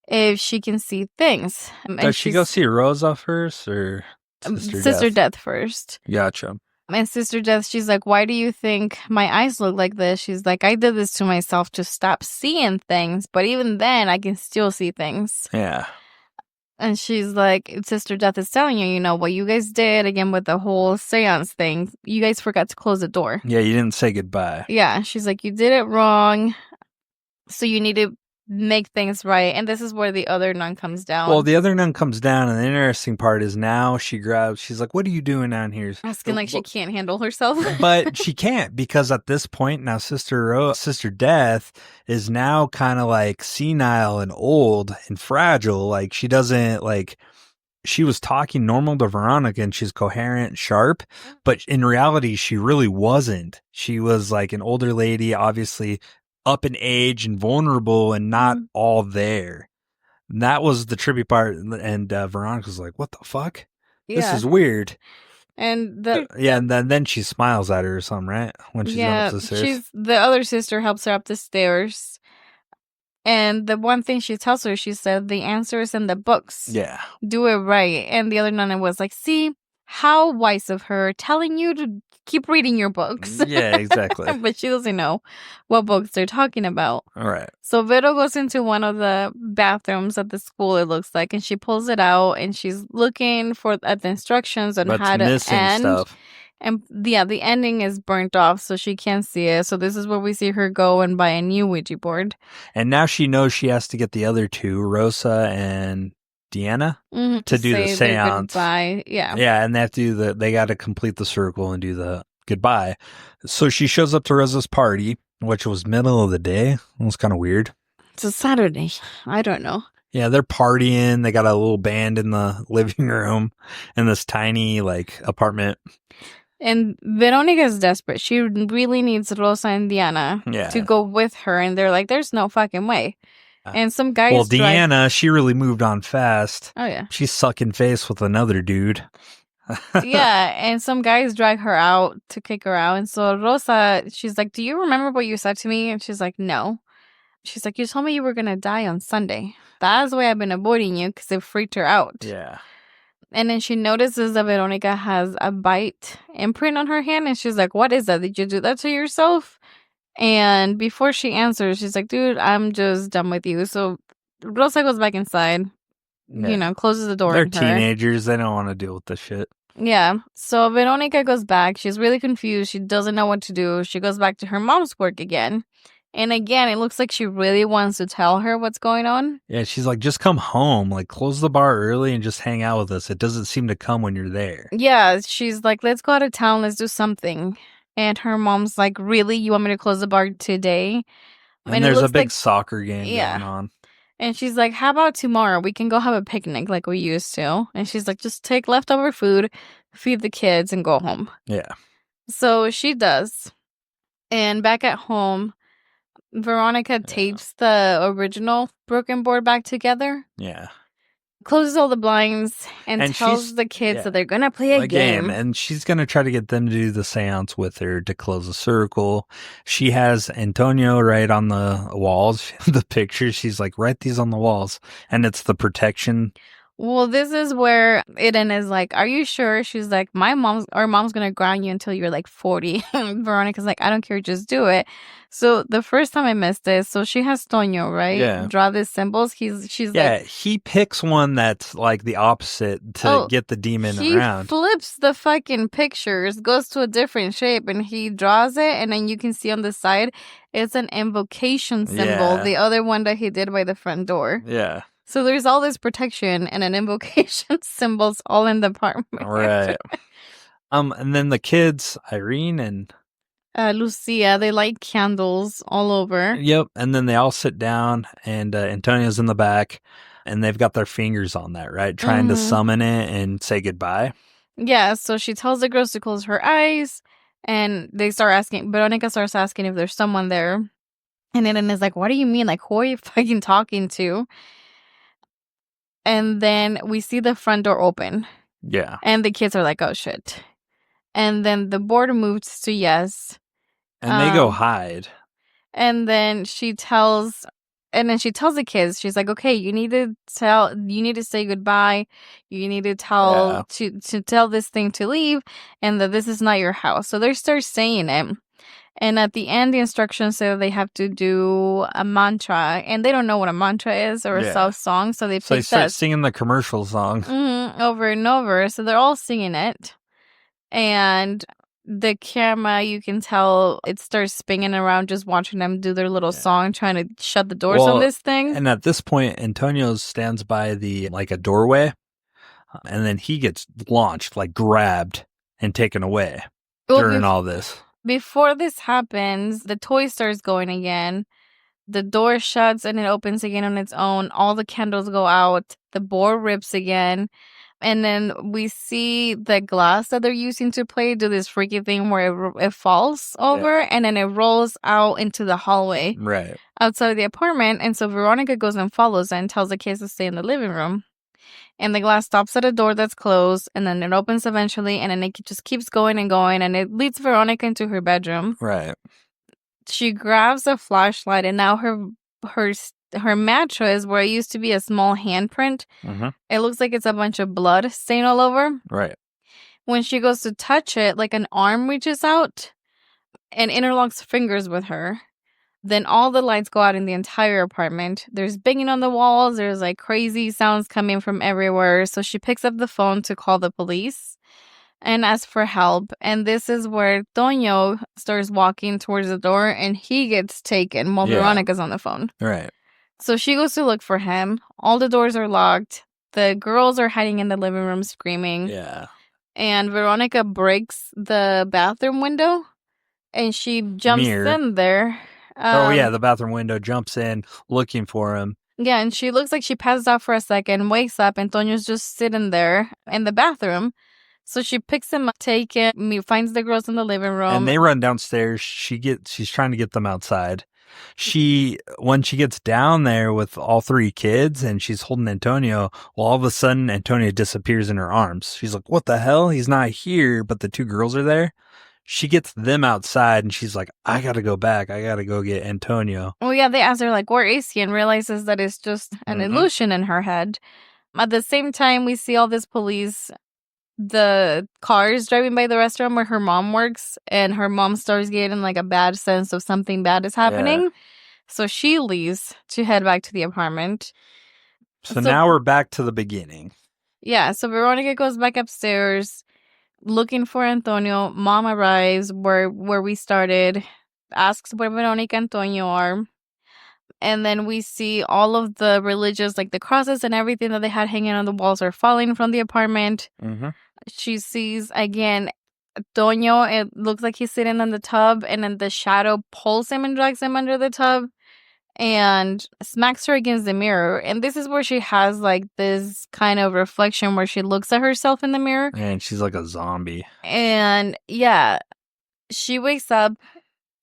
if she can see things. Does she go see Rosa first or Sister Death first? Gotcha. And Sister Death, she's like, why do you think my eyes look like this? She's like, I did this to myself to stop seeing things. But even then, I can still see things. Yeah. And she's like, Sister Death is telling you, what you guys did again with the whole seance thing. You guys forgot to close the door. Yeah, you didn't say goodbye. Yeah, she's like, you did it wrong. So you need to make things right. And this is where the other nun comes down. Well, the other nun comes down, and the interesting part is now she's like, what are you doing down here? Asking like she can't handle herself. But she can't, because at this point now Sister Death is now kind of like senile and old and fragile. Like she doesn't like she was talking normal to Veronica and she's coherent and sharp, but in reality, she really wasn't. She was like an older lady, obviously up in age and vulnerable and not all there. And that was the trippy part. And Veronica's like, what the fuck? This is weird. And and then she smiles at her or something, right? When she's going up the stairs. The other sister helps her up the stairs. And the one thing she tells her, she said, the answer is in the books. Yeah. Do it right. And the other nana was like, see, how wise of her, telling you to keep reading your books. Yeah, exactly. But she doesn't know what books they're talking about. All right. So Vero goes into one of the bathrooms at the school, it looks like, and she pulls it out and she's looking at the instructions on how to end. Stuff. And the ending is burnt off, so she can't see it. So this is where we see her go and buy a new Ouija board. And now she knows she has to get the other two, Rosa and Deanna, to do the seance. Goodbye. Yeah. Yeah, and they have to they got to complete the circle and do the goodbye. So she shows up to Rosa's party, which was middle of the day. It was kind of weird. It's a Saturday. I don't know. Yeah, they're partying. They got a little band in the living room in this tiny, like, apartment. And Veronica's desperate. She really needs Rosa and Diana to go with her. And they're like, there's no fucking way. And some guys... Well, Deanna, she really moved on fast. Oh, yeah. She's sucking face with another dude. Yeah, and some guys drag her out to kick her out. And so Rosa, she's like, do you remember what you said to me? And she's like, no. She's like, you told me you were going to die on Sunday. That's why I've been avoiding you, because it freaked her out. Yeah. And then she notices that Veronica has a bite imprint on her hand. And she's like, what is that? Did you do that to yourself? And before she answers, she's like, dude, I'm just done with you. So Rosa goes back inside, closes the door. They're teenagers. They don't want to deal with this shit. Yeah. So Veronica goes back. She's really confused. She doesn't know what to do. She goes back to her mom's work again. And again, it looks like she really wants to tell her what's going on. Yeah, she's like, just come home. Like, close the bar early and just hang out with us. It doesn't seem to come when you're there. Yeah, she's like, let's go out of town. Let's do something. And her mom's like, really? You want me to close the bar today? And there's a big soccer game going on. And she's like, how about tomorrow? We can go have a picnic like we used to. And she's like, just take leftover food, feed the kids, and go home. Yeah. So she does. And back at home, Veronica tapes the original broken board back together. Yeah. Closes all the blinds and tells the kids that they're going to play a game. And she's going to try to get them to do the seance with her to close the circle. She has Antonio write on the walls, the pictures. She's like, write these on the walls. And it's the protection. Well, this is where Eden is like, are you sure? She's like, our mom's going to ground you until you're like 40. And Veronica's like, I don't care, just do it. So the first time I missed this, so she has Tonio, right? Yeah. Draw these symbols. He picks one that's like the opposite to get the demon around. He flips the fucking pictures, goes to a different shape, and he draws it. And then you can see on the side, it's an invocation symbol. The other one that he did by the front door. Yeah. So there's all this protection and an invocation symbols all in the apartment. Right. And then the kids, Irene and Lucia, they light candles all over. Yep. And then they all sit down and Antonio's in the back and they've got their fingers on that, right? Trying to summon it and say goodbye. Yeah. So she tells the girls to close her eyes and they start asking, Veronica starts asking if there's someone there. And Eden is like, what do you mean? Like, who are you fucking talking to? And then we see the front door open. Yeah. And the kids are like, oh, shit. And then the board moves to yes. And they go hide. And then she tells the kids, she's like, okay, you need to say goodbye. You need to tell to tell this thing to leave and that this is not your house. So they start saying it. And at the end, the instructions say they have to do a mantra, and they don't know what a mantra is or a self-song, so they start singing the commercial song over and over. So they're all singing it, and the camera, you can tell it starts spinning around, just watching them do their little song, trying to shut the doors on this thing. And at this point, Antonio stands by a doorway, and then he gets launched, like grabbed and taken away during all this. Before this happens, the toy starts going again. The door shuts and it opens again on its own. All the candles go out. The board rips again. And then we see the glass that they're using to play do this freaky thing where it falls over and then it rolls out into the hallway outside of the apartment. And so Veronica goes and follows and tells the kids to stay in the living room. And the glass stops at a door that's closed, and then it opens eventually, and then it just keeps going, and it leads Veronica into her bedroom. Right. She grabs a flashlight, and now her mattress, where it used to be a small handprint, it looks like it's a bunch of blood stained all over. Right. When she goes to touch it, like an arm reaches out and interlocks fingers with her. Then all the lights go out in the entire apartment. There's banging on the walls. There's like crazy sounds coming from everywhere. So she picks up the phone to call the police and ask for help. And this is where Toño starts walking towards the door and he gets taken while Veronica's on the phone. Right. So she goes to look for him. All the doors are locked. The girls are hiding in the living room screaming. Yeah. And Veronica breaks the bathroom window and she jumps in there. The bathroom window, jumps in looking for him. Yeah, and she looks like she passes out for a second, wakes up, and Toño's just sitting there in the bathroom. So she picks him up, finds the girls in the living room. And they run downstairs. She's trying to get them outside. When she gets down there with all three kids and she's holding Antonio, well, all of a sudden Antonio disappears in her arms. She's like, what the hell? He's not here, but the two girls are there. She gets them outside and she's like, I gotta go back. I gotta go get Antonio. Well, yeah, they ask her, like, where is he? And realizes that it's just an illusion in her head. At the same time, we see all this police, the cars driving by the restaurant where her mom works, and her mom starts getting, like, a bad sense of something bad is happening. Yeah. So she leaves to head back to the apartment. So now we're back to the beginning. Yeah, so Veronica goes back upstairs looking for Antonio. Mom arrives where we started, asks where Veronica and Antonio are. And then we see all of the religious, like the crosses and everything that they had hanging on the walls are falling from the apartment. She sees, again, Antonio. It looks like he's sitting in the tub, and then the shadow pulls him and drags him under the tub and smacks her against the mirror. And this is where she has like this kind of reflection where she looks at herself in the mirror. And she's like a zombie. And yeah, she wakes up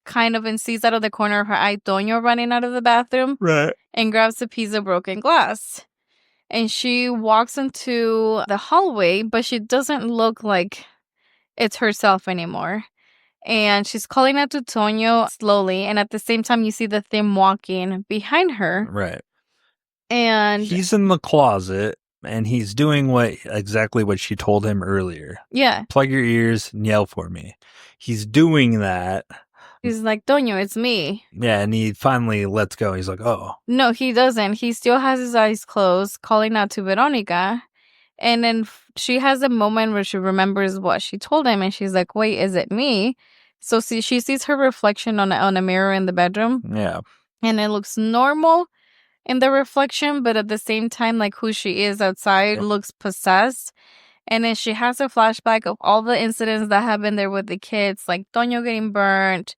kind of and sees out of the corner of her eye Toño running out of the bathroom. Right. And grabs a piece of broken glass. And she walks into the hallway, but she doesn't look like it's herself anymore. And she's calling out to Toño slowly. And at the same time, you see the thing walking behind her. Right. And he's in the closet and he's doing exactly what she told him earlier. Yeah. Plug your ears and yell for me. He's doing that. He's like, Toño, it's me. Yeah. And he finally lets go. He's like, oh. No, he doesn't. He still has his eyes closed, calling out to Veronica. And then she has a moment where she remembers what she told him. And she's like, wait, is it me? So she sees her reflection on a mirror in the bedroom. Yeah. And it looks normal in the reflection. But at the same time, like who she is outside looks possessed. And then she has a flashback of all the incidents that happened there with the kids. Like Toño getting burnt.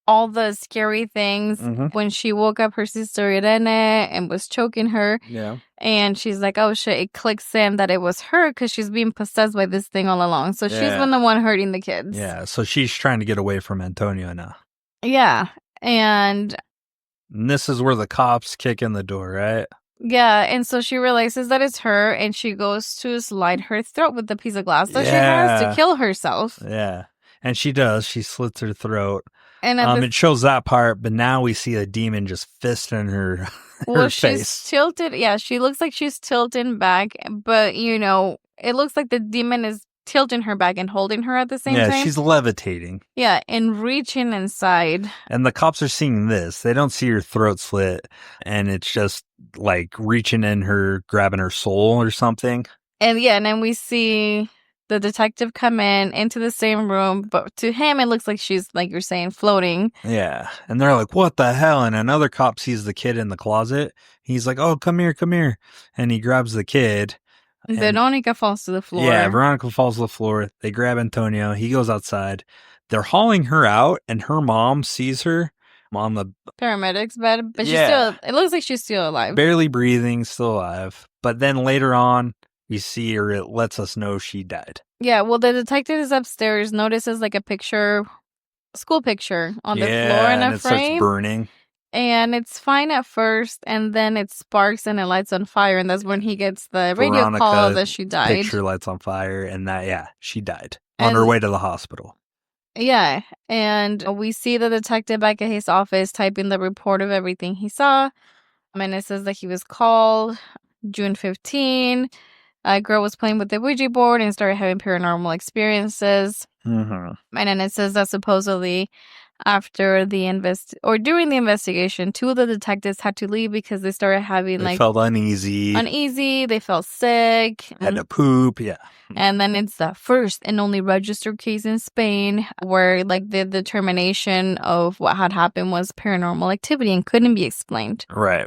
All the scary things when she woke up her sister Irene and was choking her. Yeah. And she's like, oh shit, it clicks in that it was her because she's being possessed by this thing all along. So she's been the one hurting the kids. Yeah. So she's trying to get away from Antonio now. Yeah. And this is where the cops kick in the door, right? Yeah. And so she realizes that it's her and she goes to slide her throat with the piece of glass that she has to kill herself. Yeah. And she does. She slits her throat. And it shows that part, but now we see a demon just fisting her, her face. She's tilted. Yeah, she looks like she's tilting back, but, it looks like the demon is tilting her back and holding her at the same time. Yeah, she's levitating. Yeah, and reaching inside. And the cops are seeing this. They don't see her throat slit, and it's just, like, reaching in her, grabbing her soul or something. And, and then we see the detective come into the same room, but to him, it looks like she's, like you're saying, floating. Yeah. And they're like, what the hell? And another cop sees the kid in the closet. He's like, oh, come here, come here. And he grabs the kid. Veronica falls to the floor. Yeah, Veronica falls to the floor. They grab Antonio. He goes outside. They're hauling her out, and her mom sees her on the paramedics bed, but it looks like she's still alive. Barely breathing, still alive. But then later on, we see her, it lets us know she died. Yeah, well, the detective is upstairs, notices like a picture, school picture on the floor in and a it starts frame. burning. And it's fine at first, and then it sparks and it lights on fire, and that's when he gets the radio Veronica call that she died. Picture lights on fire, and she died on her way to the hospital. Yeah, and we see the detective back at his office typing the report of everything he saw, and it says that he was called June 15. A girl was playing with the Ouija board and started having paranormal experiences. Mm-hmm. And then it says that supposedly after during the investigation, 2 of the detectives had to leave because they started having They felt uneasy. They felt sick. Had to poop, yeah. And then it's the first and only registered case in Spain where like the determination of what had happened was paranormal activity and couldn't be explained. Right.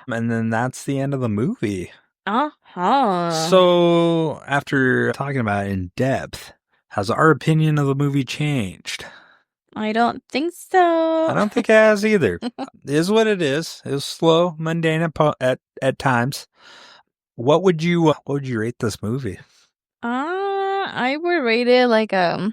And then that's the end of the movie. Uh-huh. So after talking about it in depth, has our opinion of the movie changed? I don't think so. I don't think it has either. It is what it is. It was slow, mundane at times. What would you rate this movie? I would rate it like a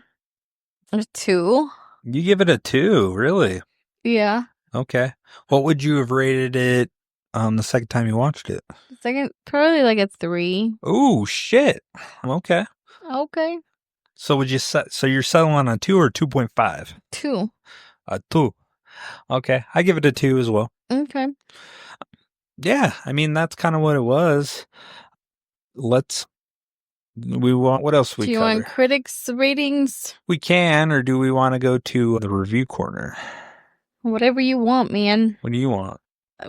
2. You give it a 2, really? Yeah. Okay. What would you have rated it the second time you watched it? Second, probably like a 3. Oh shit. Okay. Okay. So you're settling on a 2 or 2.5? 2. A 2. Okay. I give it a 2 as well. Okay. Yeah, I mean that's kind of what it was. What else we Do you cover? want critics ratings? We can, or do we want to go to the review corner? Whatever you want, man. What do you want?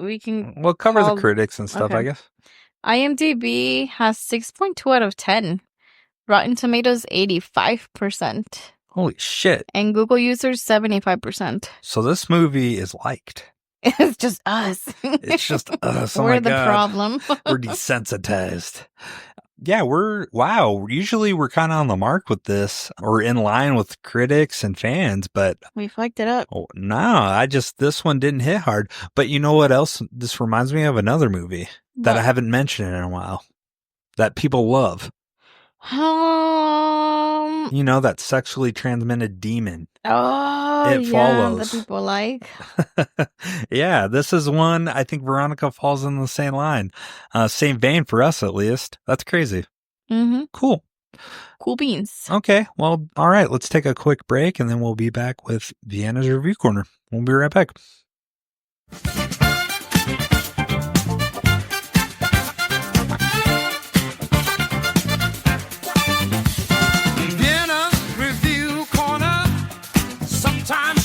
We can. We'll cover the critics and stuff, okay. I guess. IMDb has 6.2 out of 10. Rotten Tomatoes 85%. Holy shit. And Google users 75%. So this movie is liked. It's just us. It's just us. Oh We're my the God. problem. We're desensitized. Yeah, usually we're kind of on the mark with this, or in line with critics and fans, but we fucked it up. Oh, no, this one didn't hit hard. But you know what else? This reminds me of another movie that I haven't mentioned in a while that people love. You know, that sexually transmitted demon. Oh, It follows. That people like. Yeah, this is one I think Veronica falls in the same line. Same vein for us, at least. That's crazy. Mm-hmm. Cool. Cool beans. Okay, well, all right. Let's take a quick break, and then we'll be back with Vienna's Review Corner. We'll be right back.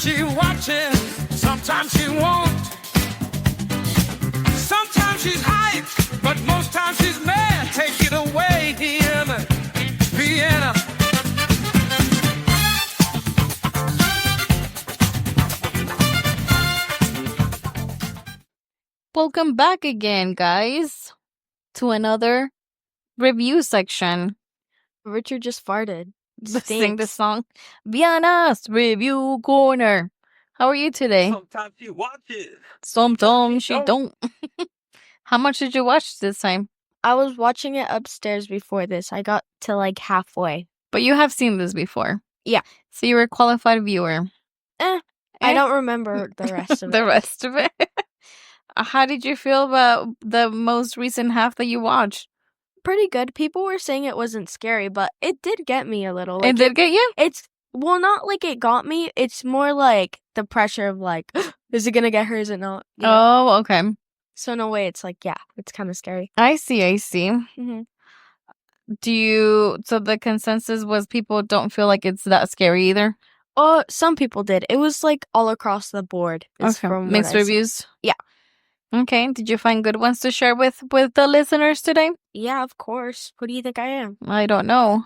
She watches, sometimes she won't. Sometimes she's hype, but most times she's mad. Take it away, Vienna. Welcome back again, guys, to another review section. Richard just farted. Sing the song. Vienna's Review Corner. How are you today? Sometimes she watches. Sometimes she don't. How much did you watch this time? I was watching it upstairs before this. I got to like halfway. But you have seen this before. Yeah. So you're a qualified viewer. I don't remember the rest of it. The rest of it. How did you feel about the most recent half that you watched? Pretty good. People were saying it wasn't scary, but it did get me a little. It did get you? It's, well, not like it got me. It's more like the pressure of like, is it going to get her? Is it not? You know? Oh, okay. So in a way, it's like, yeah, it's kind of scary. I see. Mm-hmm. So the consensus was people don't feel like it's that scary either? Some people did. It was like all across the board. Okay. Mixed reviews? Yeah. Okay. Did you find good ones to share with the listeners today? Yeah, of course. Who do you think I am? I don't know.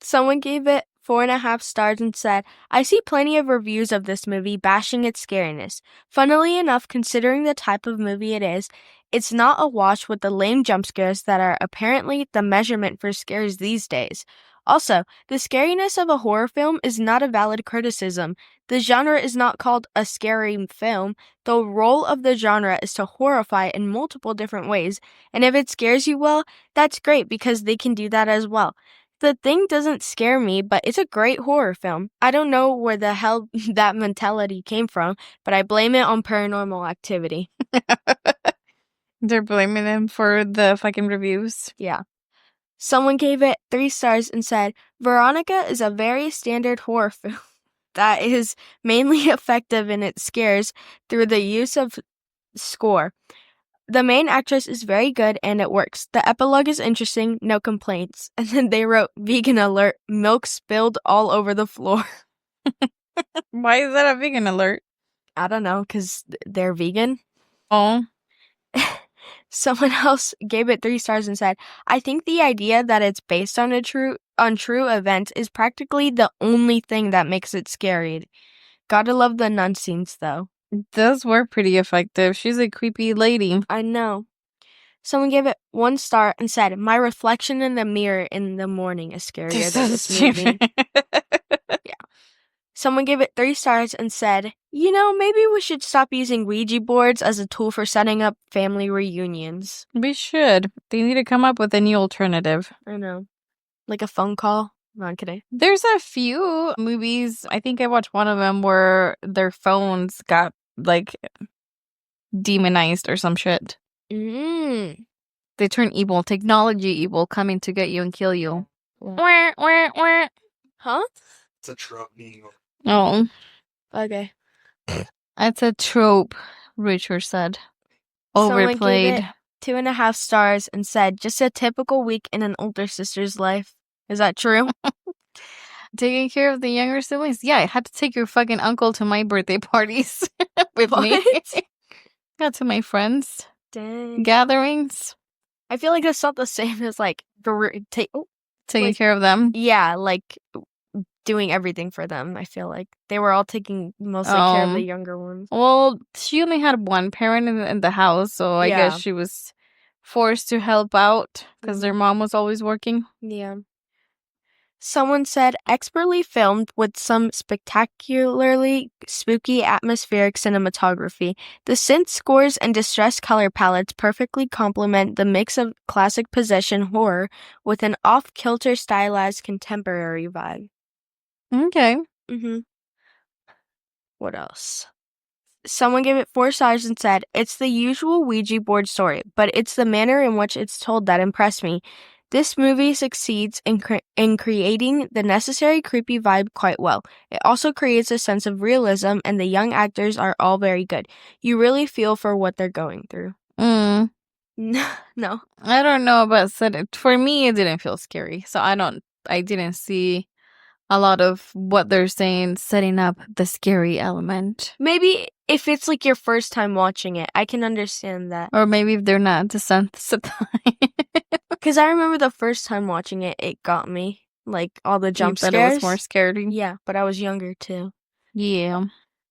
Someone gave it 4.5 stars and said, I see plenty of reviews of this movie bashing its scariness. Funnily enough, considering the type of movie it is, it's not a wash with the lame jump scares that are apparently the measurement for scares these days. Also, the scariness of a horror film is not a valid criticism. The genre is not called a scary film. The role of the genre is to horrify in multiple different ways, and if it scares you well, that's great because they can do that as well. The Thing doesn't scare me, but it's a great horror film. I don't know where the hell that mentality came from, but I blame it on Paranormal Activity. They're blaming him for the fucking reviews. Yeah. Someone gave it 3 stars and said, Veronica is a very standard horror film that is mainly effective in its scares through the use of score. The main actress is very good and it works. The epilogue is interesting, no complaints. And then they wrote, vegan alert, milk spilled all over the floor. Why is that a vegan alert? I don't know, because they're vegan. Oh. Someone else gave it 3 stars and said, I think the idea that it's based on true events is practically the only thing that makes it scary. Gotta love the nun scenes, though. Those were pretty effective. She's a creepy lady. I know. Someone gave it 1 star and said, my reflection in the mirror in the morning is scarier than this movie. Yeah. Someone gave it 3 stars and said, maybe we should stop using Ouija boards as a tool for setting up family reunions. We should. They need to come up with a new alternative. I know. Like a phone call? No, I'm kidding. There's a few movies. I think I watched one of them where their phones got, demonized or some shit. Mm. They turn evil. Technology evil coming to get you and kill you. Wah, wah, wah. Huh? It's a trope being. Oh. Okay. That's a trope, Richard said. Someone Overplayed. gave it 2.5 stars and said, just a typical week in an older sister's life. Is that true? Taking care of the younger siblings? Yeah, I had to take your fucking uncle to my birthday parties with me. What? Yeah, to my friends' Dang. gatherings. I feel like that's not the same as Taking Wait. care of them. yeah, doing everything for them. I feel like they were all taking mostly care of the younger ones. Well, she only had one parent in the house, so I Yeah. guess she was forced to help out because their mom was always working. Yeah. Someone said, expertly filmed with some spectacularly spooky atmospheric cinematography. The synth scores and distressed color palettes perfectly complement the mix of classic possession horror with an off-kilter stylized contemporary vibe. Okay. Mm-hmm. What else? Someone gave it 4 stars and said, it's the usual Ouija board story, but it's the manner in which it's told that impressed me. This movie succeeds in creating the necessary creepy vibe quite well. It also creates a sense of realism, and the young actors are all very good. You really feel for what they're going through. No. I don't know about for me, it didn't feel scary. So I didn't see a lot of what they're saying setting up the scary element. Maybe if it's your first time watching it, I can understand that. Or maybe if they're not desensitized. Because I remember the first time watching it, it got me. All the jump But scares. it was more scary. Yeah, but I was younger too. Yeah.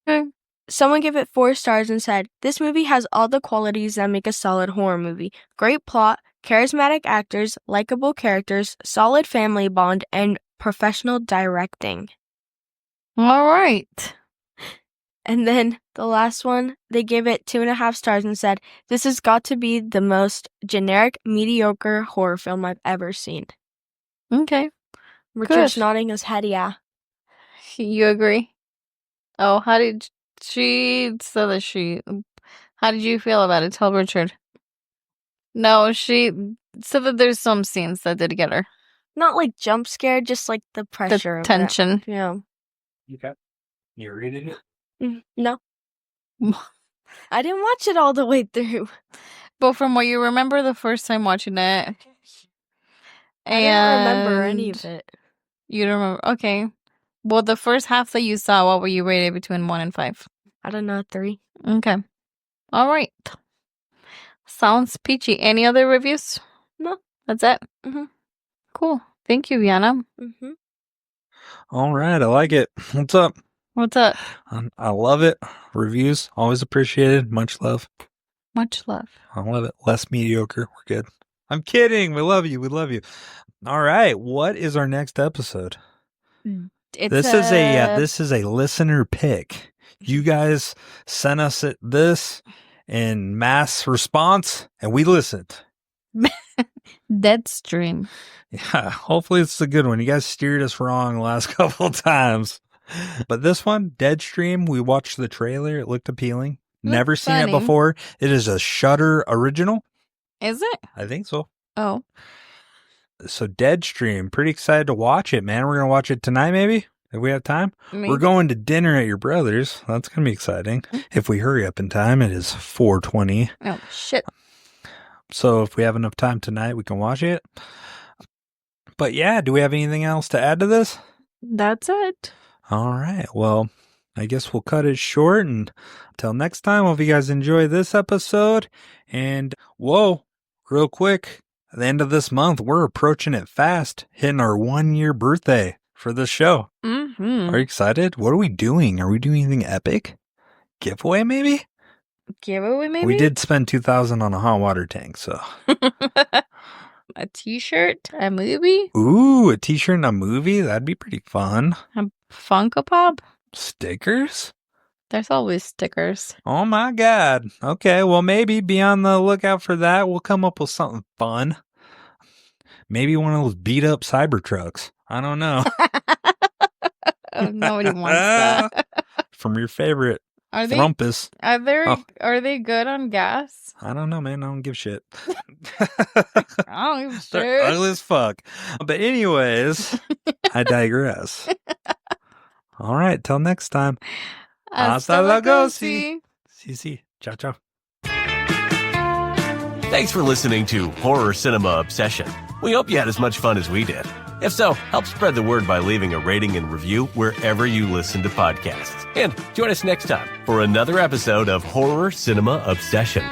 Okay. Someone gave it 4 stars and said, this movie has all the qualities that make a solid horror movie. Great plot, charismatic actors, likable characters, solid family bond, and professional directing. All right. And then the last one, they gave it 2.5 stars and said, this has got to be the most generic, mediocre horror film I've ever seen. Okay. Richard's Good. nodding his head, yeah. You agree? Oh, how did she said that she... How did you feel about it? Tell Richard. No, she said that there's some scenes that did get her. Not jump scare, just the pressure The of tension. That. Yeah. Okay. You reading it? No. I didn't watch it all the way through. But from what you remember the first time watching it... I don't remember any of it. You don't remember? Okay. Well, the first half that you saw, what were you rated between 1 and 5? I don't know, 3. Okay. All right. Sounds peachy. Any other reviews? No. That's it? Mm-hmm. Cool. Thank you, Viana. Mm-hmm. All right. I like it. What's up? What's up? I love it. Reviews, always appreciated. Much love. Much love. I love it. Less mediocre. We're good. I'm kidding. We love you. We love you. All right. What is our next episode? It's This is a listener pick. You guys sent us this in mass response, and we listened. Deadstream. Yeah, hopefully it's a good one. You guys steered us wrong the last couple of times. But this one, Deadstream, we watched the trailer. It looked appealing. Never seen it funny. before. It is a Shudder original. Is it? I think so. Oh. So Deadstream, pretty excited to watch it, man. We're going to watch it tonight, maybe, if we have time. Maybe. We're going to dinner at your brother's. That's going to be exciting. If we hurry up in time, it is 4:20. Oh, shit. So if we have enough time tonight, we can watch it. But yeah, do we have anything else to add to this? That's it. All right. Well, I guess we'll cut it short. And until next time, hope you guys enjoy this episode. And whoa, real quick, at the end of this month, we're approaching it fast, hitting our 1-year birthday for this show. Mm-hmm. Are you excited? What are we doing? Are we doing anything epic? Giveaway, maybe? Giveaway, maybe? We did spend $2,000 on a hot water tank, so. A t-shirt? A movie? Ooh, a t-shirt and a movie? That'd be pretty fun. A Funko Pop? Stickers? There's always stickers. Oh my God. Okay, well, maybe be on the lookout for that. We'll come up with something fun. Maybe one of those beat up Cybertrucks. I don't know. Nobody wants that. From your favorite Are they? Thrumpus. Are they good on gas? I don't know, man. I don't give shit. I don't give a They're shit. ugly as fuck. But anyways, I digress. All right, till next time. Hasta luego, luego. See. Ciao, ciao. Thanks for listening to Horror Cinema Obsession. We hope you had as much fun as we did. If so, help spread the word by leaving a rating and review wherever you listen to podcasts. And join us next time for another episode of Horror Cinema Obsession.